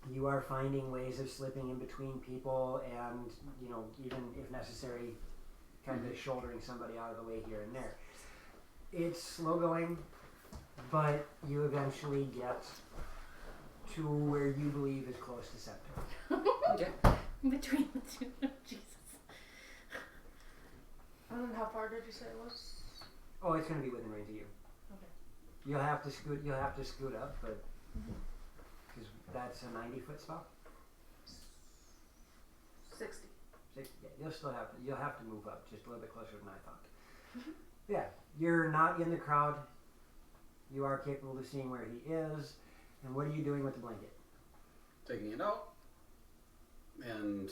You are finding ways of slipping in between people and, you know, even if necessary, kind of shouldering somebody out of the way here and there. It's slow going, but you eventually get to where you believe is close to center. Okay. Between the two. Jesus. And then how far did you say it was? Oh, it's going to be within range of you. Okay. You'll have to scoot up, but because that's a 90-foot spot. 60. Yeah, you'll have to move up just a little bit closer than I thought. Yeah, you're not in the crowd. You are capable of seeing where he is. And what are you doing with the blanket? Taking it out and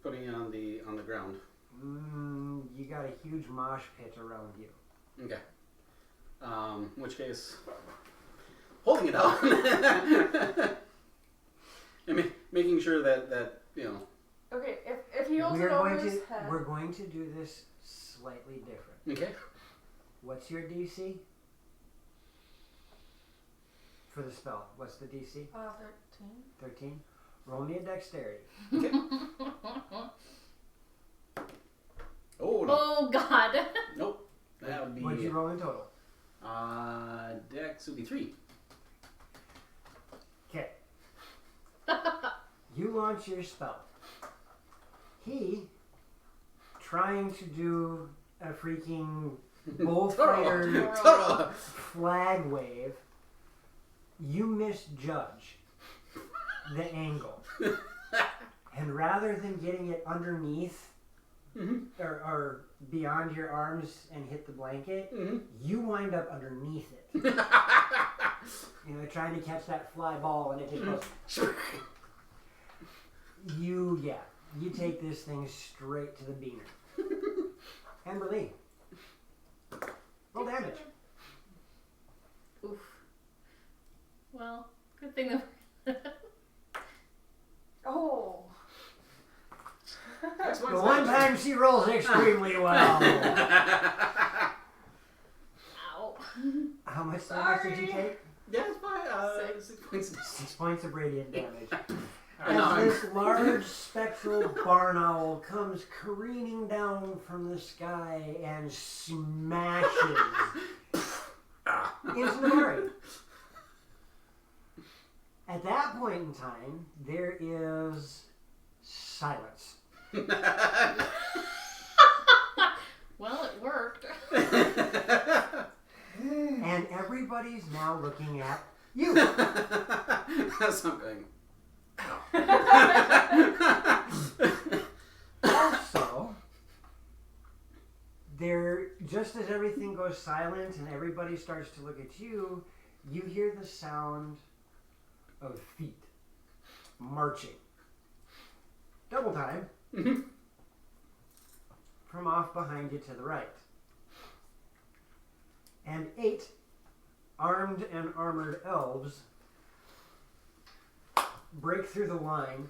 putting it on the ground. You got a huge mosh pit around you. Okay. In which case, holding it out and making sure that you know. Okay, if he holds it over his head. We're going to do this slightly different. Okay. What's your DC? For the spell, what's the DC? 13. 13. Roll me a dexterity. Okay. Oh no. Oh God. Nope. That would be. What'd you roll in total? Dex would be 3. Okay. You launch your spell. He, trying to do a freaking bullfighter Ta-da! flag wave, you misjudge the angle. And rather than getting it underneath or beyond your arms and hit the blanket, you wind up underneath it. You know, trying to catch that fly ball and it just goes. You take this thing straight to the beaner. Amberly, roll damage. Oof. Well, good thing that. Oh. The one time she rolls extremely well. Ow. How much damage did you Sorry. take? Yeah, it's fine. 6. 6 points. 6 points of radiant damage. I know, As this large spectral barn owl comes careening down from the sky and smashes into the Murray. At that point in time, there is silence. Well, it worked. And everybody's now looking at you. That's not going. Also, there, just as everything goes silent and everybody starts to look at you, you hear the sound of feet marching. Double time. From off behind you to the right. And 8 armed and armored elves break through the line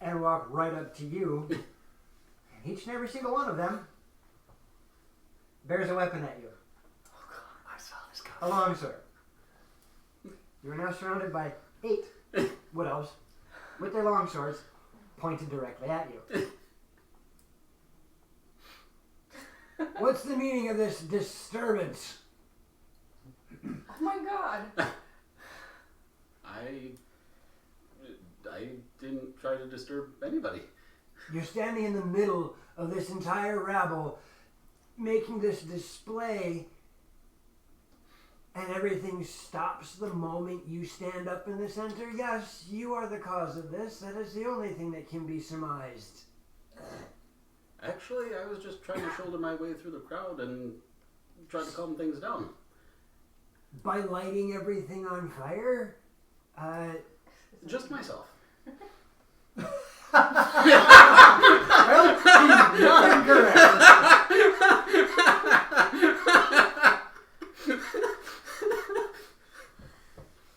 and walk right up to you. And each and every single one of them bears a weapon at you. Oh god, I saw this coming. A longsword. You are now surrounded by 8 wood elves with their longswords pointed directly at you. What's the meaning of this disturbance? Oh my god. I didn't try to disturb anybody. You're standing in the middle of this entire rabble, making this display, and everything stops the moment you stand up in the center. Yes, you are the cause of this. That is the only thing that can be surmised. Actually, I was just trying to shoulder my way through the crowd and try to calm things down. By lighting everything on fire? Just myself. Well, not incorrect.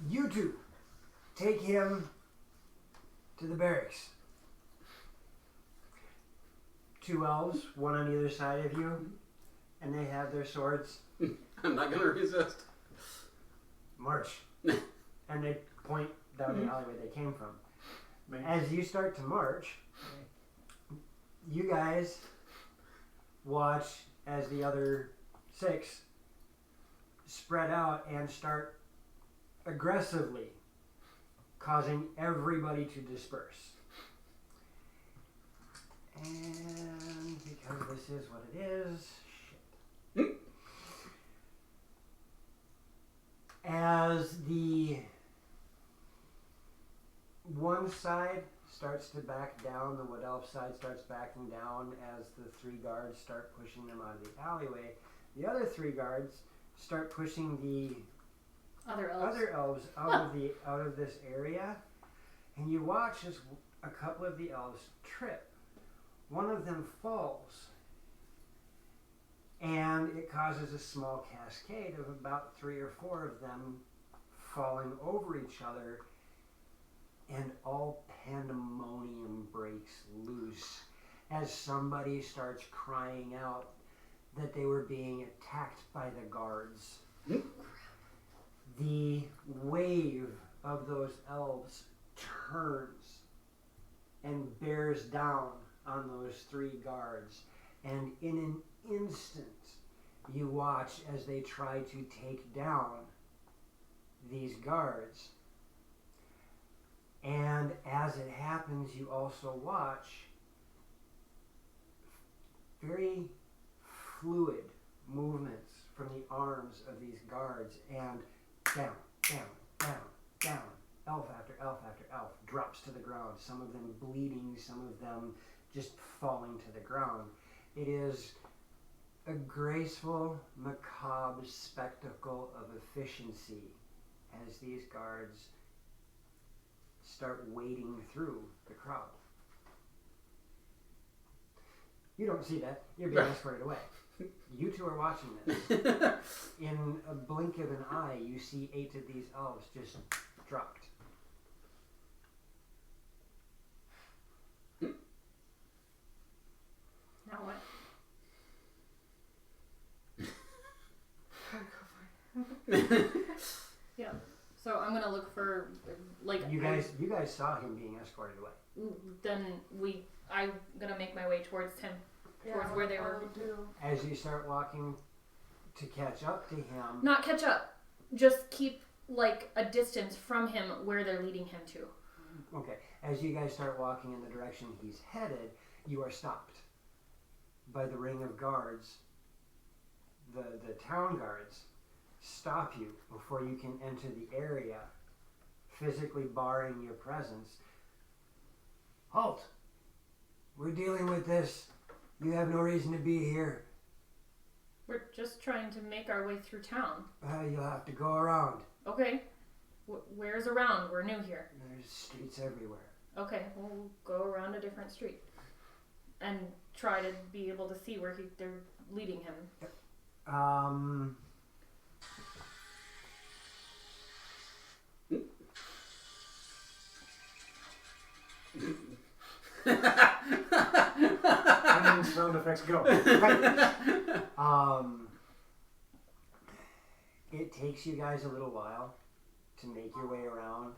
You two take him to the barracks. 2 elves, one on either side of you, and they have their swords. I'm not gonna resist. March. And they point down the alleyway they came from. As you start to march, you guys watch as the other 6 spread out and start aggressively causing everybody to disperse. And because this is what it is, shit. As the one side starts to back down, the wood elf side starts backing down as the 3 guards start pushing them out of the alleyway. The other 3 guards start pushing the Other elves. other elves out of this area, and you watch as a couple of the elves trip. One of them falls, and it causes a small cascade of about 3 or 4 of them falling over each other, and all pandemonium breaks loose as somebody starts crying out that they were being attacked by the guards. The wave of those elves turns and bears down on those 3 guards, and in an instant you watch as they try to take down these guards. And as it happens, you also watch very fluid movements from the arms of these guards, and down, down, down, down. Elf after elf after elf drops to the ground, some of them bleeding, some of them just falling to the ground. It is a graceful, macabre spectacle of efficiency as these guards start wading through the crowd. You don't see that. You're being escorted away. You two are watching this. In a blink of an eye, you see 8 of these elves just dropped. Now what? Gotta go for it. gonna look for like You guys saw him being escorted away. Then I'm gonna make my way towards him, towards where they were. As you start walking to catch up to him, Not catch up, just keep like a distance from him where they're leading him to. okay, as you guys start walking in the direction he's headed, you are stopped by the ring of guards. The town guards stop you before you can enter the area, physically barring your presence. Halt! We're dealing with this. You have no reason to be here. We're just trying to make our way through town. You'll have to go around. Okay. Where's around? We're new here. There's streets everywhere. Okay, we'll go around a different street and try to be able to see where they're leading him. And then sound effects go. It takes you guys a little while to make your way around.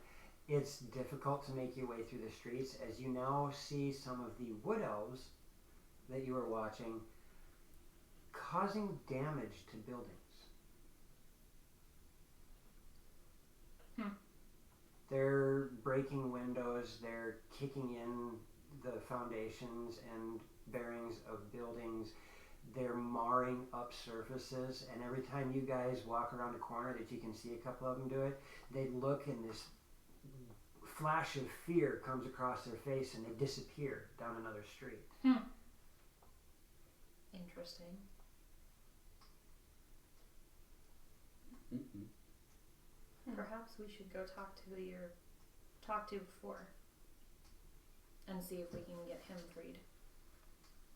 It's difficult to make your way through the streets as you now see some of the wood elves that you were watching causing damage to buildings. They're breaking windows, they're kicking in the foundations and bearings of buildings. They're marring up surfaces, and every time you guys walk around a corner that you can see a couple of them do it, they look and this flash of fear comes across their face and they disappear down another street. Interesting. Perhaps we should go talk to before and see if we can get him freed.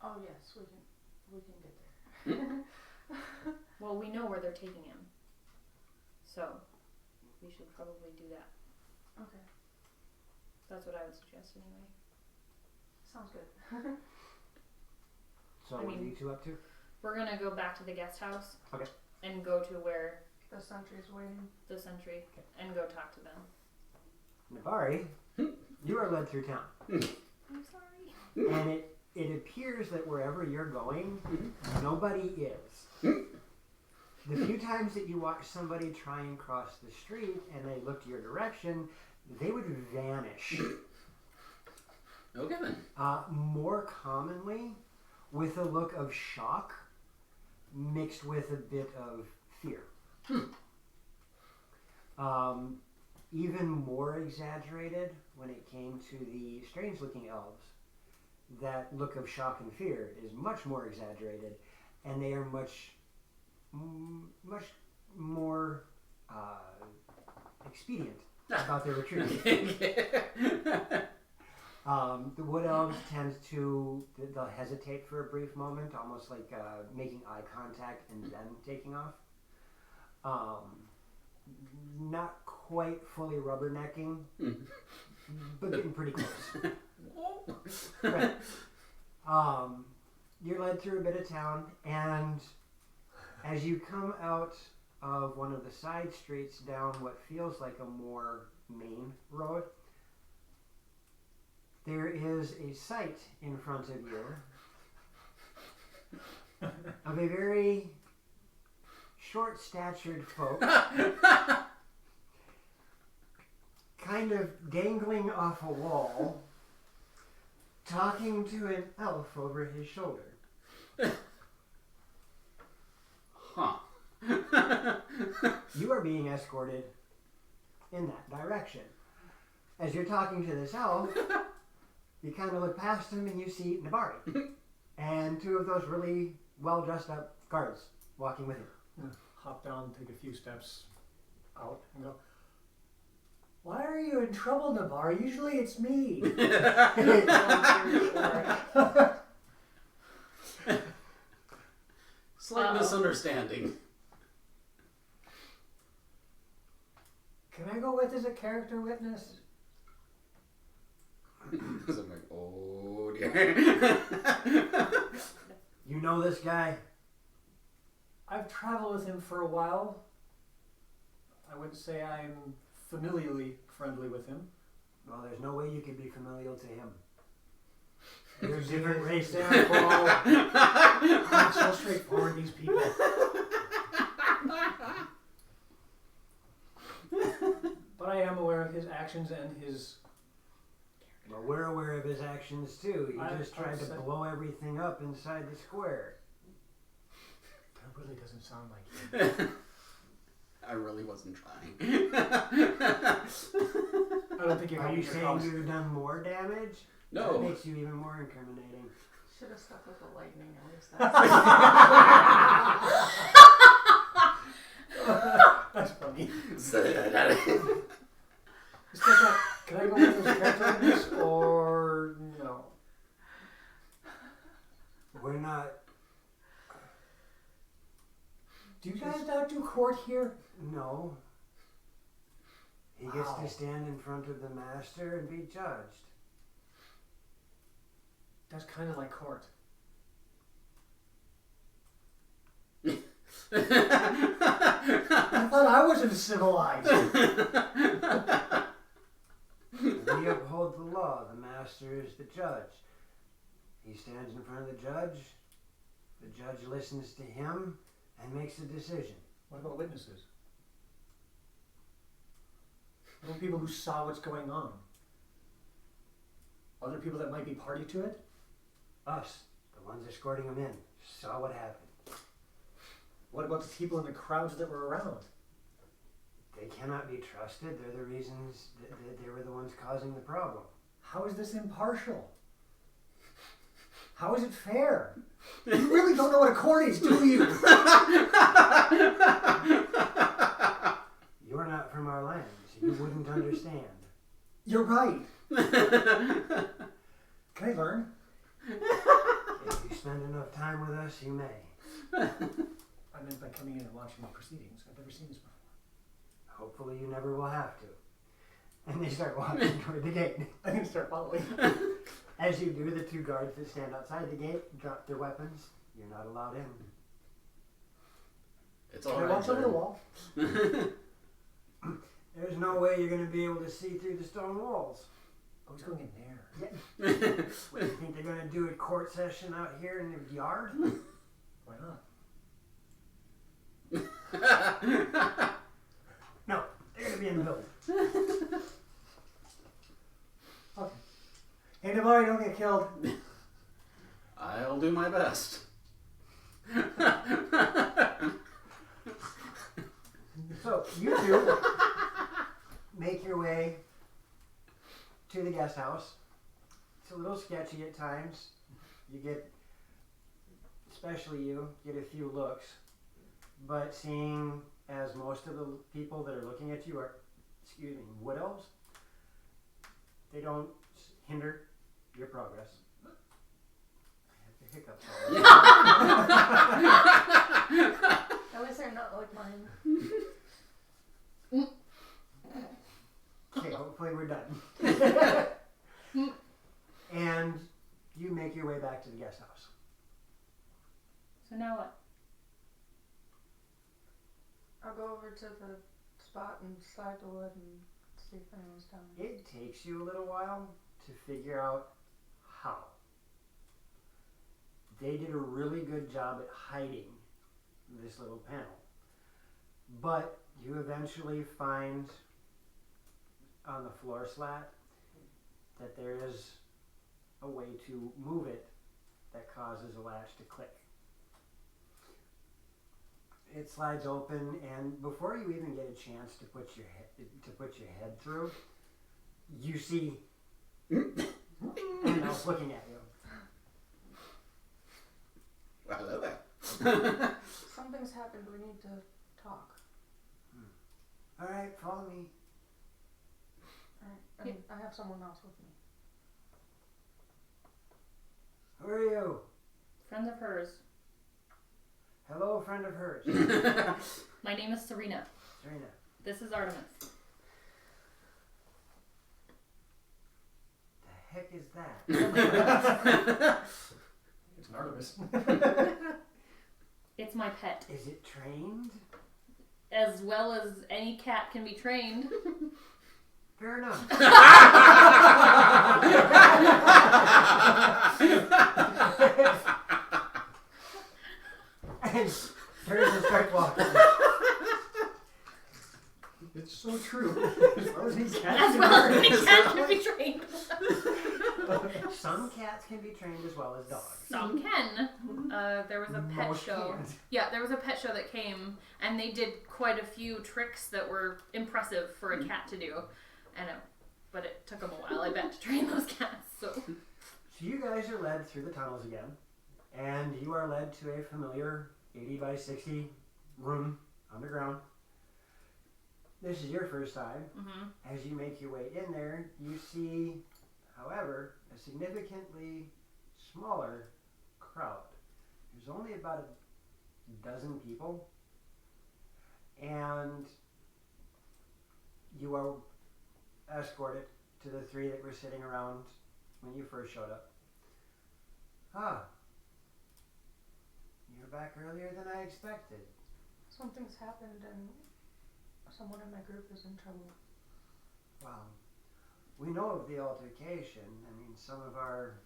Oh yes, we can get there. Well, we know where they're taking him, so we should probably do that. Okay, That's what I would suggest anyway. sounds good. So I what are mean- you two up to? We're gonna go back to the guest house. Okay. And go to where The sentry's waiting. the sentry and go talk to them. Nabari, you are led through town. I'm sorry. And it appears that wherever you're going, nobody is. The few times that you watch somebody try and cross the street and they look to your direction, they would vanish. Okay then. More commonly, with a look of shock mixed with a bit of fear. Even more exaggerated when it came to the strange looking elves. That look of shock and fear is much more exaggerated, and they are much more expedient about their retreat. The wood elves tend to, they'll hesitate for a brief moment, almost like making eye contact and then taking off. Not quite fully rubbernecking, but getting pretty close. Right. You're led through a bit of town, and as you come out of one of the side streets down what feels like a more main road, there is a sight in front of you of a very short-statured folk kind of dangling off a wall, talking to an elf over his shoulder. Huh. You are being escorted in that direction. As you're talking to this elf, you kind of look past him and you see Nabari and two of those really well dressed up guards walking with him. Hop down, take a few steps out, and go, "Why are you in trouble, Nabar? Usually it's me." Slight misunderstanding. Can I go with as a character witness? Because I'm like, oh dear. You know this guy? I've traveled with him for a while. I wouldn't say I'm familially friendly with him. Well, there's no way you could be familial to him. You're a different race. Example. I'm so straightforward, these people. But I am aware of his actions and his... Well, we're aware of his actions too. He just tried to upset. blow everything up inside the square. That really doesn't sound like him. I really wasn't trying. I don't think you're Are helping you your saying cause. you've done more damage? That No. makes you even more incriminating. Should have stuck with the lightning at least. That's funny. So- Stefan, can I go with those character witness or no? We're not. Do you guys not do court here? No. He gets Wow. to stand in front of the master and be judged. That's kind of like court. I thought I wasn't civilized. We uphold the law. The master is the judge. He stands in front of the judge. The judge listens to him and makes a decision. What about witnesses? What about people who saw what's going on? Other people that might be party to it? Us, the ones escorting him in, saw what happened. What about the people in the crowds that were around? They cannot be trusted. They're the reasons they were the ones causing the problem. How is this impartial? How is it fair? You really don't know what a court is, do you? You're not from our lands. You wouldn't understand. You're right. Can I learn? If you spend enough time with us, you may. I meant by coming in and watching the proceedings. I've never seen this before. Hopefully you never will have to. And they start walking toward the gate. I'm going to start following. As you do, the two guards that stand outside the gate drop their weapons. You're not allowed in. It's Can I alright. watch over the wall? There's no way you're going to be able to see through the stone walls. Oh, he's going in there. What, do you think they're going to do a court session out here in the yard? Why not? No, they're going to be in the building. Okay. Hey, Navari, don't get killed. I'll do my best. So, you two make your way to the guest house. It's a little sketchy at times. You get, especially you, get a few looks. But seeing as most of the people that are looking at you are, wood elves, they don't hinder your progress. I have the hiccups already. At least they're not like mine. Okay, hopefully we're done. And you make your way back to the guest house. So now what? I'll go over to the spot and slide the wood and see if anyone's down. It takes you a little while to figure out how. They did a really good job at hiding this little panel. But you eventually find on the floor slat that there is a way to move it that causes a latch to click. It slides open, and before you even get a chance to put your head through, you see and else looking at you. Hello there. Something's happened. We need to talk. All right, follow me. Alright. And I have someone else with me. Who are you? Friends of hers. Hello, friend of hers. My name is Serena. Serena. This is Artemis. The heck is that? It's an Artemis. It's my pet. Is it trained? As well as any cat can be trained. Fair enough. And turns and starts walking. It's so true. As well as these As cats well as can they learn. can be trained. Some cats can be trained as well as dogs. Some can. There was a pet Most show. can't. Yeah, there was a pet show that came, and they did quite a few tricks that were impressive for a cat to do, but it took them a while, I bet, to train those cats. So So you guys are led through the tunnels again, and you are led to a familiar 80 by 60 room underground. This is your first time. As you make your way in there, you see, however, a significantly smaller crowd. There's only about a dozen people, and you are escorted to the three that were sitting around when you first showed up. Ah, you're back earlier than I expected. Something's happened and someone in my group is in trouble. Well, we know of the altercation. I mean, some of our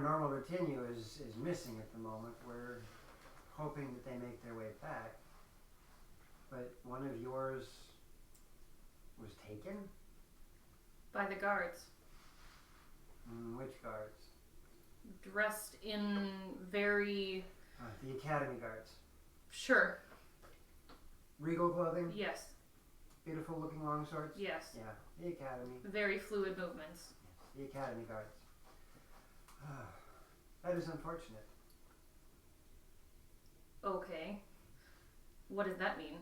normal retinue is missing at the moment. We're hoping that they make their way back. But one of yours was taken? by the guards, Which guards? dressed in very The academy guards. sure. Regal clothing? Yes, Beautiful looking long swords? yes. Yeah, the academy. Very fluid movements. The academy guards. That is unfortunate. Okay. What does that mean?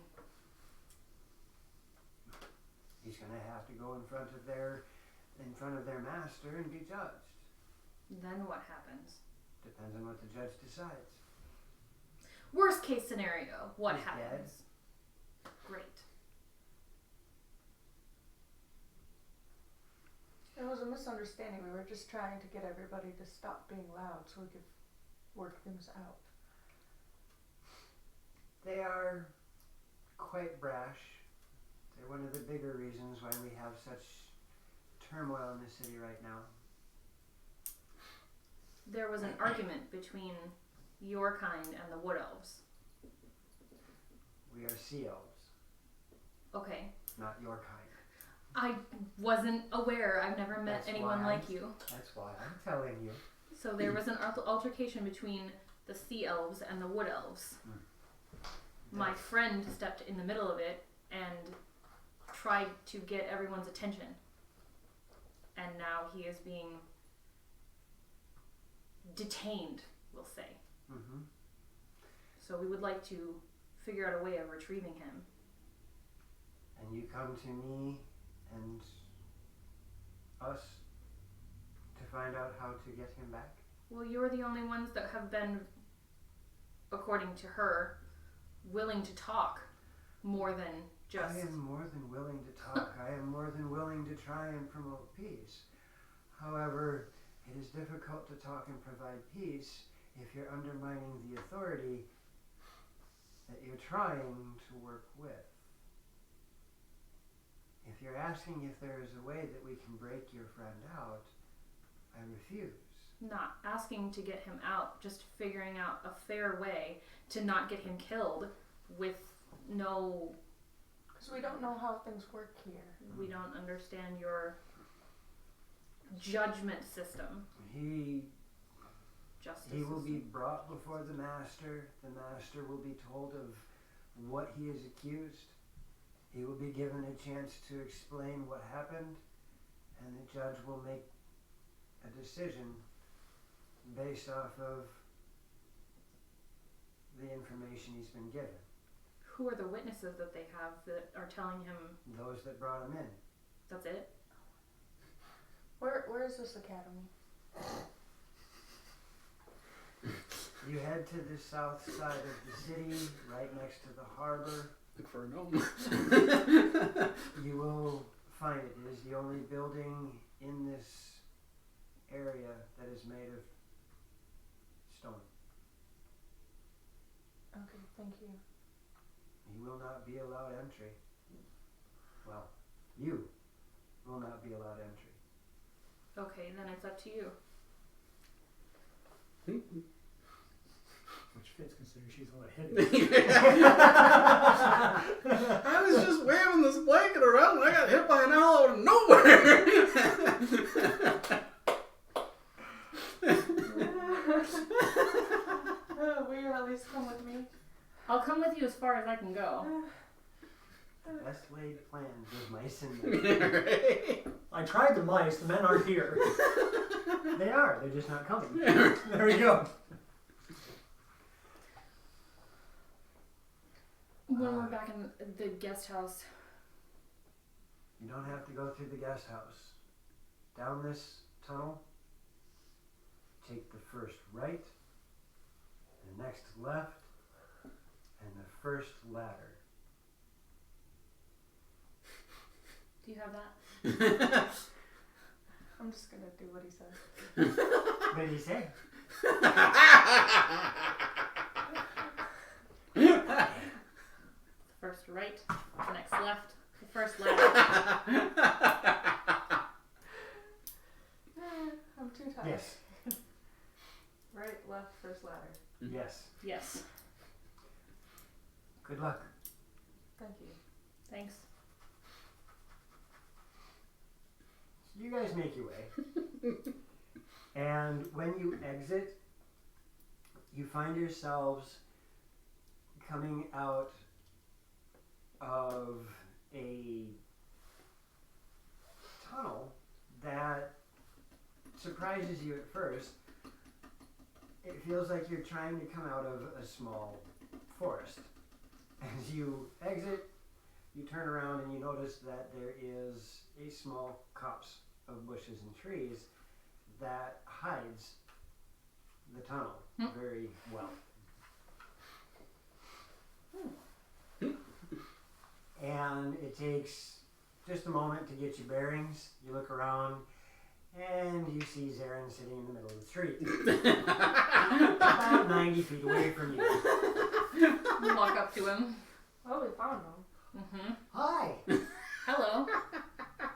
He's gonna have to go in front of their master and be judged. Then what happens? Depends on what the judge decides. Worst case scenario, what He's happens? Great. It was a misunderstanding. We were just trying to get everybody to stop being loud so we could work things out. They are quite brash. They're one of the bigger reasons why we have such turmoil in the city right now. There was an argument between your kind and the wood elves. We are sea elves, Okay. not your kind. I wasn't aware. I've never met That's anyone why like you. That's why I'm telling you. So there was an altercation between the sea elves and the wood elves. My friend stepped in the middle of it and tried to get everyone's attention. And now he is being detained, we'll say. Mm-hmm. So we would like to figure out a way of retrieving him. And you come to me and us to find out how to get him back? Well, you're the only ones that have been, according to her, willing to talk more than just... I am more than willing to talk. I am more than willing to try and promote peace. However, it is difficult to talk and provide peace if you're undermining the authority that you're trying to work with. If you're asking if there is a way that we can break your friend out, I refuse. Not asking to get him out, just figuring out a fair way to not get him killed with no... Because we don't know how things work here. We don't understand your judgment system. Justice He will be system. brought before the master. The master will be told of what he is accused. He will be given a chance to explain what happened, and the judge will make a decision based off of the information he's been given. Who are the witnesses that they have that are telling him Those that brought him in. that's it? Where is this academy? You head to the south side of the city, right next to the harbor. Look for a gnome. You will find it. It is the only building in this area that is made of stone. Okay, thank you. He will not be allowed entry. well, you will not be allowed entry. Okay, then it's up to you. Which fits considering she's the one that hit me. I was just waving this blanket around and I got hit by an owl out of nowhere. Will you at least come with me? I'll come with you as far as I can go. The best laid plans with mice in there. Right? I tried the mice, the men aren't here. They are, they're just not coming. There we go. When we're back in the guest house, You don't have to go through the guest house. Down this tunnel, take the first right, the next left, and the first ladder. do you have that? I'm just gonna do what he said. What did he say? The first right, the next left, the first ladder. I'm too tired. Yes. Right, left, first ladder. Yes. Yes. Good luck. Thank you. Thanks. So you guys make your way. And when you exit, you find yourselves coming out of a tunnel that surprises you at first. It feels like you're trying to come out of a small forest. As you exit, you turn around and you notice that there is a small copse of bushes and trees that hides the tunnel very well. And it takes just a moment to get your bearings. You look around and you see Zarin sitting in the middle of the street. About 90 feet away from you. We walk up to him. Oh, we found him. Mm-hmm. Hi! Hello.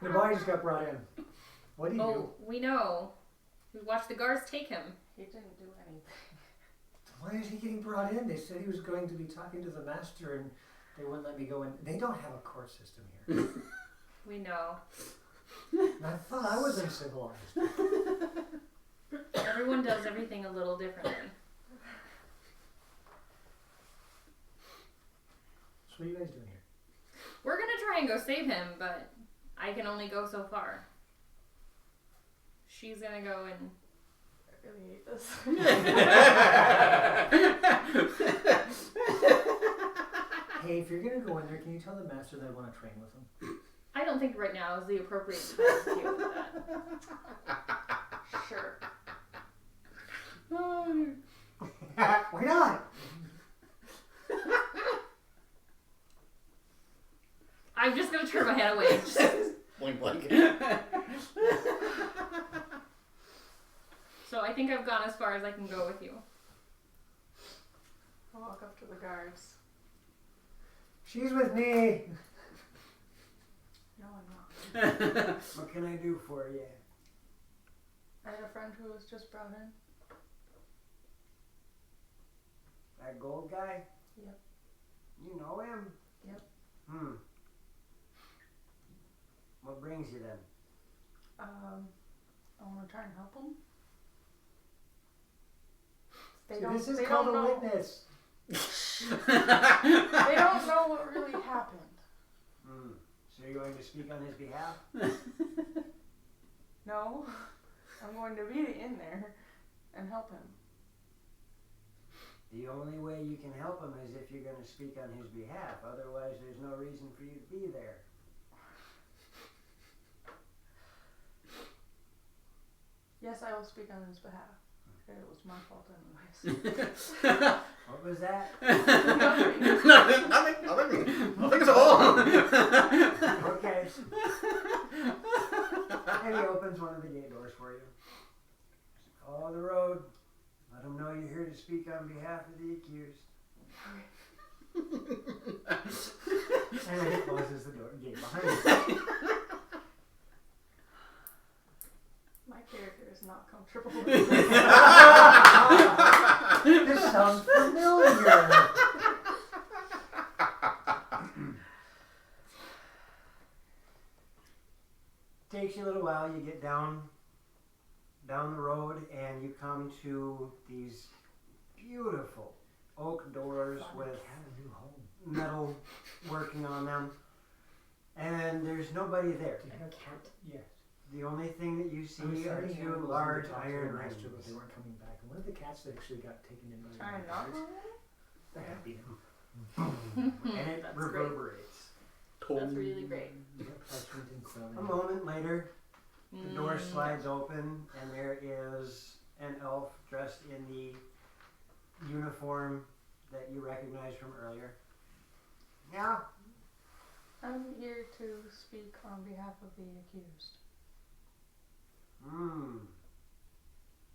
The boy just got brought in. What do you Oh, we know. We watched the guards take him. He didn't do anything. do? Why is he getting brought in? They said he was going to be talking to the master and they wouldn't let me go in. They don't have a court system here. We know. And I thought I was uncivilized. Everyone does everything a little differently. So what are you guys doing here? We're gonna try and go save him, but I can only go so far. She's gonna go and I really hate this. Hey, if you're gonna go in there, can you tell the master that I want to train with him? I don't think right now is the appropriate time to deal with that. Sure. Why not? I'm just gonna turn my head away. Blink, blink. So I think I've gone as far as I can go with you. I'll walk up to the guards. She's with me. No, I'm not. What can I do for you? I had a friend who was just brought in. That gold guy? Yep. You know him? Yep. What brings you then? I want to try and help them. They See, don't. this is They called don't a know. witness. They don't know what really happened. So you're going to speak on his behalf? No, I'm going to be in there and help him. The only way you can help him is if you're going to speak on his behalf. Otherwise, there's no reason for you to be there. Yes, I will speak on his behalf. It was my fault anyways. What was that? Nothing at all. Okay. And he opens one of the gate doors for you. Follow the road. Let him know you're here to speak on behalf of the accused. And it closes the gate behind you. My character is not comfortable. This sounds familiar. Takes you a little while. You get down the road, and you come to these beautiful oak doors with metal working on them, and there's nobody there. Do you have a cat? Yes. The only thing that you see I was are starting two animals large to talk to iron the rings. master, but they weren't coming back. And one of the cats that actually got taken in by the Trying not to. the happy now. And it That's reverberates. That's really great. You got parchment and quilling. A moment later, the door Mm. slides open, and there is an elf dressed in the uniform that you recognize from earlier. Yeah, I'm here to speak on behalf of the accused.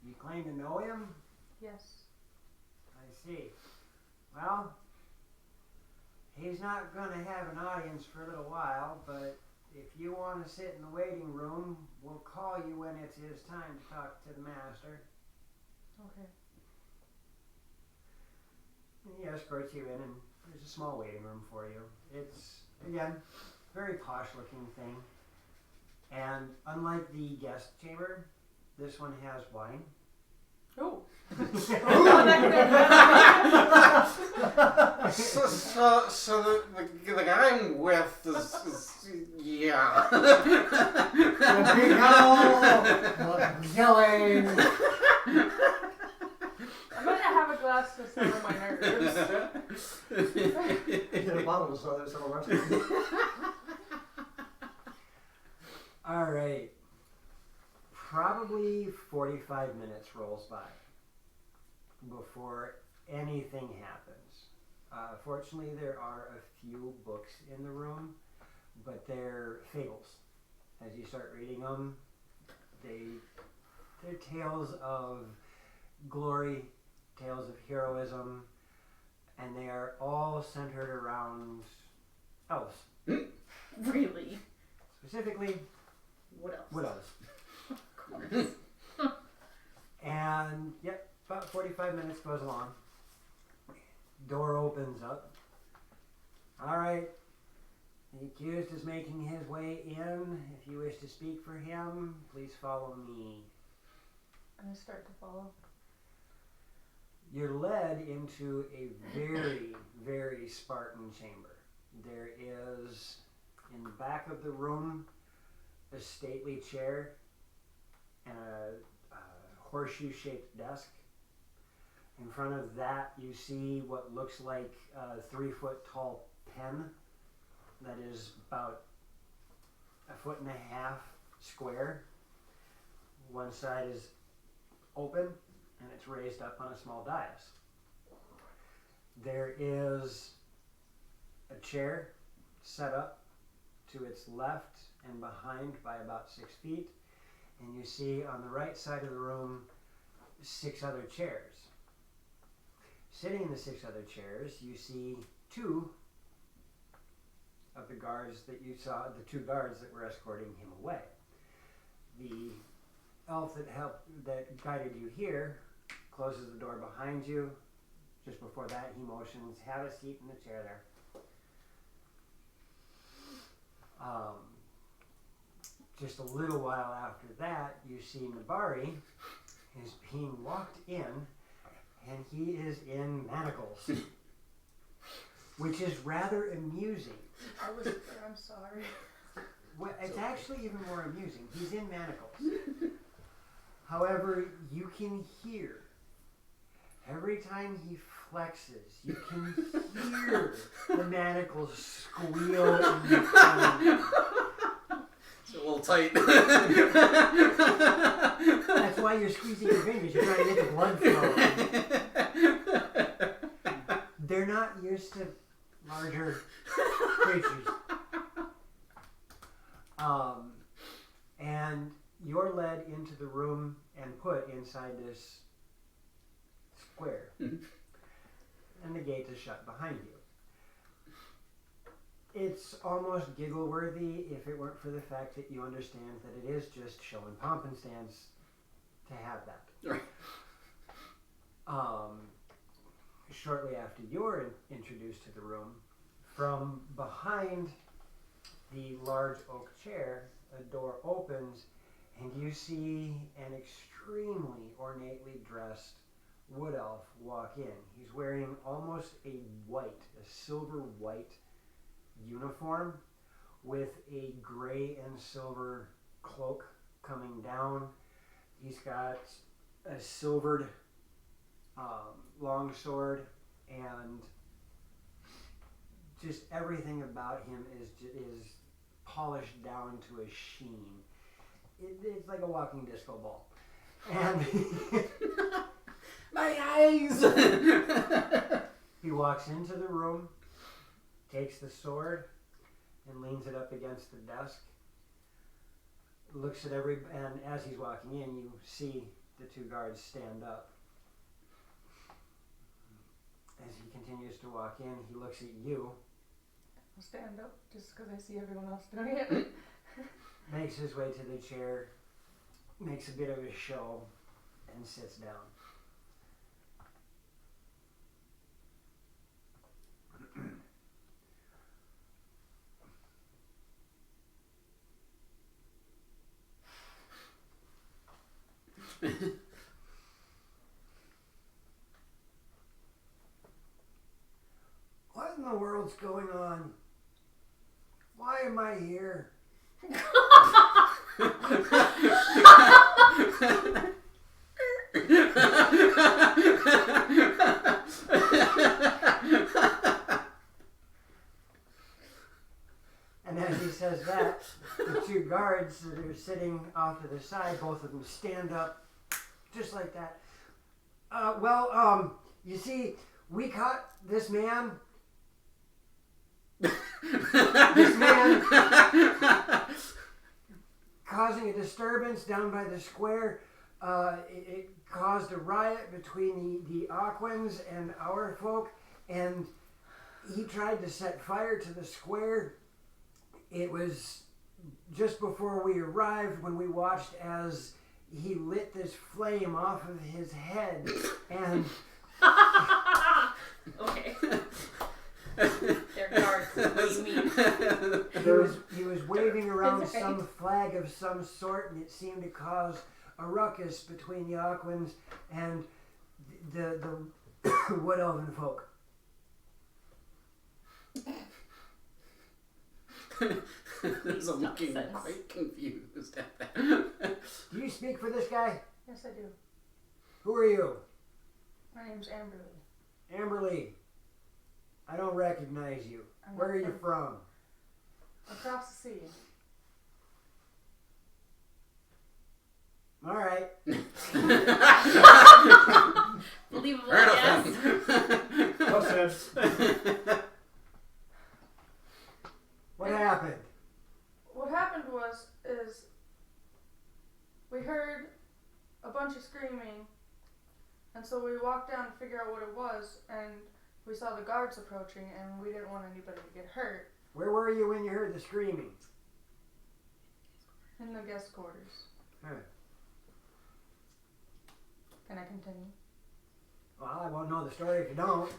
You claim to know him? Yes. I see. Well, he's not going to have an audience for a little while, but if you want to sit in the waiting room, we'll call you when it's his time to talk to the master. Okay. And he escorts you in, and there's a small waiting room for you. It's, again, very posh looking thing. And unlike the guest chamber, this one has wine. Oh. So the guy I'm with is yeah. The big owl yelling. I'm gonna have a glass to settle my nerves. Get a bottle to sell several restaurants. All right. Probably 45 minutes rolls by before anything happens. Fortunately, there are a few books in the room, but they're fables. As you start reading them, they're tales of glory, tales of heroism, and they are all centered around elves. Really? Specifically, What else? widows. Of course. And, yep, about 45 minutes goes along. Door opens up. All right. The accused is making his way in. If you wish to speak for him, please follow me. I'm gonna start to follow. You're led into a very, very Spartan chamber. There is, in the back of the room, a stately chair and a horseshoe-shaped desk. In front of that, you see what looks like a 3-foot-tall pen that is about 1.5 feet square. One side is open, and it's raised up on a small dais. There is a chair set up to its left and behind by about 6 feet, and you see on the right side of the room 6 other chairs. Sitting in the 6 other chairs, you see 2 of the guards that you saw, the 2 guards that were escorting him away. The elf that guided you here closes the door behind you. Just before that, he motions, have a seat in the chair there. Just a little while after that, you see Nabari is being walked in, and he is in manacles, which is rather amusing. I whisper, I'm sorry. Well, it's actually even more amusing. He's in manacles. However, you can hear, every time he flexes, you can hear the manacles squeal in your tongue. It's a little tight. That's why you're squeezing your fingers. You're trying to get the blood flowing. They're not used to larger creatures. And you're led into the room and put inside this square. And the gate is shut behind you. It's almost giggle worthy if it weren't for the fact that you understand that it is just show and pomp and stance to have that. Right. Shortly after you're introduced to the room, from behind the large oak chair, a door opens and you see an extremely ornately dressed wood elf walk in. He's wearing almost a silver white uniform with a gray and silver cloak coming down. He's got a silvered long sword, and just everything about him is polished down to a sheen. It's like a walking disco ball. And my eyes! he walks into the room, takes the sword, and leans it up against the desk. Looks at and as he's walking in, you see the two guards stand up. As he continues to walk in, he looks at you, I'll stand up just because I see everyone else doing it. makes his way to the chair, makes a bit of a show, and sits down. What in the world's going on? Why am I here? And as he says that, the two guards that are sitting off to the side, both of them stand up, just like that. You see, we caught this man. This man causing a disturbance down by the square. It caused a riot between the Aquans and our folk, and he tried to set fire to the square. It was just before we arrived when we watched as he lit this flame off of his head, and Okay. They're guards. What do you mean? he was waving around some flag of some sort, and it seemed to cause a ruckus between the Aquans and the Wood Elven folk. I'm looking quite confused at that. Do you speak for this guy? Yes, I do. Who are you? My name's Amberly. Amberly. I don't recognize you. Where are you from? Across the sea. All right. Believable, Heard yes. of them. No sense. What happened? What happened is we heard a bunch of screaming, and so we walked down to figure out what it was, and we saw the guards approaching, and we didn't want anybody to get hurt. Where were you when you heard the screaming? In the guest quarters. Huh. Can I continue? Well, I won't know the story if you don't.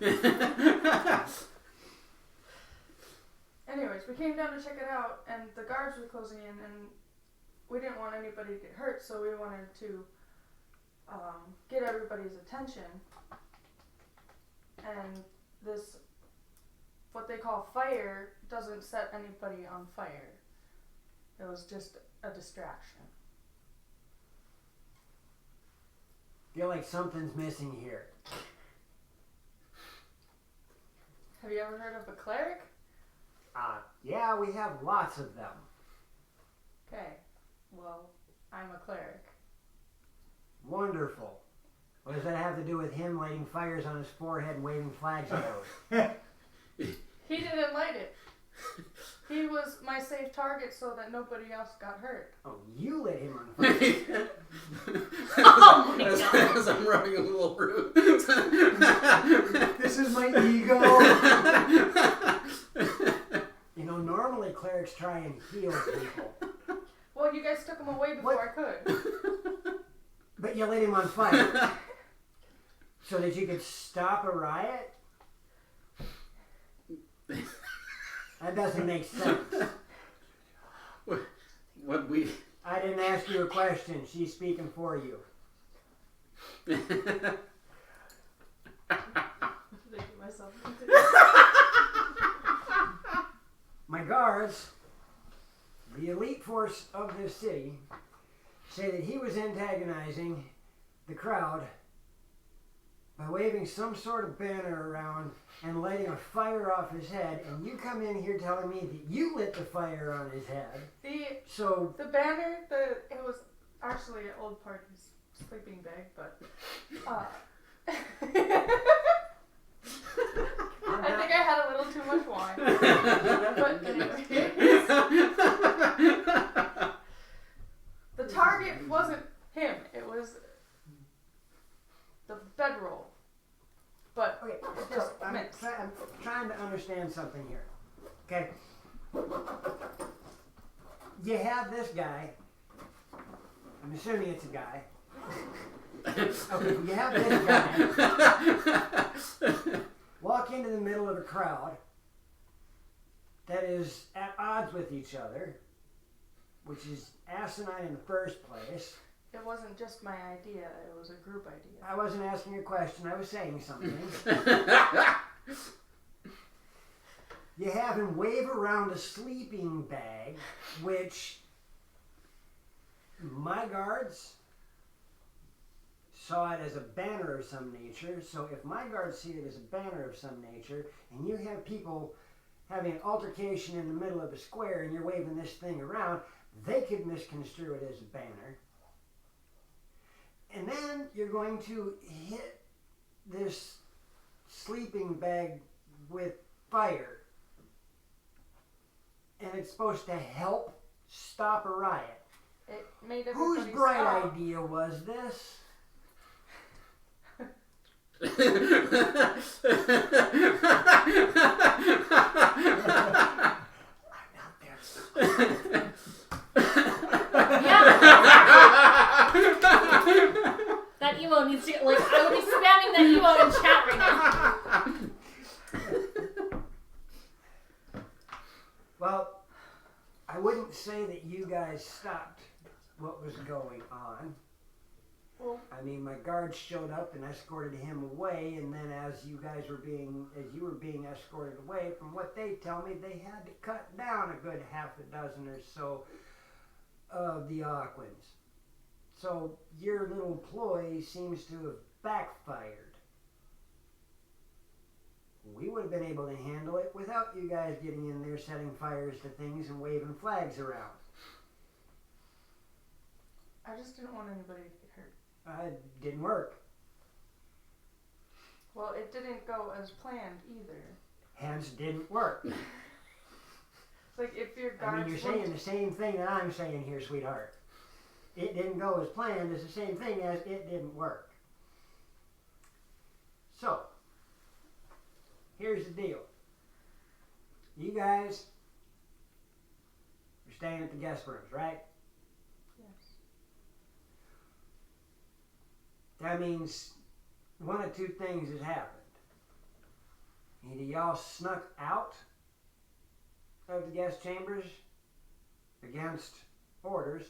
Anyways, we came down to check it out, and the guards were closing in, and we didn't want anybody to get hurt, so we wanted to get everybody's attention. And this, what they call fire, doesn't set anybody on fire. It was just a distraction. Feel like something's missing here. Have you ever heard of a cleric? Yeah, we have lots of them. Okay, well, I'm a cleric. Wonderful. What does that have to do with him lighting fires on his forehead and waving flags about? He didn't light it. He was my safe target so that nobody else got hurt. Oh, you lit him on fire. Oh my God. As I'm rubbing a little root. This is my ego. You know, barracks try and heal people. Well, you guys took him away before I could. But you lit him on fire. So that you could stop a riot? That doesn't make sense. What we... I didn't ask you a question. She's speaking for you. My guards, the elite force of this city, say that he was antagonizing the crowd by waving some sort of banner around and lighting a fire off his head, and you come in here telling me that you lit the fire on his head. The banner, it was actually an old party's sleeping bag, but I think I had a little too much wine. But anyways, the target wasn't him, it was the bedroll. But Okay, it so just I'm mixed. trying to understand something here. Okay. You have this guy. I'm assuming it's a guy. Okay, you have this guy walk into the middle of a crowd that is at odds with each other, which is asinine in the first place. It wasn't just my idea, it was a group idea. I wasn't asking a question, I was saying something. You have him wave around a sleeping bag, which my guards saw it as a banner of some nature. So if my guards see it as a banner of some nature, and you have people having an altercation in the middle of a square and you're waving this thing around, they could misconstrue it as a banner. And then you're going to hit this sleeping bag with fire. And it's supposed to help stop a riot. It made everybody Whose bright stop. idea was this? I'm out there. That emo needs to, like, I would be spamming that emo in chat right now. Well, I wouldn't say that you guys stopped what was going on. Well, I mean, my guards showed up and escorted him away, and then as you were being escorted away, from what they tell me, they had to cut down a good half a dozen or so of the Aquans. So your little ploy seems to have backfired. We would have been able to handle it without you guys getting in there setting fires to things and waving flags around. I just didn't want anybody to get hurt. It didn't work. Well, it didn't go as planned either. Hence, didn't work. It's like if your I guards mean, you're saying the same thing that I'm saying here, sweetheart. It didn't go as planned is the same thing as it didn't work. So, here's the deal. You guys are staying at the guest rooms, right? Yes. That means one of two things has happened. Either y'all snuck out of the guest chambers against orders,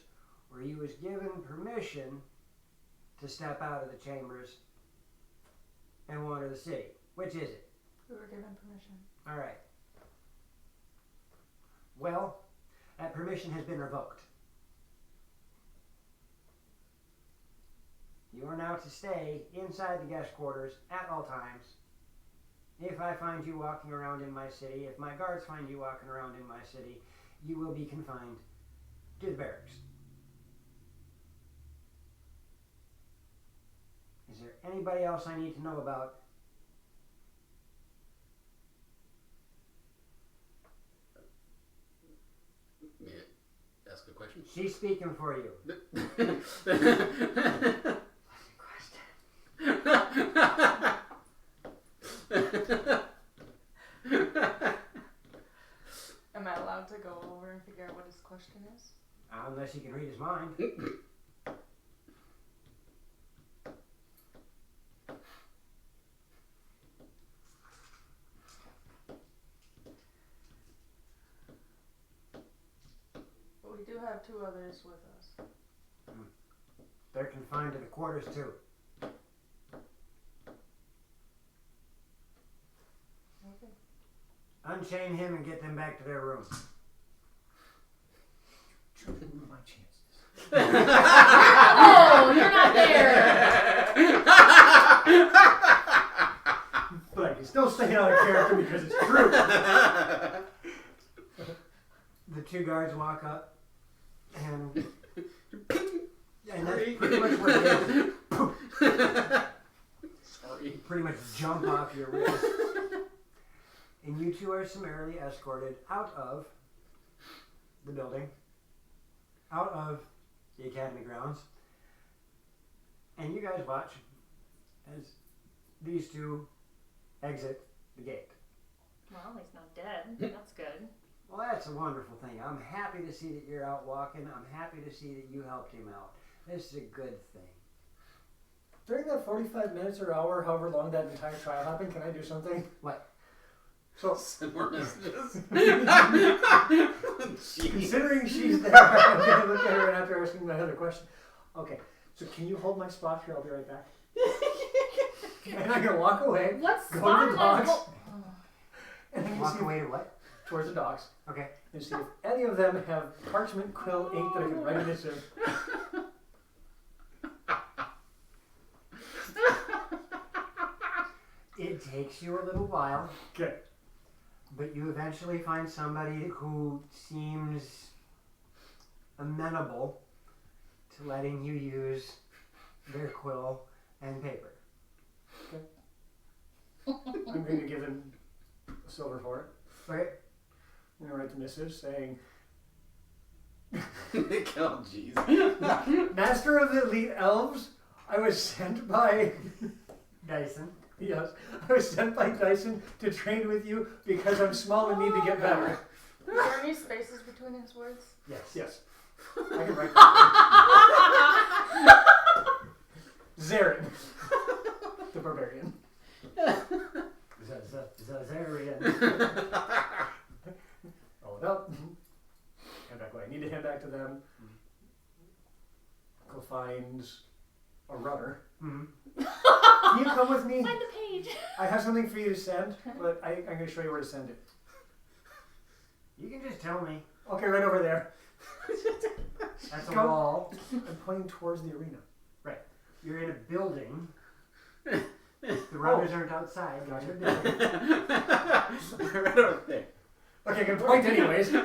or you was given permission to step out of the chambers and wander the city. Which is it? We were given permission. All right. Well, that permission has been revoked. You are now to stay inside the guest quarters at all times. If I find you walking around in my city, if my guards find you walking around in my city, you will be confined to the barracks. Is there anybody else I need to know about? May I ask a question? She's speaking for you. Am I allowed to go over unless you can read his mind. But we do have 2 others with us. They're confined to the quarters too. Okay. Unchain him and get them back to their room. Ruin my chances. Oh, you're not there. But I can still stay out of character because it's true. The 2 guards walk up and that's pretty much what it is. Sorry. Pretty much jump off your wrist. And you 2 are summarily escorted out of the building, out of the academy grounds, and you guys watch as these 2 exit the gate. Well, he's not dead. That's good. Well, that's a wonderful thing. I'm happy to see that you're out walking. I'm happy to see that you helped him out. This is a good thing. During that 45 minutes or hour, however long that entire trial happened, can I do something? What? So, Send more messages. Jeez. considering she's there, I'm going to look at her after asking my other question. Okay, so can you hold my spot here? I'll be right back. And I'm going to walk away, What Go to spot the am I dogs. ho- and I'm going to Walk see away to what? towards the dogs, Okay. and see if any of them have parchment, quill, ink that I can write this in. It takes you a little while, Okay. but you eventually find somebody who seems amenable to letting you use their quill and paper. I'm going to give him a silver for it. Okay. I'm going to write the message saying, Oh, jeez. Master of the Elite Elves, I was sent by... Dyson. Yes, I was sent by Dyson to train with you because I'm small and need to get better. Are there any spaces between his words? Yes. Yes. I can write that. Zarin. The barbarian. Zazarian. Roll it up. Hand back what I need to hand back to them. Go find a runner. Mm-hmm. Can you come with me? Find the page. I have something for you to send, but I'm going to show you where to send it. You can just tell me. Okay, right over there. That's a Go. wall. I'm pointing towards the arena. You're in a building. The runners aren't outside. You're in a building. Right over there. Okay, I can point anyways. To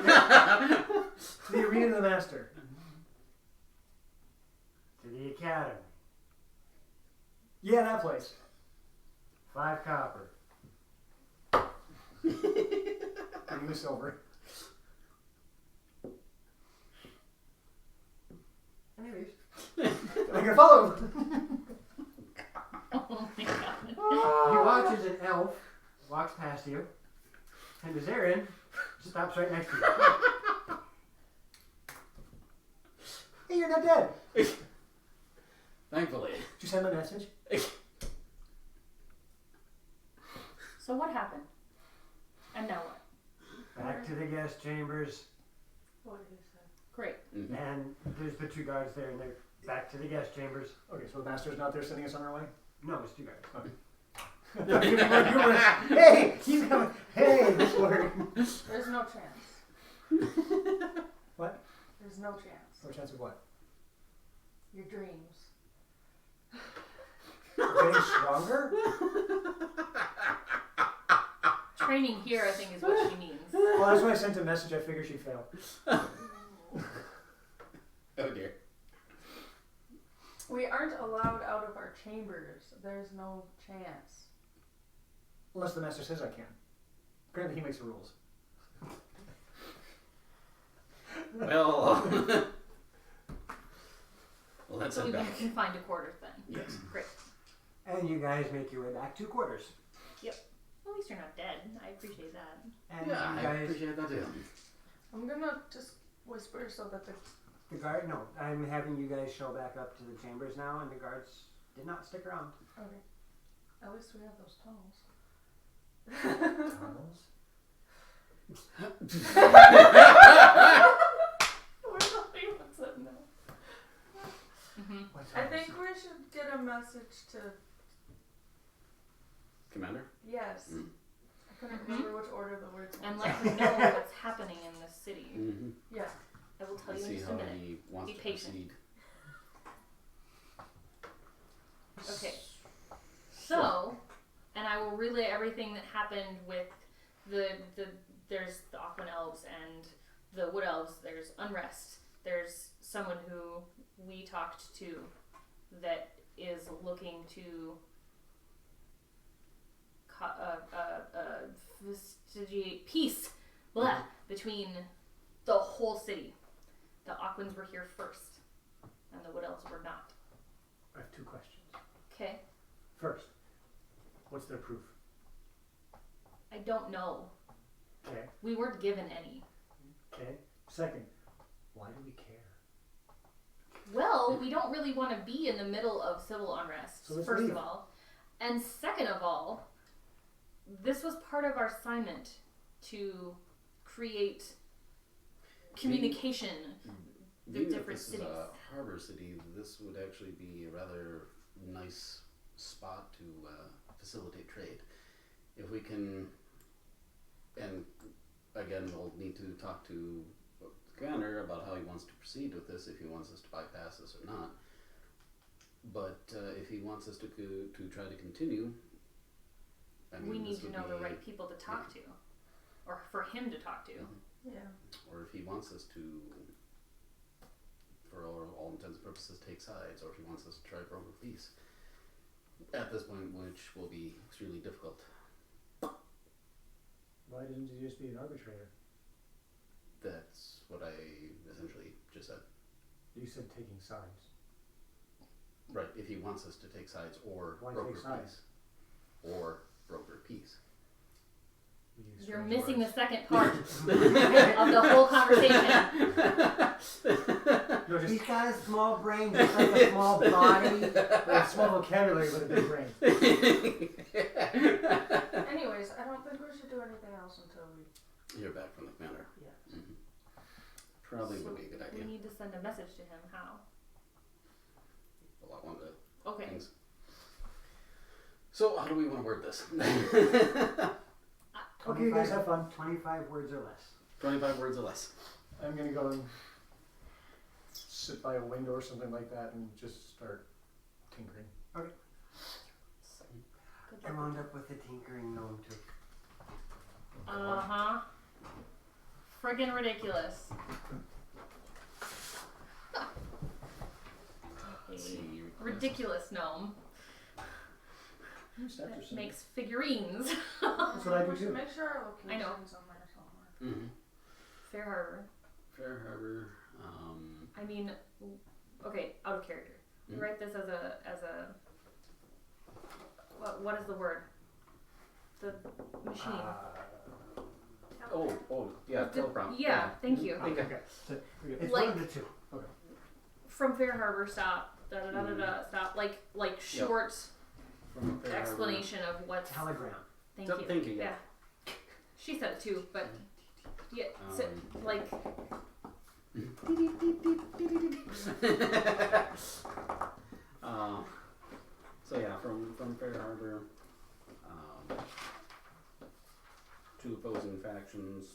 the arena of the master. To the academy. Yeah, that place. 5 copper. Give me the silver. Anyways. I can follow. Oh my god. You watch as an elf walks past you, and Zarin stops right next to you. Hey, you're not dead. Thankfully. Did you send my message? So what happened? And now what? Back to the guest chambers, What did he say? Great. Mhm. and there's the 2 guards there, and they're back to the guest chambers. Okay, so the master's not there sending us on our way? No, it's 2 guards. Hey, he's coming. Hey, this worked. There's no chance. What? There's no chance. No chance of what? Your dreams. Getting stronger? Training here, I think, is what she means. Well, that's why I sent a message. I figured she'd fail. Oh dear. We aren't allowed out of our chambers. There's no chance. Unless the master says I can. Apparently he makes the rules. Well. Well, that's So a we back. can find a quarters then. Yes. Great. And you guys make your way back to quarters. At least you're not dead. I appreciate that. And Yeah, you I guys appreciate that too. I'm gonna just whisper so that the The guard, no, I'm having you guys show back up to the chambers now, and the guards did not stick around. Okay. At least we have those tunnels. Tunnels? We're the only ones that know. Mm-hmm. What I tunnels? think we should get a message to. Commander? Yes. Mm. I couldn't remember which order the words were. And let him know what's happening in this city. Mm-hmm. Yeah. I will tell you in See just a how minute. he wants Be to patient. proceed. Okay. So, and I will relay everything that happened with there's the Aquan Elves and the Wood Elves. There's unrest. There's someone who we talked to that is looking to vestigate peace between the whole city. The Aquans were here first, and the Wood Elves were not. I have 2 questions. Okay? First, what's their proof? I don't know. Okay. We weren't given any. Okay. Second, why do we care? Well, we don't really want to be in the middle of civil unrest, So let's first leave. of all. And second of all, this was part of our assignment to create communication. Being that different this cities. is a harbor city, this would actually be a rather nice spot to facilitate trade. If we can, and again, we'll need to talk to the commander about how he wants to proceed with this, if he wants us to bypass this or not. But if he wants us to try to continue, I mean, We need this to would know the be- right people to talk to, or for him to talk to. Yeah. or if he wants us to, for all intents and purposes, take sides, or if he wants us to try broker peace. At this point, which will be extremely difficult. Why didn't you just be an arbitrator? That's what I essentially just said. You said taking sides. Right, if he wants us to take sides or Why broker take sides? peace. Or broker peace. You use You're strange missing words. the second part of the whole conversation. No, just He's got a small brain, just like a small body. a small vocabulary with a big brain. Anyways, I don't think we should do anything else until we. Hear back from the commander. Yeah. Mm-hmm. Probably So would be a good we idea. need to send a message to him. How? A lot one of the Okay. things. So, how do we want to word this? Okay, you guys have fun. 25 words or less. 25 words or less. I'm gonna go and sit by a window or something like that and just start tinkering. Good I luck. wound up with a tinkering gnome too. Uh-huh. Friggin' ridiculous. Let's see. Ridiculous gnome Steps or that something. makes figurines. That's what I do We should too. make sure our I know. location's on there somewhere. Mm-hmm. Fair Harbor. Fair Harbor. I mean, okay, out of character. We Mhm. write this as a what is the word? The machine. Yeah, teleprompt. Yeah, thank you. Okay. So, we're good. It's Like- one of the two. From Fair Harbor, stop. Da da da da da. Stop. Like short From Fair Harbor. explanation of what's. Telegram. Thank Tell- you. thank you, yeah. Yeah. She said it too, but yeah. So, like So yeah, from Fair Harbor, two opposing factions.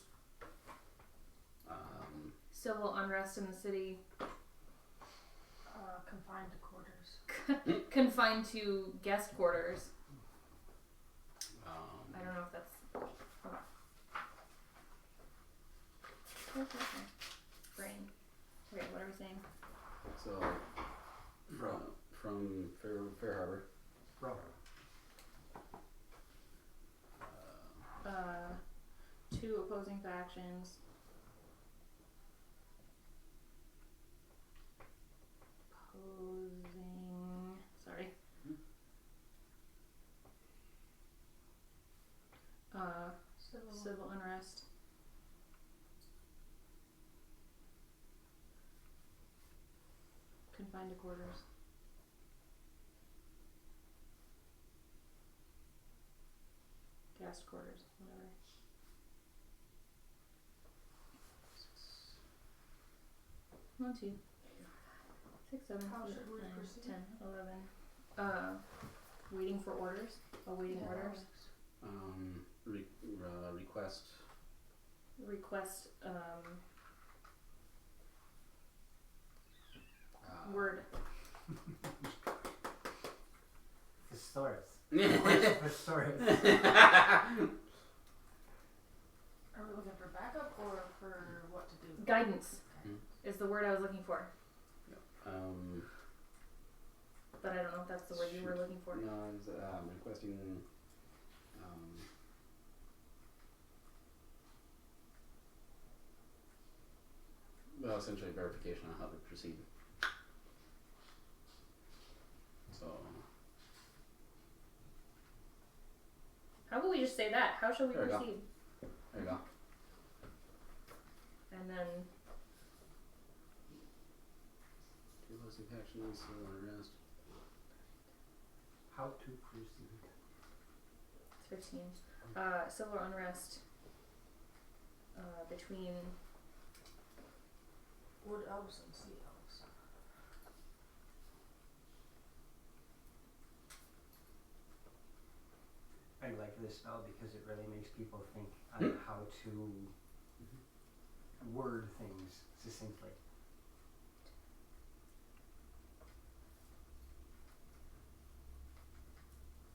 civil unrest in the city, Confined to quarters. confined to guest quarters. I Um, don't know if that's. Okay. Brain. Wait, what are we saying? so from Fair Harbor, Bro. Two opposing factions. Sorry. Civil unrest. Find a quarters. Guest quarters, whatever. 1, 2, 6, 7, How 8, should we 9, proceed? 10, 11. Waiting for orders. Awaiting orders. Request. Request. Word. Thesaurus. Thesaurus. Are we looking for backup or for what to do? Guidance Hmm. is the word I was looking for, Um, but I don't know if that's the word you were looking for. No, I was requesting. Well, essentially verification on how to proceed. So, How about we just say that? How shall we There we go. proceed? there you go. And then Curiosity action is civil unrest. How to proceed. it's 15. Civil unrest between Wood elves and sea elves. I like this spell because it really makes people think on how to word things succinctly.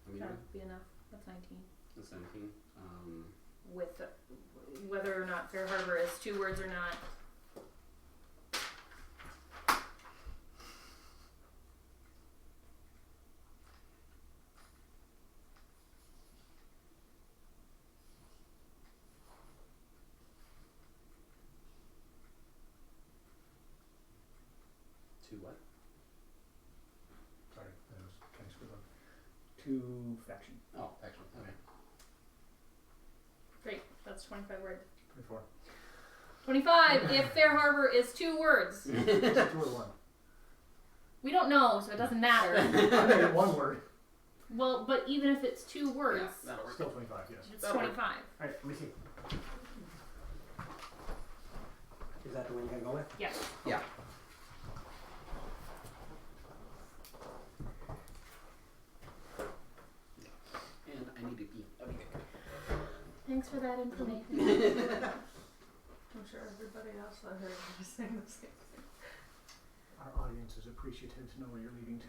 I mean, that'd be enough. That's 19. that's 17. With whether or not Fair Harbor is 2 words or not. To what? Sorry, that was kind of screwed up. To faction. Oh, action. Okay. Great. That's 25 words. 24. 25. If Fair Harbor is 2 words. Is it 2 or 1? We don't know, so it doesn't matter. I made it 1 word. Well, but even if it's 2 words, Yeah, that'll work. Still 25, yes. it's that'll work. 25. Alright, let me see. Is that the one you're gonna go with? Yes. Yeah. And I need to pee. I'll be back. Thanks for that information. I'm sure everybody else that heard you saying the same thing. Our audience is appreciative to know where you're leading to.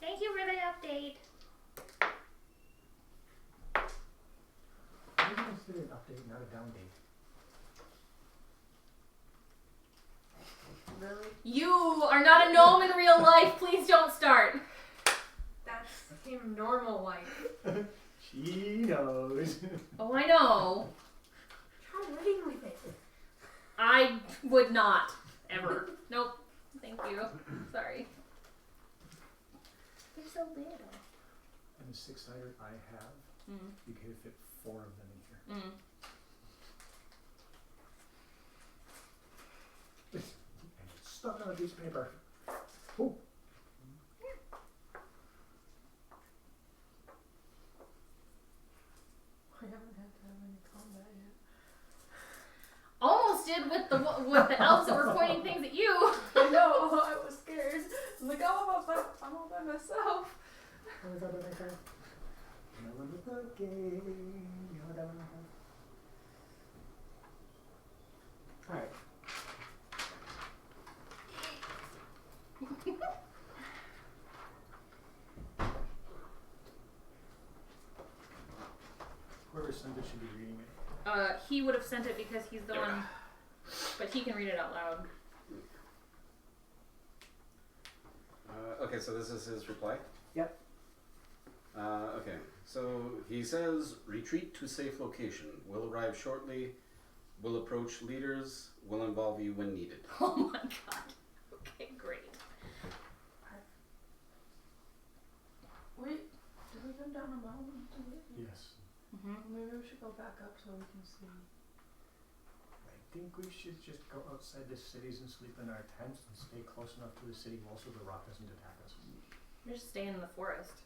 Thank you for the update. Why do you consider an update, not a down date? Really? You are not a gnome in real life. Please don't start. That's him normal life. She knows. Oh, I know. Try living with it. I would not ever. Nope. Thank you. Sorry. They're so little. And the 6-sider I have, you can fit 4 of them in here. And it's stuck on a piece of paper. Ooh. I haven't had to have any combat yet. Almost did with the elves that were pointing things at you. I know, I was scared. I'm like, oh, I'm all by myself. What was that what I said? No one was looking. You know what that one was? Alright. Whoever sent it should be reading it. He would have sent it because he's the one, but he can read it out loud. Okay, so this is his reply? Yep. Okay, so he says, retreat to safe location. Will arrive shortly. Will approach leaders. Will involve you when needed. Oh my god. Okay, great. Did we come down a mountain to get here? Yes. Mm-hmm. Maybe we should go back up so we can see. Right. think we should just go outside the cities and sleep in our tents and stay close enough to the city wall so the rock doesn't attack us. We're just staying in the forest.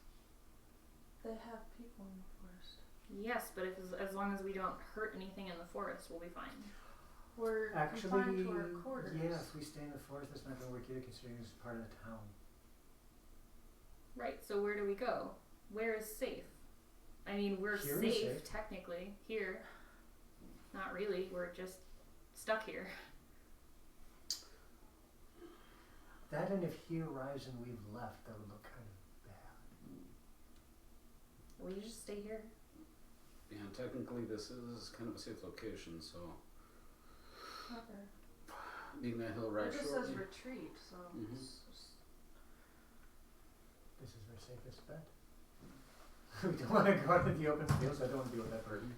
They have people in the forest. Yes, but if as long as we don't hurt anything in the forest, we'll be fine. We're Actually, confined to our quarters. yeah, if we stay in the forest, that's not going to work either considering it's part of the town. Right, so where do we go? Where is safe? I mean, we're Here is safe, safe. technically. Here. Not really, we're just stuck here. That and if he arrives and we've left, that would look kind of bad. Will you just stay here? Yeah, technically this is kind of a safe location, so Okay. being that hill right It just shortly. says retreat, so Mhm. it's just- This is our safest bet. We don't want to go out into the open fields. I don't want to deal with that burden.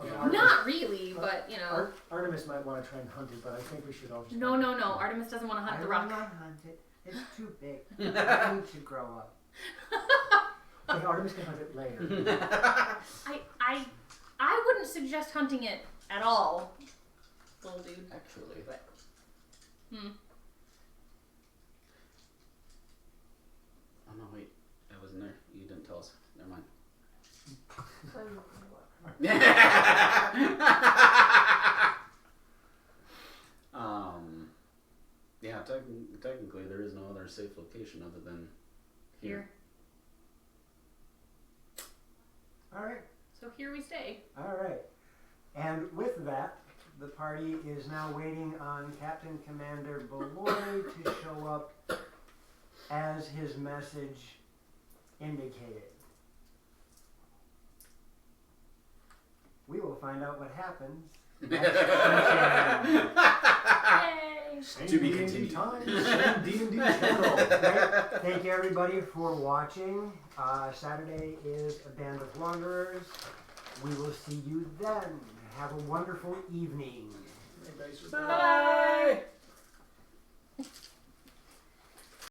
Yeah. Not really, but you know. Artemis might want to try and hunt it, but I think we should all just. No, no, no. Artemis doesn't want to hunt I the will rock. not hunt it. It's too big. I need to grow up. Okay, Artemis can hunt it later. I wouldn't suggest hunting it at all, little dude. Actually, Hmm. oh no, wait, I wasn't there. You didn't tell us. Never mind. so you can what? Yeah, technically there is no other safe location other than here. Alright, So here we stay. alright. And with that, the party is now waiting on Captain Commander Beloy to show up as his message indicated. We will find out what happens. Yay! To be D&D continued. Times, same D&D channel. Right? Thank you everybody for watching. Saturday is a Band of Wanderers. We will see you then. Have a wonderful evening. Hey, guys, Bye.